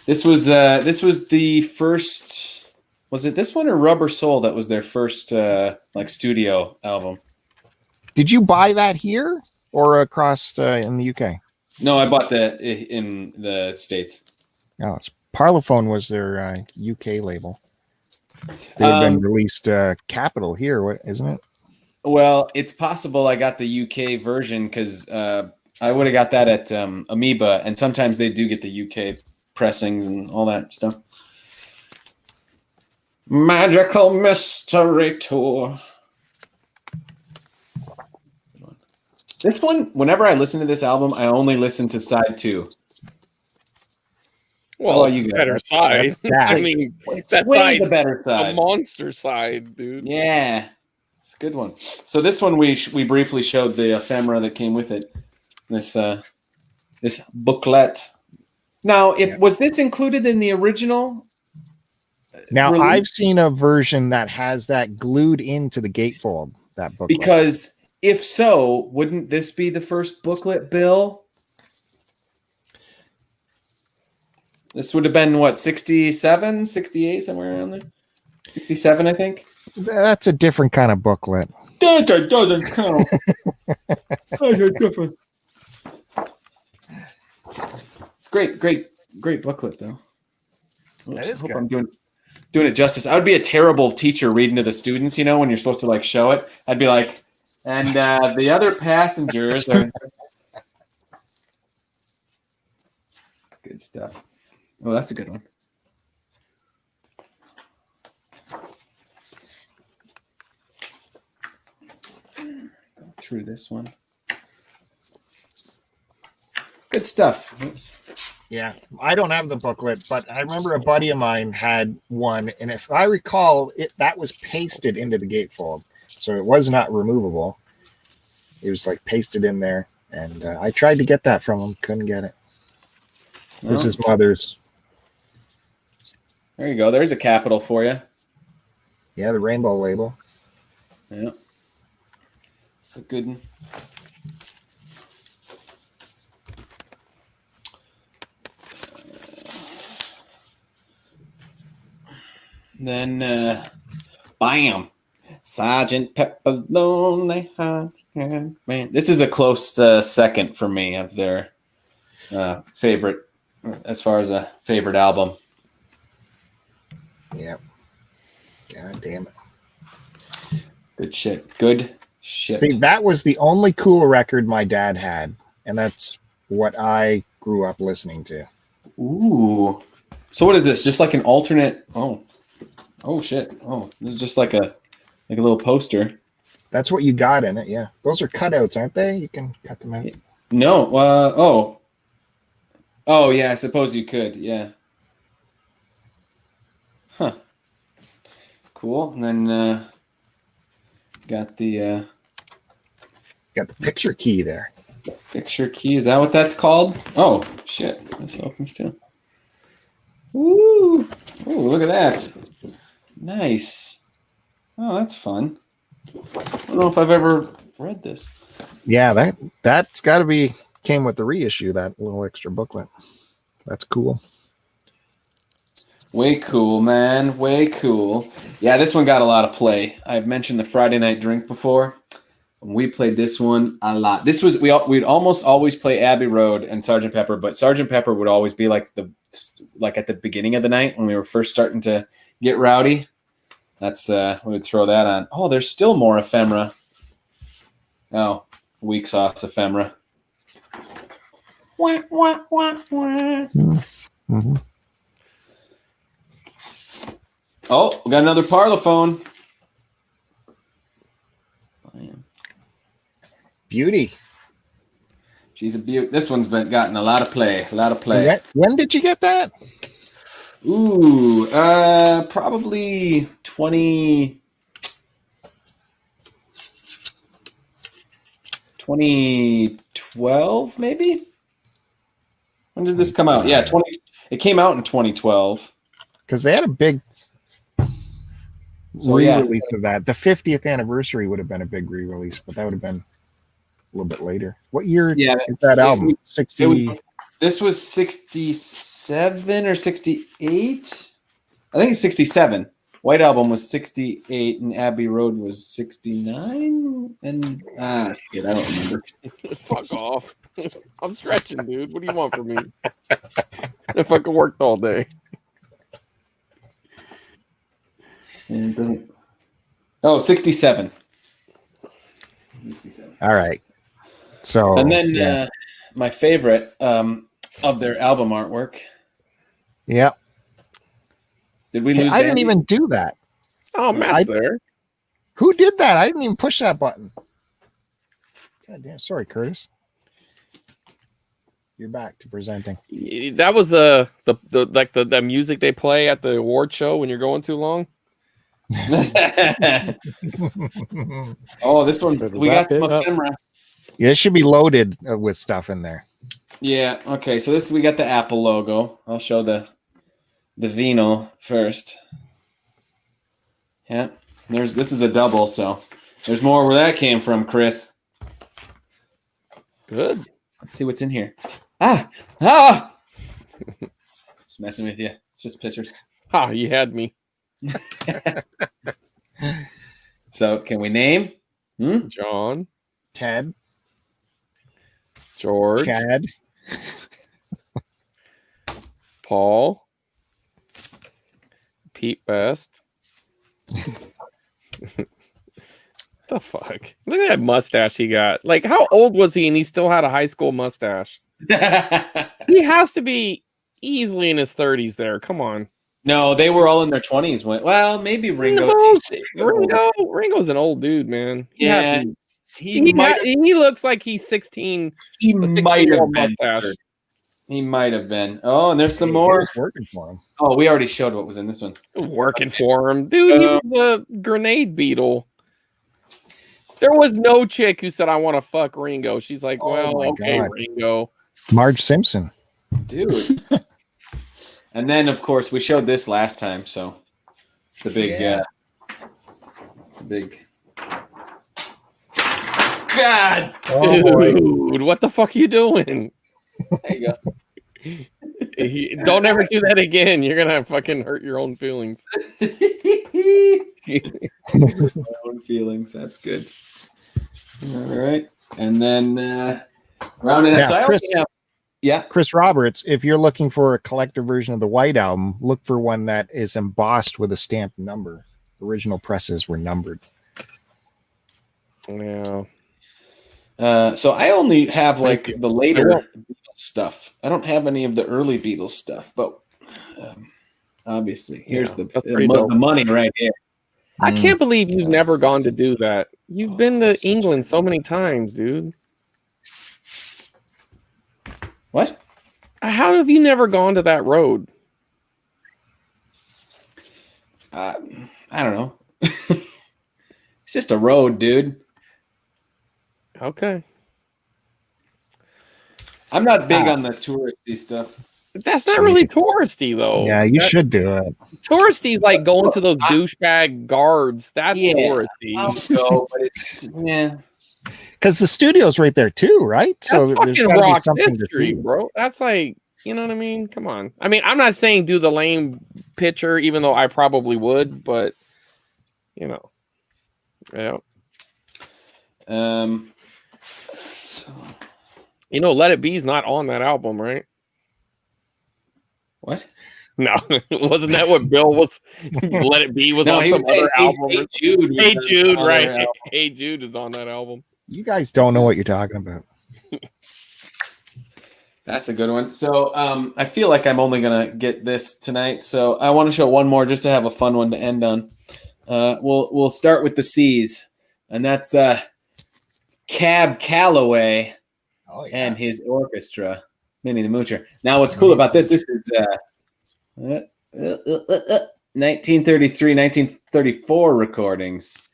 [SPEAKER 3] This was the first. Was it this one or Rubber Soul that was their first like studio album?
[SPEAKER 1] Did you buy that here or across in the UK?
[SPEAKER 3] No, I bought that in the States.
[SPEAKER 1] No, it's Parlophone was their UK label. They had been released Capital here, what isn't it?
[SPEAKER 3] Well, it's possible I got the UK version because I would have got that at Amoeba, and sometimes they do get the UK pressings and all that stuff. Magical Mystery Tour. This one, whenever I listen to this album, I only listen to side 2.
[SPEAKER 5] Well,
[SPEAKER 3] Oh,
[SPEAKER 5] it's
[SPEAKER 3] you
[SPEAKER 5] the
[SPEAKER 3] got
[SPEAKER 5] better
[SPEAKER 3] it.
[SPEAKER 5] side.
[SPEAKER 1] That's
[SPEAKER 5] I mean,
[SPEAKER 3] It's
[SPEAKER 5] that
[SPEAKER 3] way
[SPEAKER 5] side,
[SPEAKER 3] the better
[SPEAKER 5] the
[SPEAKER 3] side.
[SPEAKER 5] monster side, dude.
[SPEAKER 3] Yeah, it's a good one. So this one we briefly showed the ephemera that came with it. This booklet. Now, was this included in the original?
[SPEAKER 1] Now,
[SPEAKER 3] release?
[SPEAKER 1] I've seen a version that has that glued into the gatefold, that book.
[SPEAKER 3] Because if so, wouldn't this be the first booklet, Bill? This would have been, what, 67, 68, somewhere around there? 67, I think.
[SPEAKER 1] That's a different kind of booklet.
[SPEAKER 3] That doesn't count. That's different. It's great booklet, though.
[SPEAKER 1] That is
[SPEAKER 3] hope
[SPEAKER 1] good.
[SPEAKER 3] I'm doing it justice. I would be a terrible teacher reading to the students, you know, when you're supposed to, like, show it. I'd be like, and the other passengers are... Good stuff. Oh, that's a good one. Go through this one. Good stuff. Oops.
[SPEAKER 1] Yeah, I don't have the booklet, but I remember a buddy of mine had one, and if I recall, that was pasted into the gatefold, so it was not removable. It was like pasted in there, and I tried to get that from him, couldn't get it. It was his mother's.
[SPEAKER 3] There you go. There's a capital for you.
[SPEAKER 1] Yeah, the rainbow label.
[SPEAKER 3] Yeah. It's a good one. Then, bam. Sergeant Pepper's Lonely Heart. Man, this is a close second for me of their favorite, as far as a favorite album.
[SPEAKER 1] Yep. God damn it.
[SPEAKER 3] Good shit. Good shit.
[SPEAKER 1] See, that was the only cool record my dad had, and that's what I grew up listening to.
[SPEAKER 3] Ooh. So what is this? Just like an alternate? Oh shit. Oh, this is just like a little poster.
[SPEAKER 1] That's what you got in it, yeah. Those are cutouts, aren't they? You can cut them out.
[SPEAKER 3] No. Oh yeah. I suppose you could. Yeah. Huh. Cool. And then got the
[SPEAKER 1] picture key there.
[SPEAKER 3] picture key. Is that what that's called? Oh shit. This opens too. Ooh. Ooh, look at that. Nice. Oh, that's fun. I don't know if I've ever read this.
[SPEAKER 1] Yeah, that's got to be came with the reissue, that little extra booklet. That's cool.
[SPEAKER 3] Way cool, man. Way cool. Yeah, this one got a lot of play. I've mentioned the Friday Night Drink before. We played this one a lot. This was we'd almost always play Abbey Road and Sgt. Pepper, but Sgt. Pepper would always be like at the beginning of the night when we were first starting to get rowdy. That's we would throw that on. Oh, there's still more Ephemera. Oh, weak sauce Ephemera. Wah, wah, wah, wah.
[SPEAKER 1] Mm-hmm.
[SPEAKER 3] Oh, we got another Parlophone.
[SPEAKER 1] Beauty.
[SPEAKER 3] She's a beaut. This one's gotten a lot of play. A lot of play.
[SPEAKER 1] When did you get that?
[SPEAKER 3] Ooh, probably 2012, maybe? When did this come out? Yeah, it came out in 2012.
[SPEAKER 1] Because they had a big
[SPEAKER 3] So,
[SPEAKER 1] re-release of that. The 50th anniversary would have been a big re-release, but that would have been a little bit later. What year is that album? 60.
[SPEAKER 3] This was 67 or 68? I think it's 67. White Album was 68 and Abbey Road was 69. And shit, I don't remember.
[SPEAKER 5] Fuck off. I'm stretching, dude. What do you want from me? I fucking worked all day.
[SPEAKER 3] And it doesn't. Oh, 67. 67.
[SPEAKER 1] All right. So
[SPEAKER 3] and then my favorite of their album artwork.
[SPEAKER 1] Yeah.
[SPEAKER 3] Did we lose?
[SPEAKER 1] I didn't even do that.
[SPEAKER 5] Oh, Matt's there.
[SPEAKER 1] Who did that? I didn't even push that button. God damn. Sorry, Curtis. You're back to presenting.
[SPEAKER 5] That was the music they play at the award show when you're going too long.
[SPEAKER 3] Oh, this one's we got some ephemera.
[SPEAKER 1] Yeah, it should be loaded with stuff in there.
[SPEAKER 3] Yeah. Okay. So we got the Apple logo. I'll show the vinyl first. Yeah. This is a double, so there's more where that came from, Chris.
[SPEAKER 5] Good.
[SPEAKER 3] Let's see what's in here. Just messing with you. It's just pictures.
[SPEAKER 5] Ha! You had me.
[SPEAKER 3] So can we name?
[SPEAKER 5] John,
[SPEAKER 1] Ted,
[SPEAKER 5] George,
[SPEAKER 1] Chad,
[SPEAKER 5] Paul, Pete Best. The fuck? Look at that mustache he got. Like, how old was he and he still had a high school mustache? He has to be easily in his 30s there. Come on.
[SPEAKER 3] No, they were all in their 20s. Well, maybe Ringo.
[SPEAKER 5] Ringo's an old dude, man.
[SPEAKER 3] Yeah.
[SPEAKER 5] He looks like he's 16.
[SPEAKER 3] He might have been. Mustache. He might have been. Oh, and there's some more.
[SPEAKER 1] Working for him.
[SPEAKER 3] Oh, we already showed what was in this one.
[SPEAKER 5] Working for him. Dude, he was the grenade beetle. There was no chick who said, I want to fuck Ringo. She's like, okay, God. Ringo.
[SPEAKER 1] Marge Simpson.
[SPEAKER 3] Dude. And then, of course, we showed this last time. So the big, God,
[SPEAKER 5] dude, what the fuck are you doing?
[SPEAKER 3] There you go.
[SPEAKER 5] Don't ever do that again. You're gonna fucking hurt your own feelings.
[SPEAKER 3] My own feelings. That's good. All right, and then rounding it. So Yeah.
[SPEAKER 1] Chris Roberts, if you're looking for a collector version of the White Album, look for one that is embossed with a stamped number. Original presses were numbered.
[SPEAKER 5] Yeah.
[SPEAKER 3] So I only have like
[SPEAKER 5] Thank you.
[SPEAKER 3] the later Beatles stuff. I don't have any of the early Beatles stuff, but obviously here's
[SPEAKER 5] Yeah,
[SPEAKER 3] the
[SPEAKER 5] that's pretty dope.
[SPEAKER 3] money right here.
[SPEAKER 5] I can't believe you've never gone to
[SPEAKER 3] that's-
[SPEAKER 5] do that. You've been to England so many times, dude.
[SPEAKER 3] What?
[SPEAKER 5] How have you never gone to that road?
[SPEAKER 3] I don't know. It's just a road, dude.
[SPEAKER 5] Okay.
[SPEAKER 3] I'm not big on the touristy stuff.
[SPEAKER 5] That's not really touristy, though.
[SPEAKER 1] Yeah, you should do it.
[SPEAKER 5] Touristy like going to those douchebag guards. That's touristy.
[SPEAKER 3] I'll go, but it's
[SPEAKER 1] Because the studio's right there too, right?
[SPEAKER 5] That's
[SPEAKER 1] So there's
[SPEAKER 5] fucking
[SPEAKER 1] got to be
[SPEAKER 5] rock
[SPEAKER 1] something
[SPEAKER 5] history,
[SPEAKER 1] to see.
[SPEAKER 5] bro. That's like, you know what I mean? Come on. I mean, I'm not saying do the lame picture, even though I probably would, but you know, yeah.
[SPEAKER 3] So,
[SPEAKER 5] You know, Let It Be is not on that album, right?
[SPEAKER 3] what?
[SPEAKER 5] No, wasn't that what Bill was? Let It Be was
[SPEAKER 3] No,
[SPEAKER 5] on
[SPEAKER 3] he
[SPEAKER 5] some
[SPEAKER 3] was saying
[SPEAKER 5] other album.
[SPEAKER 3] Hey Jude. was
[SPEAKER 5] Hey
[SPEAKER 3] on
[SPEAKER 5] Jude,
[SPEAKER 3] some other
[SPEAKER 5] right?
[SPEAKER 3] album.
[SPEAKER 5] Hey Jude is on that album.
[SPEAKER 1] You guys don't know what you're talking about.
[SPEAKER 3] That's a good one. So I feel like I'm only gonna get this tonight. So I want to show one more just to have a fun one to end on. We'll start with the C's, and that's Cab Calloway and his orchestra, Minnie the Moocher. Now, what's cool about this is 1933, 1934 recordings.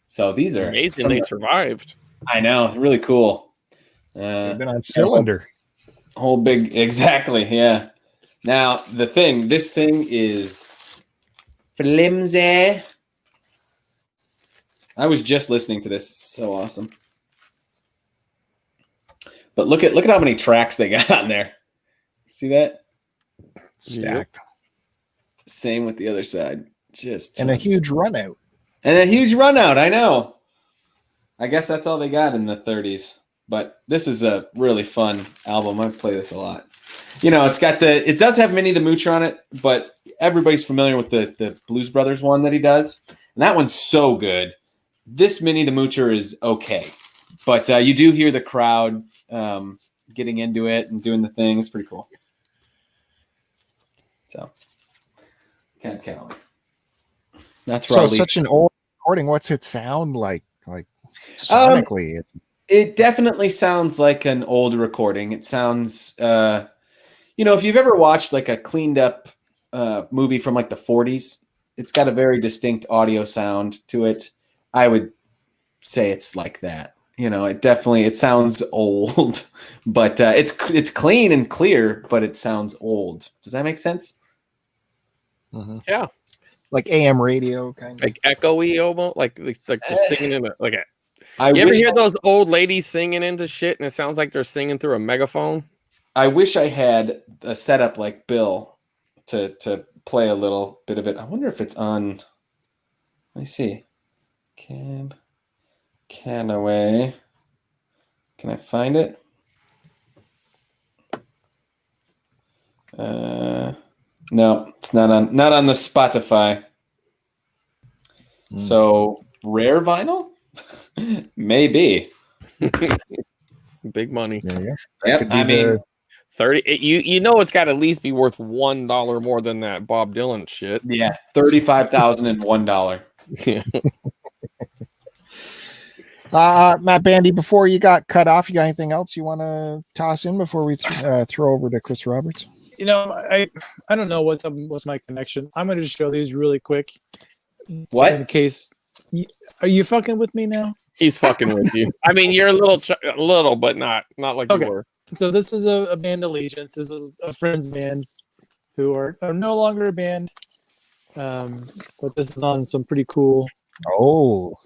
[SPEAKER 3] So these are
[SPEAKER 5] Amazing they survived.
[SPEAKER 3] I know, really cool.
[SPEAKER 1] They've been on cylinder.
[SPEAKER 3] Whole big, exactly, yeah. Now this thing is flimsy. I was just listening to this. It's so awesome. But look at how many tracks they got on there. See that?
[SPEAKER 1] Stacked.
[SPEAKER 3] Same with the other side. Just
[SPEAKER 1] And a
[SPEAKER 3] tons.
[SPEAKER 1] huge run out.
[SPEAKER 3] And a huge run out, I know. I guess that's all they got in the 30s. But this is a really fun album. I play this a lot. You know, it does have Minnie the Moocher on it, but everybody's familiar with the Blues Brothers one that he does. And that one's so good. This Minnie the Moocher is okay. But you do hear the crowd getting into it and doing the thing. It's pretty cool. So, Cab Calloway. That's
[SPEAKER 1] So such an old recording. What's it sound like? Like sonically,
[SPEAKER 3] it definitely sounds like an old recording. It sounds, if you've ever watched like a cleaned up movie from like the 40s, it's got a very distinct audio sound to it. I would say it's like that. It sounds old, but it's clean and clear, but it sounds old. Does that make sense?
[SPEAKER 1] Mm-hmm.
[SPEAKER 5] Yeah.
[SPEAKER 1] Like AM radio kind of.
[SPEAKER 5] Like echoey almost, like they're singing in a you
[SPEAKER 3] You
[SPEAKER 5] ever hear those old ladies singing into shit and it sounds like they're singing through a megaphone?
[SPEAKER 3] I wish I had a setup like Bill to play a little bit of it. I wonder if it's on. Let me see. Cab Calloway. Can I find it? No, it's not on the Spotify. So rare vinyl? Maybe.
[SPEAKER 5] Big money.
[SPEAKER 1] There you go.
[SPEAKER 3] Yep. I mean,
[SPEAKER 5] 30. It's got to at least be worth $1 more than that Bob Dylan shit.
[SPEAKER 3] yeah, $35,001.
[SPEAKER 5] Yeah.
[SPEAKER 1] Matt Bandy, before you got cut off, you got anything else you want to toss in before we throw over to Chris Roberts?
[SPEAKER 2] I don't know what's up with my connection. I'm going to just show these really quick.
[SPEAKER 3] What?
[SPEAKER 2] In case. Are you fucking with me now?
[SPEAKER 5] He's fucking with you. I mean, you're a little, but not like
[SPEAKER 2] Okay.
[SPEAKER 5] you were.
[SPEAKER 2] So this is a band allegiance. This is a friend's band who are no longer a band. But this is on some pretty cool
[SPEAKER 1] Oh,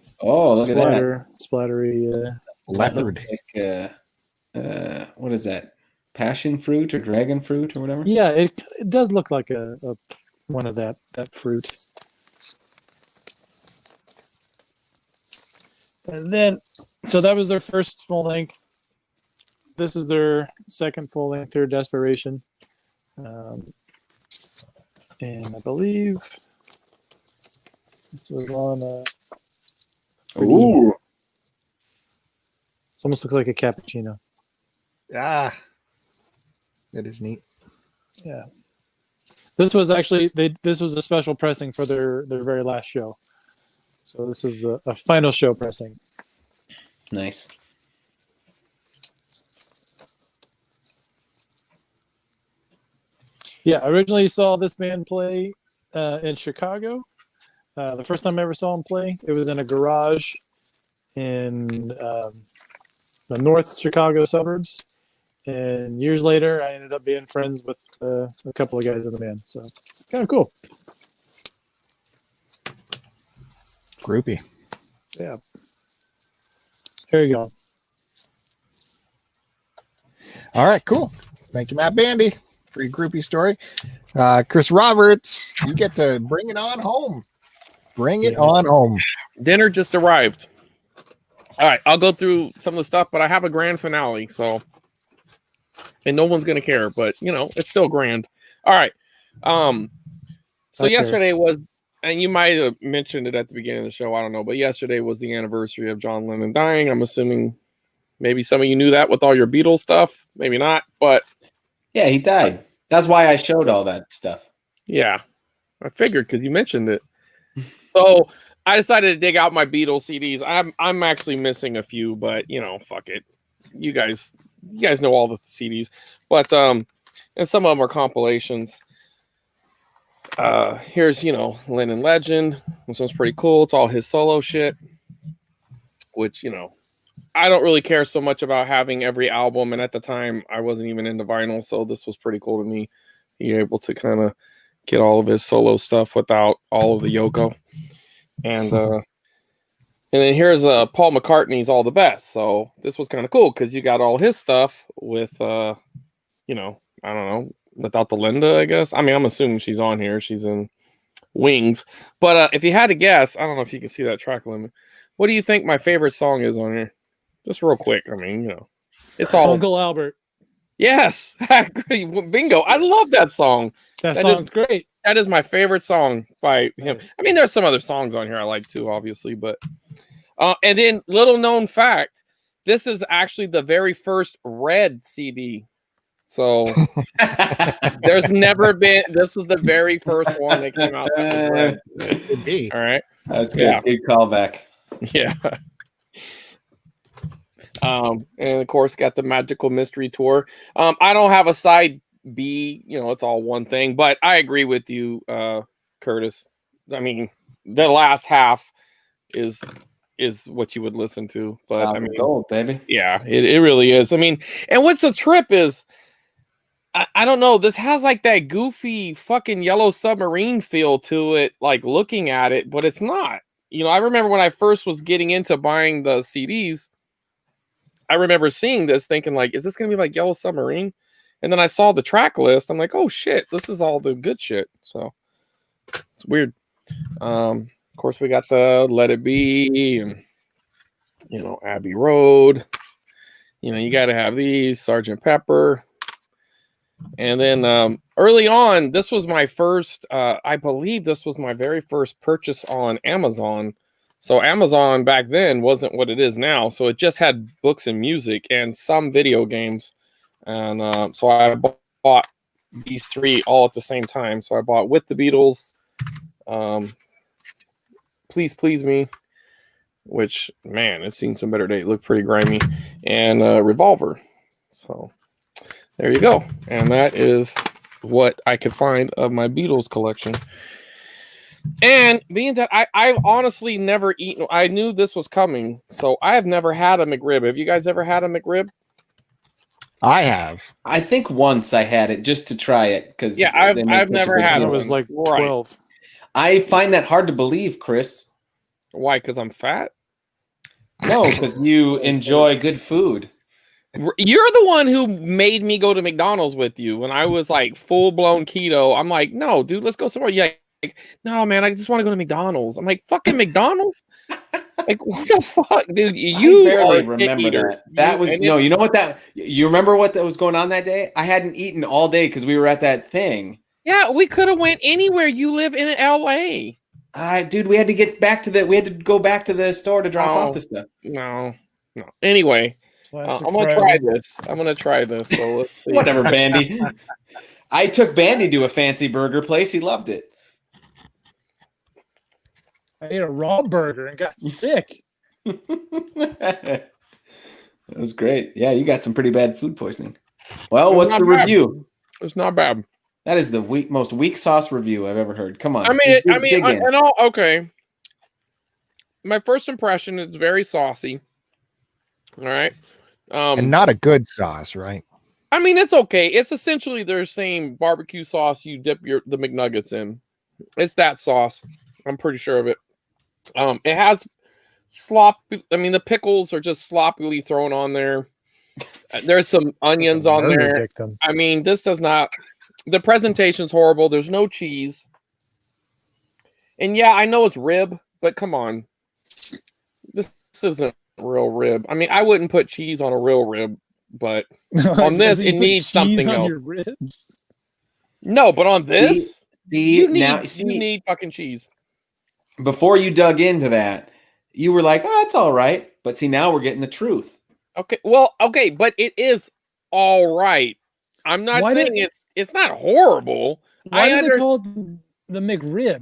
[SPEAKER 3] look at that.
[SPEAKER 2] splattery.
[SPEAKER 1] leopard.
[SPEAKER 3] Like, what is that? Passion fruit or dragon fruit or whatever?
[SPEAKER 2] Yeah, it does look like a one of that fruit. And then, so that was their first full length. this is their second full length, their Desperation, and I believe this was on.
[SPEAKER 3] Ooh.
[SPEAKER 2] It almost looks like a cappuccino.
[SPEAKER 1] Ah, that is neat.
[SPEAKER 2] Yeah. This was actually this was a special pressing for their very last show. So this is a final show pressing.
[SPEAKER 3] Nice.
[SPEAKER 2] Yeah, I originally saw this band play in Chicago. The first time I ever saw him play, it was in a garage in the North Chicago suburbs. And years later, I ended up being friends with a couple of guys in the band. So kind of cool.
[SPEAKER 1] Groupie.
[SPEAKER 2] Yeah. There you go.
[SPEAKER 1] All right, cool. Thank you, Matt Bandy, for your groupie story. Chris Roberts, you get to bring it on home. Bring it on home.
[SPEAKER 5] Dinner just arrived. All right, I'll go through some of the stuff, but I have a grand finale, so and no one's gonna care, but you know it's still grand. All right. So
[SPEAKER 2] Okay.
[SPEAKER 5] yesterday was, and you might have mentioned it at the beginning of the show. I don't know, but yesterday was the anniversary of John Lennon dying. I'm assuming maybe some of you knew that with all your Beatles stuff. Maybe not, but
[SPEAKER 3] Yeah, he died. That's why I showed all that stuff.
[SPEAKER 5] yeah, I figured because you mentioned it. So I decided to dig out my Beatles CDs. I'm actually missing a few, but you know, fuck it. You guys know all the CDs, but and some of them are compilations. Here's Lennon Legend. This one's pretty cool. It's all his solo shit, which I don't really care so much about having every album, and at the time I wasn't even into vinyl, so this was pretty cool to me. You're able to kind of get all of his solo stuff without all of the Yoko. And then here's Paul McCartney's All the Best. So this was kind of cool because you got all his stuff with I don't know, without the Linda, I guess. I mean, I'm assuming she's on here. She's in Wings. But if you had to guess, I don't know if you can see that track limit. What do you think my favorite song is on here? Just real quick. I mean, it's all
[SPEAKER 2] Uncle Albert.
[SPEAKER 5] Yes. Bingo. I love that song.
[SPEAKER 2] That song's great.
[SPEAKER 5] That is my favorite song by him. I mean, there's some other songs on here I like too, obviously, but and then little known fact, this is actually the very first Red CD. So there's never been. This was the very first one that came out. That was Red.
[SPEAKER 1] Could be.
[SPEAKER 5] All right.
[SPEAKER 3] That's good.
[SPEAKER 5] Yeah.
[SPEAKER 3] Good callback.
[SPEAKER 5] Yeah. And of course, got the Magical Mystery Tour. I don't have a side B. It's all one thing. But I agree with you, Curtis. I mean, the last half is what you would listen to. But I mean,
[SPEAKER 3] gold, baby.
[SPEAKER 5] Yeah, it really is. I mean, and what's the trip is, I don't know. This has like that goofy fucking Yellow Submarine feel to it, like looking at it, but it's not. I remember when I first was getting into buying the CDs, I remember seeing this thinking like, is this going to be like Yellow Submarine? And then I saw the track list. I'm like, oh shit, this is all the good shit. So it's weird. Of course, we got the Let It Be and, Abbey Road. You got to have these, Sgt. Pepper. And then early on, this was my first, I believe this was my very first purchase on Amazon. So Amazon back then wasn't what it is now. So it just had books and music and some video games. And so I bought these three all at the same time. So I bought With the Beatles, Please Please Me, which, man, it's seen some better day. It looked pretty grimy. And Revolver. So there you go. And that is what I could find of my Beatles collection. And being that I've honestly never eaten, I knew this was coming, so I have never had a McRib. Have you guys ever had a McRib?
[SPEAKER 1] I have.
[SPEAKER 3] I think once I had it just to try it because
[SPEAKER 5] Yeah, I've never had
[SPEAKER 2] I
[SPEAKER 5] it.
[SPEAKER 2] was like 12.
[SPEAKER 3] I find that hard to believe, Chris.
[SPEAKER 5] Why? Because I'm fat?
[SPEAKER 3] No, because you enjoy good food.
[SPEAKER 5] You're the one who made me go to McDonald's with you when I was like full blown keto. I'm like, no, dude, let's go somewhere. Yeah, like, no, man, I just want to go to McDonald's. I'm like, fucking McDonald's? Like, what the fuck, dude?
[SPEAKER 3] I
[SPEAKER 5] You
[SPEAKER 3] barely
[SPEAKER 5] are a
[SPEAKER 3] remember
[SPEAKER 5] eater.
[SPEAKER 3] that. That was
[SPEAKER 5] and
[SPEAKER 3] no.
[SPEAKER 5] it's-
[SPEAKER 3] You know what that? You remember what that was going on that day? I hadn't eaten all day because we were at that thing.
[SPEAKER 5] Yeah, we could have went anywhere. You live in L.A.
[SPEAKER 3] Dude, we had to get back to the. We had to go back to the store to drop off the stuff.
[SPEAKER 5] No. Anyway,
[SPEAKER 2] Plastic
[SPEAKER 5] I'm gonna
[SPEAKER 2] fries.
[SPEAKER 5] try this. So let's see.
[SPEAKER 3] Whatever, Bandy. I took Bandy to a fancy burger place. He loved it.
[SPEAKER 2] I ate a raw burger and got sick.
[SPEAKER 3] That was great. Yeah, you got some pretty bad food poisoning. Well,
[SPEAKER 5] It's
[SPEAKER 3] what's
[SPEAKER 5] not
[SPEAKER 3] the
[SPEAKER 5] bad.
[SPEAKER 3] review?
[SPEAKER 5] It's not bad.
[SPEAKER 3] That is the most weak sauce review I've ever heard. Come on.
[SPEAKER 5] Dig
[SPEAKER 3] in.
[SPEAKER 5] Okay. My first impression is very saucy. All right.
[SPEAKER 1] And not a good sauce, right?
[SPEAKER 5] I mean, it's okay. It's essentially their same barbecue sauce you dip the McNuggets in. It's that sauce. I'm pretty sure of it. It has slop. I mean, the pickles are just sloppily thrown on there. There's some onions on
[SPEAKER 2] Murder
[SPEAKER 5] there.
[SPEAKER 2] victim.
[SPEAKER 5] I mean, this does not. The presentation's horrible. There's no cheese. And yeah, I know it's rib, but come on. This isn't real rib. I mean, I wouldn't put cheese on a real rib, but on this, it needs something else.
[SPEAKER 2] Your ribs.
[SPEAKER 5] No, but on this, you
[SPEAKER 3] See,
[SPEAKER 5] need fucking cheese.
[SPEAKER 3] before you dug into that, you were like, "Oh, it's all right." But see, now we're getting the truth.
[SPEAKER 5] Okay, but it is all right. I'm not saying it's not horrible.
[SPEAKER 2] Why do they call it the McRib?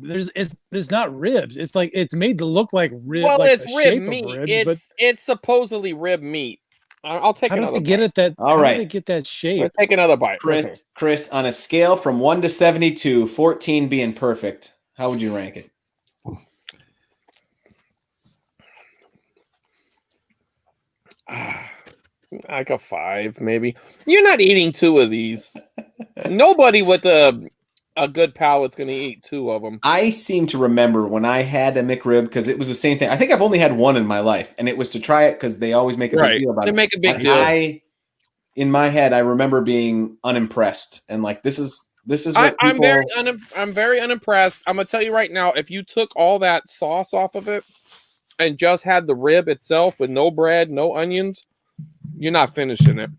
[SPEAKER 2] There's not ribs. It's like it's made to look like rib.
[SPEAKER 5] Well,
[SPEAKER 2] like
[SPEAKER 5] it's
[SPEAKER 2] the
[SPEAKER 5] rib
[SPEAKER 2] shape of
[SPEAKER 5] meat.
[SPEAKER 2] Ribs,
[SPEAKER 5] It's supposedly rib meat. I'll take
[SPEAKER 2] how do
[SPEAKER 5] another
[SPEAKER 2] they get
[SPEAKER 5] bite.
[SPEAKER 2] it that?
[SPEAKER 3] All
[SPEAKER 2] how
[SPEAKER 3] right.
[SPEAKER 2] do they get that shape?
[SPEAKER 5] Let's take another bite. Okay.
[SPEAKER 3] Chris, on a scale from 1 to 72, 14 being perfect, how would you rank it?
[SPEAKER 5] Like a 5, maybe. You're not eating 2 of these. Nobody with a good palate's going to eat 2 of them.
[SPEAKER 3] I seem to remember when I had a McRib because it was the same thing. I think I've only had one in my life, and it was to try it because they always make a big deal about
[SPEAKER 5] They
[SPEAKER 3] it.
[SPEAKER 5] make a big
[SPEAKER 3] And
[SPEAKER 5] deal.
[SPEAKER 3] in my head, I remember being unimpressed and like, this is what
[SPEAKER 5] I'm
[SPEAKER 3] people.
[SPEAKER 5] I'm very unimpressed. I'm gonna tell you right now, if you took all that sauce off of it and just had the rib itself with no bread, no onions, you're not finishing it.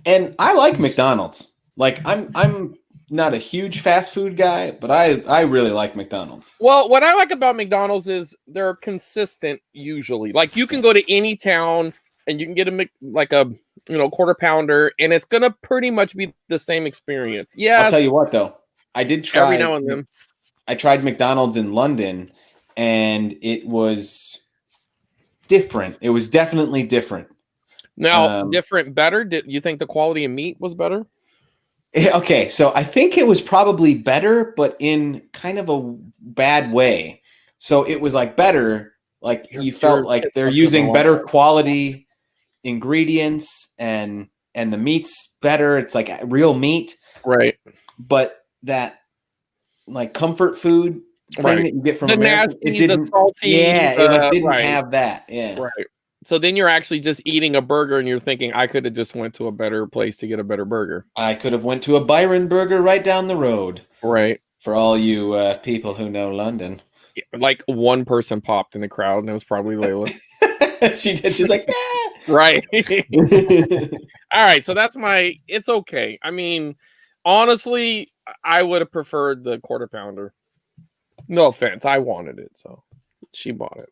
[SPEAKER 3] And I like McDonald's. Like I'm not a huge fast food guy, but I really like McDonald's.
[SPEAKER 5] Well, what I like about McDonald's is they're consistent usually. Like you can go to any town and you can get a quarter pounder, and it's gonna pretty much be the same experience. Yeah,
[SPEAKER 3] I'll tell you what though, I did try
[SPEAKER 5] every now and then.
[SPEAKER 3] I tried McDonald's in London, and it was different. It was definitely different.
[SPEAKER 5] Now, different, better. Did you think the quality of meat was better?
[SPEAKER 3] Okay, so I think it was probably better, but in kind of a bad way. So it was like better, like you felt like they're using better quality ingredients, and the meat's better. It's like real meat,
[SPEAKER 5] right?
[SPEAKER 3] But that like comfort food thing that you get from
[SPEAKER 5] the
[SPEAKER 3] America,
[SPEAKER 5] nasty,
[SPEAKER 3] it didn't,
[SPEAKER 5] the salty,
[SPEAKER 3] it didn't have that. Yeah,
[SPEAKER 5] right. So then you're actually just eating a burger, and you're thinking, I could have just went to a better place to get a better burger.
[SPEAKER 3] I could have went to a Byron Burger right down the road.
[SPEAKER 5] Right.
[SPEAKER 3] For all you people who know London.
[SPEAKER 5] Like one person popped in the crowd, and it was probably Layla.
[SPEAKER 3] She did. She's like, ah.
[SPEAKER 5] Right. All right. So that's it's okay. I mean, honestly, I would have preferred the quarter pounder. No offense. I wanted it. So she bought it.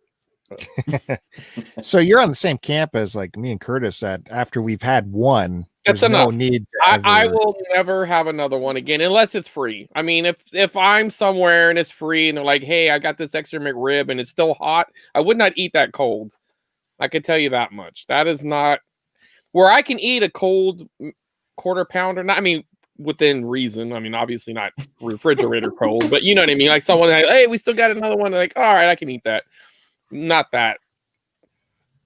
[SPEAKER 1] So you're on the same camp as like me and Curtis that after we've had one,
[SPEAKER 5] that's
[SPEAKER 1] there's
[SPEAKER 5] enough.
[SPEAKER 1] No need to
[SPEAKER 5] I will never have another one again unless it's free. I mean, if I'm somewhere and it's free and they're like, hey, I got this extra McRib and it's still hot, I would not eat that cold. I could tell you that much. That is not where I can eat a cold quarter pounder. Not, I mean, within reason. I mean, obviously not refrigerator cold, but you know what I mean? Like someone like, hey, we still got another one. Like, all right, I can eat that. Not that.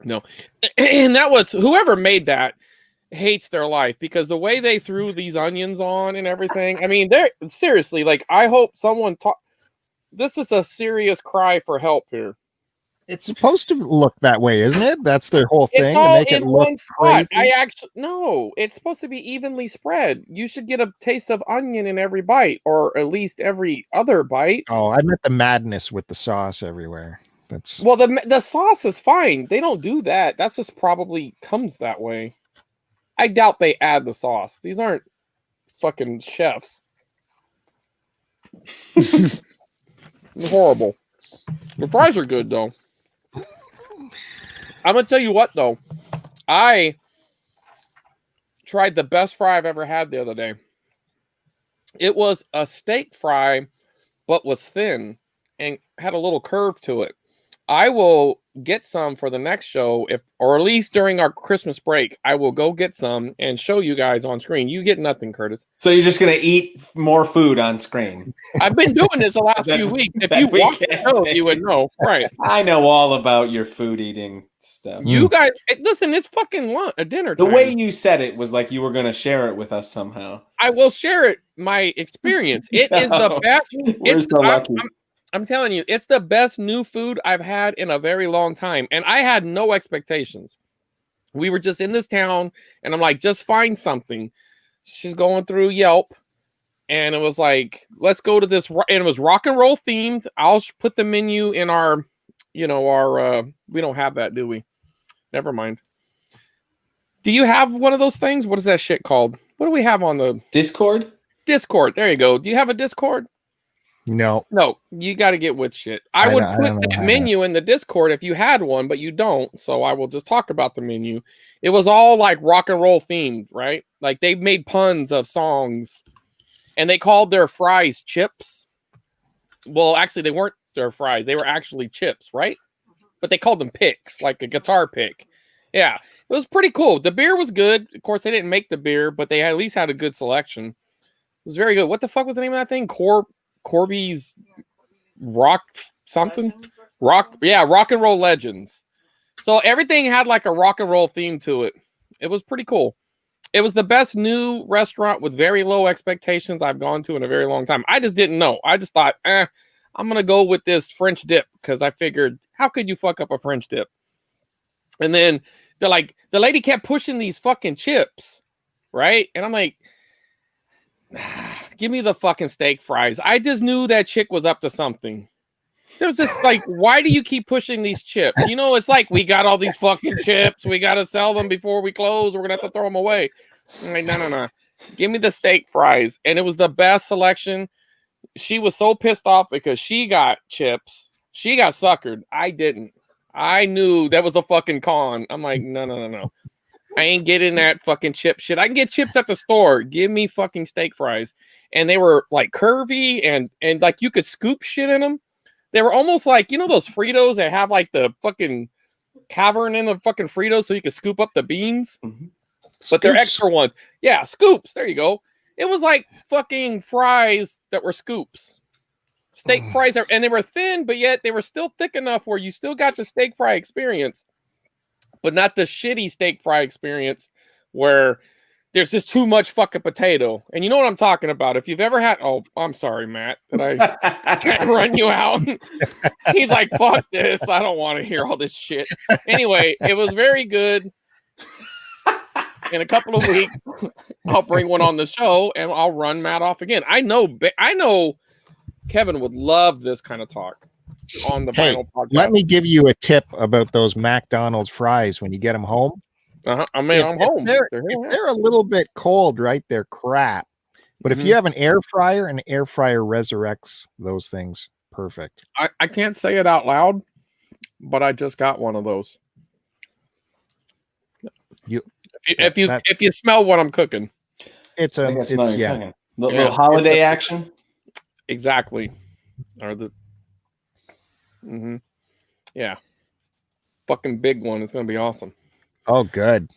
[SPEAKER 5] No. And that was whoever made that hates their life because the way they threw these onions on and everything. I mean, they're seriously like, I hope someone this is a serious cry for help here.
[SPEAKER 1] It's supposed to look that way, isn't it? That's their whole thing.
[SPEAKER 5] It's all
[SPEAKER 1] to make
[SPEAKER 5] in
[SPEAKER 1] it look
[SPEAKER 5] one spot.
[SPEAKER 1] crazy.
[SPEAKER 5] No, it's supposed to be evenly spread. You should get a taste of onion in every bite, or at least every other bite.
[SPEAKER 1] Oh, I meant the madness with the sauce everywhere. That's
[SPEAKER 5] Well, the sauce is fine. They don't do that. That's just probably comes that way. I doubt they add the sauce. These aren't fucking chefs. Horrible. The fries are good though. I'm gonna tell you what though. I tried the best fry I've ever had the other day. It was a steak fry, but was thin and had a little curve to it. I will get some for the next show, or at least during our Christmas break. I will go get some and show you guys on screen. You get nothing, Curtis.
[SPEAKER 3] So you're just gonna eat more food on screen.
[SPEAKER 5] I've been doing this the last few weeks. If you watch the show, you would know. Right.
[SPEAKER 3] I know all about your food eating stuff.
[SPEAKER 5] You guys, listen, it's fucking dinner time.
[SPEAKER 3] The way you said it was like you were gonna share it with us somehow.
[SPEAKER 5] I will share it, my experience. It is the best.
[SPEAKER 3] We're so lucky.
[SPEAKER 5] I'm telling you, it's the best new food I've had in a very long time. And I had no expectations. We were just in this town, and I'm like, just find something. She's going through Yelp, and it was like, let's go to this. And it was rock and roll themed. I'll put the menu in our, we don't have that, do we? Never mind. Do you have one of those things? What is that shit called? What do we have on the
[SPEAKER 3] Discord?
[SPEAKER 5] Discord. There you go. Do you have a Discord?
[SPEAKER 1] no.
[SPEAKER 5] No, you got to get with shit. I would put that menu in the Discord if you had one, but you don't. So I will just talk about the menu. It was all like rock and roll themed, right? Like they made puns of songs, and they called their fries chips. Well, actually, they weren't their fries. They were actually chips, right? But they called them picks, like a guitar pick. Yeah, it was pretty cool. The beer was good. Of course, they didn't make the beer, but they at least had a good selection. It was very good. What the fuck was the name of that thing? Corby's Rock something? Rock and Roll Legends. So everything had like a rock and roll theme to it. It was pretty cool. It was the best new restaurant with very low expectations I've gone to in a very long time. I just didn't know. I just thought, I'm going to go with this French dip because I figured, how could you fuck up a French dip? And then they're like, the lady kept pushing these fucking chips, right? And I'm like, give me the fucking steak fries. I just knew that chick was up to something. There was this like, why do you keep pushing these chips? You know, it's like, we got all these fucking chips. We got to sell them before we close. Or we're going to have to throw them away. I'm like, no. Give me the steak fries. And it was the best selection. She was so pissed off because she got chips. She got suckered. I didn't. I knew that was a fucking con. I'm like, no. I ain't getting that fucking chip shit. I can get chips at the store. Give me fucking steak fries. And they were like curvy and like you could scoop shit in them. They were almost like, you know, those Fritos that have like the fucking cavern in the fucking Fritos so you could scoop up the beans. Mm-hmm. But they're extra ones. Yeah, scoops. There you go. It was like fucking fries that were scoops. Steak fries. And they were thin, but yet they were still thick enough where you still got the steak fry experience. But not the shitty steak fry experience where there's just too much fucking potato. And you know what I'm talking about. If you've ever had... Oh, I'm sorry, Matt. Did I run you out? He's like, fuck this. I don't want to hear all this shit. Anyway, it was very good. In a couple of weeks, I'll bring one on the show and I'll run Matt off again. I know Kevin would love this kind of talk on the Vinyl podcast. Let
[SPEAKER 1] me give you a tip about those McDonald's fries when you get them home.
[SPEAKER 5] I'm home.
[SPEAKER 1] If they're a little bit cold, right? They're crap. But if you have an air fryer resurrects those things. Perfect.
[SPEAKER 5] I can't say it out loud, but I just got one of those. If you smell what I'm cooking,
[SPEAKER 1] it's
[SPEAKER 3] little holiday action.
[SPEAKER 5] Exactly. Or fucking big one. It's gonna be awesome.
[SPEAKER 1] Oh, good.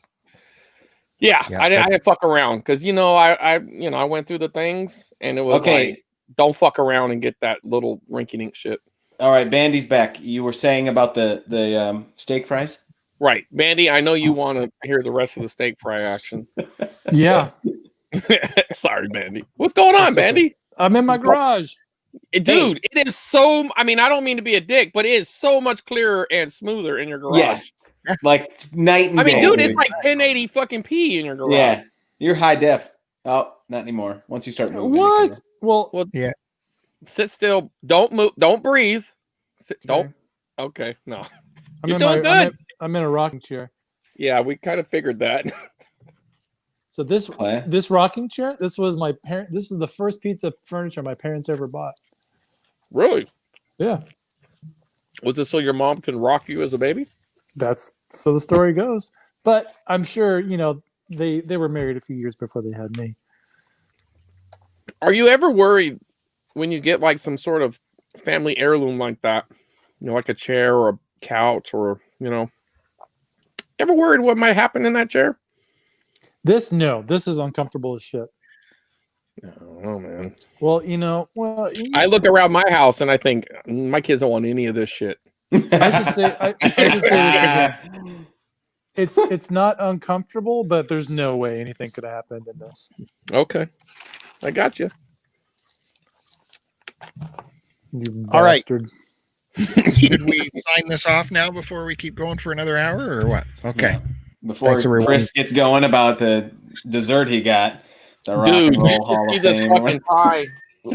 [SPEAKER 5] Yeah, I didn't fuck around because I went through the things and it was like, don't fuck around and get that little rinky-dink shit.
[SPEAKER 3] All right, Bandy's back. You were saying about the steak fries,
[SPEAKER 5] right? Bandy, I know you want to hear the rest of the steak fry action.
[SPEAKER 2] Yeah.
[SPEAKER 5] Sorry, Bandy. What's going on, Bandy?
[SPEAKER 2] I'm in my garage.
[SPEAKER 5] Dude, it is so... I mean, I don't mean to be a dick, but it is so much clearer and smoother in your garage.
[SPEAKER 3] Yes. Like night and day.
[SPEAKER 5] I mean, dude, it's like 1080 fucking p in your garage.
[SPEAKER 3] Yeah. You're high def. Oh, not anymore. Once you start moving.
[SPEAKER 2] What? Well,
[SPEAKER 5] yeah. Sit still. Don't move. Don't breathe. Don't. Okay, no.
[SPEAKER 2] I'm
[SPEAKER 5] You're
[SPEAKER 2] in
[SPEAKER 5] doing good.
[SPEAKER 2] I'm in a rocking chair.
[SPEAKER 5] Yeah, we kind of figured that.
[SPEAKER 2] So this
[SPEAKER 3] Play.
[SPEAKER 2] this rocking chair, this was my parent. This is the first piece of furniture my parents ever bought.
[SPEAKER 5] Really?
[SPEAKER 2] Yeah,
[SPEAKER 5] Was it so your mom can rock you as a baby?
[SPEAKER 2] that's so the story goes. But I'm sure they were married a few years before they had me.
[SPEAKER 5] Are you ever worried when you get like some sort of family heirloom like that? Like a chair or a couch or, ever worried what might happen in that chair?
[SPEAKER 2] This is uncomfortable as shit.
[SPEAKER 5] I don't know, man.
[SPEAKER 2] Well,
[SPEAKER 5] I look around my house and I think my kids don't want any of this shit.
[SPEAKER 2] I should say this again. It's not uncomfortable, but there's no way anything could have happened in this.
[SPEAKER 5] Okay. I got you.
[SPEAKER 2] You
[SPEAKER 1] All right.
[SPEAKER 2] bastard.
[SPEAKER 1] Should we sign this off now before we keep going for another hour or what? Okay.
[SPEAKER 3] Yeah. Before
[SPEAKER 1] Thanks, everyone.
[SPEAKER 3] Chris gets going about the dessert he got, the Rock
[SPEAKER 5] Dude,
[SPEAKER 3] and Roll Hall of
[SPEAKER 5] see this
[SPEAKER 3] Fame.
[SPEAKER 5] fucking pie.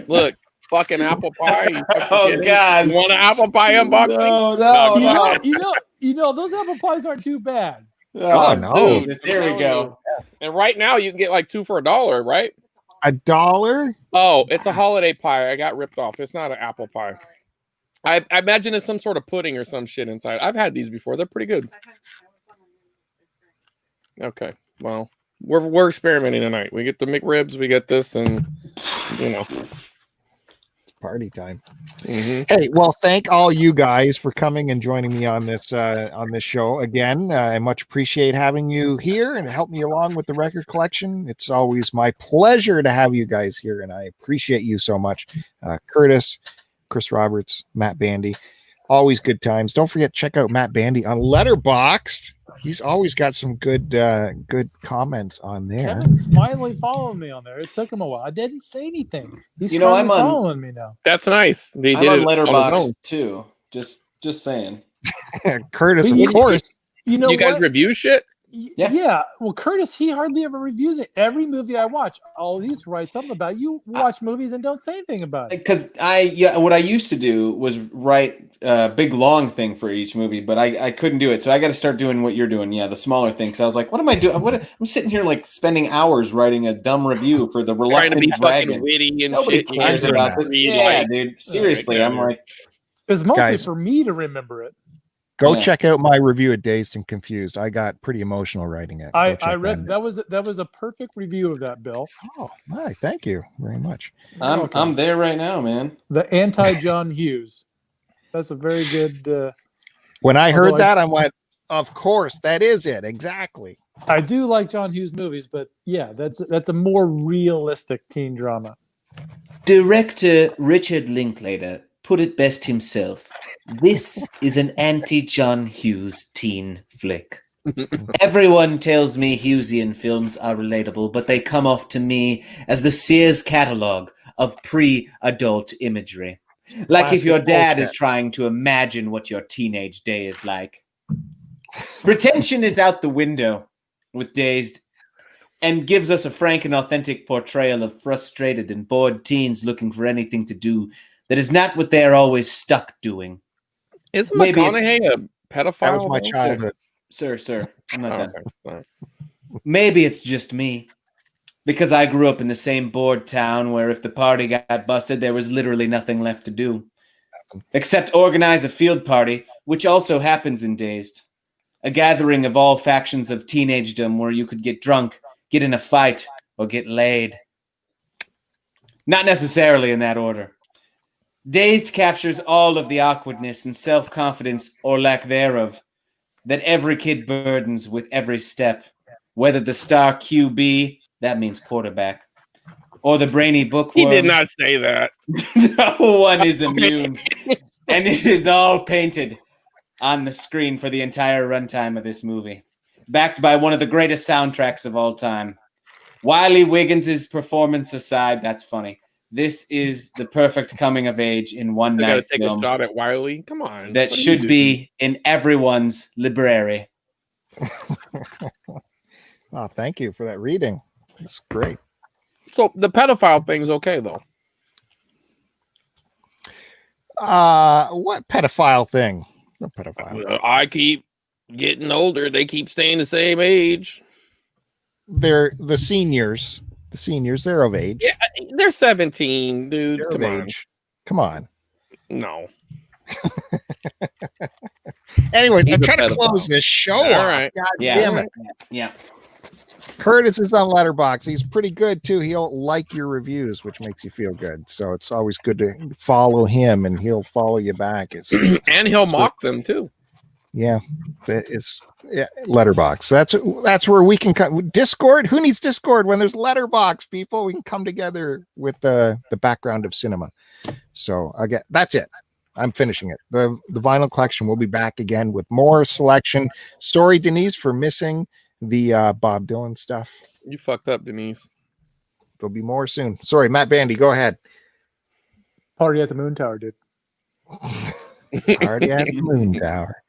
[SPEAKER 5] Look, fucking apple pie. You fucking
[SPEAKER 3] Oh,
[SPEAKER 5] kidding?
[SPEAKER 3] God.
[SPEAKER 5] You want an apple pie unboxing?
[SPEAKER 3] No.
[SPEAKER 2] Those apple pies aren't too bad.
[SPEAKER 1] Oh, no.
[SPEAKER 5] Dude,
[SPEAKER 3] Here we
[SPEAKER 5] I'm
[SPEAKER 3] go.
[SPEAKER 5] telling you. And right now you can get like 2 for $1, right?
[SPEAKER 1] $1?
[SPEAKER 5] Oh, it's a holiday pie. I got ripped off. It's not an apple pie. I imagine it's some sort of pudding or some shit inside. I've had these before. They're pretty good. Okay. Well, we're experimenting tonight. We get the McRibs, we get this, and
[SPEAKER 1] It's party time.
[SPEAKER 5] Mhm.
[SPEAKER 1] Hey, well, thank all you guys for coming and joining me on this show again. I much appreciate having you here and help me along with the record collection. It's always my pleasure to have you guys here, and I appreciate you so much. Curtiss, Chris Roberts, Matt Bandy, always good times. Don't forget, check out Matt Bandy on Letterboxd. He's always got some good comments on there.
[SPEAKER 2] Kevin's finally following me on there. It took him a while. I didn't say anything. He's
[SPEAKER 3] I'm
[SPEAKER 2] finally following me now.
[SPEAKER 5] That's nice. They
[SPEAKER 3] I'm
[SPEAKER 5] did
[SPEAKER 3] on
[SPEAKER 5] it
[SPEAKER 3] Letterboxd too. Just saying.
[SPEAKER 1] Curtiss,
[SPEAKER 2] But
[SPEAKER 1] of
[SPEAKER 2] you-
[SPEAKER 1] course.
[SPEAKER 2] You know
[SPEAKER 5] You guys
[SPEAKER 2] what?
[SPEAKER 5] review shit?
[SPEAKER 3] Yeah.
[SPEAKER 2] Well, Curtiss, he hardly ever reviews it. Every movie I watch, I'll at least write something about it. You watch movies and don't say anything about it.
[SPEAKER 3] Because what I used to do was write a big long thing for each movie, but I couldn't do it. So I got to start doing what you're doing. Yeah, the smaller thing. Because I was like, what am I doing? I'm sitting here like spending hours wring a dumb review for the
[SPEAKER 5] Trying
[SPEAKER 3] Reluctant
[SPEAKER 5] to be
[SPEAKER 3] Dragon.
[SPEAKER 5] fucking witty and
[SPEAKER 3] Nobody
[SPEAKER 5] shit. You
[SPEAKER 3] cares
[SPEAKER 5] guys are
[SPEAKER 3] about this.
[SPEAKER 5] read,
[SPEAKER 3] Yeah,
[SPEAKER 5] like-
[SPEAKER 3] dude. Seriously,
[SPEAKER 5] yeah,
[SPEAKER 3] I'm
[SPEAKER 5] yeah.
[SPEAKER 3] like,
[SPEAKER 2] It's mostly
[SPEAKER 1] Guys.
[SPEAKER 2] for me to remember it.
[SPEAKER 1] Go
[SPEAKER 3] Yeah.
[SPEAKER 1] check out my review of Dazed and Confused. I got pretty emotional writing it. Go
[SPEAKER 2] I
[SPEAKER 1] check
[SPEAKER 2] read
[SPEAKER 1] that
[SPEAKER 2] that was a perfect review of that, Bill.
[SPEAKER 1] out. Oh, my, thank you very much.
[SPEAKER 3] I'm there right now, man.
[SPEAKER 2] The anti-John Hughes. That's a very good.
[SPEAKER 1] When I heard
[SPEAKER 2] Although
[SPEAKER 1] that, I went, of course, that is it. Exactly.
[SPEAKER 2] I do like John Hughes movies, but yeah, that's a more realistic teen drama.
[SPEAKER 6] Director Richard Linklater put it best himself. This is an anti-John Hughes teen flick. Everyone tells me Hughesian films are relatable, but they come off to me as the Sears catalog of pre-adult imagery. Like if your
[SPEAKER 1] Plastic
[SPEAKER 6] dad
[SPEAKER 1] bullshit.
[SPEAKER 6] is trying to imagine what your teenage day is like. Pretension is out the window with Dazed and gives us a frank and authentic portrayal of frustrated and bored teens looking for anything to do that is not what they are always stuck doing.
[SPEAKER 5] Isn't
[SPEAKER 6] Maybe
[SPEAKER 5] McConaughey a pedophile?
[SPEAKER 1] That was my
[SPEAKER 5] though?
[SPEAKER 1] childhood.
[SPEAKER 6] Sir, I'm not
[SPEAKER 5] Oh,
[SPEAKER 6] done.
[SPEAKER 5] okay. Sorry.
[SPEAKER 6] Maybe it's just me. Because I grew up in the same bored town where if the party got busted, there was literally nothing left to do. Except organize a field party, which also happens in Dazed. A gathering of all factions of teenagedom where you could get drunk, get in a fight, or get laid. Not necessarily in that order. Dazed captures all of the awkwardness and self-confidence, or lack thereof, that every kid burdens with every step. Whether the star QB, that means quarterback, or the brainy bookworm.
[SPEAKER 5] He did not say that.
[SPEAKER 6] No one is immune. And it is all painted on the screen for the entire runtime of this movie. Backed by one of the greatest soundtracks of all time. Wiley Wiggins' performance aside, that's funny. This is the perfect coming of age in one
[SPEAKER 5] I gotta
[SPEAKER 6] night
[SPEAKER 5] take
[SPEAKER 6] film
[SPEAKER 5] a shot at Wiley. Come on.
[SPEAKER 6] that
[SPEAKER 5] What are you
[SPEAKER 6] should
[SPEAKER 5] doing?
[SPEAKER 6] be in everyone's library.
[SPEAKER 1] Oh, thank you for that reading. That's great.
[SPEAKER 5] So the pedophile thing's okay though.
[SPEAKER 1] What pedophile thing? No pedophile.
[SPEAKER 5] I keep getting older. They keep staying the same age.
[SPEAKER 1] They're the seniors. The seniors, they're of age.
[SPEAKER 5] Yeah, they're 17, dude.
[SPEAKER 1] They're
[SPEAKER 5] Come
[SPEAKER 1] of
[SPEAKER 5] on.
[SPEAKER 1] age. Come on.
[SPEAKER 5] No.
[SPEAKER 1] Anyways,
[SPEAKER 5] He's
[SPEAKER 1] I'm
[SPEAKER 5] a
[SPEAKER 1] trying to
[SPEAKER 5] pedophile.
[SPEAKER 1] close this show
[SPEAKER 5] All
[SPEAKER 1] off.
[SPEAKER 5] right.
[SPEAKER 1] God
[SPEAKER 6] Yeah.
[SPEAKER 1] damn it.
[SPEAKER 6] Yeah.
[SPEAKER 1] Curtis is on Letterboxd. He's pretty good too. He'll like your reviews, which makes you feel good. So it's always good to follow him, and he'll follow you back.
[SPEAKER 5] And he'll mock them too.
[SPEAKER 1] Yeah, it's Letterboxd. That's where we can come. Discord. Who needs Discord when there's Letterboxd? People, we can come together with the background of cinema. So again, that's it. I'm finishing it. The vinyl collection will be back again with more selection. Sorry, Denise, for missing the Bob Dylan stuff.
[SPEAKER 5] You fucked up, Denise.
[SPEAKER 1] There'll be more soon. Sorry, Matt Bandy, go ahead.
[SPEAKER 2] Party at the Moon Tower, dude.
[SPEAKER 1] Party at the Moon Tower.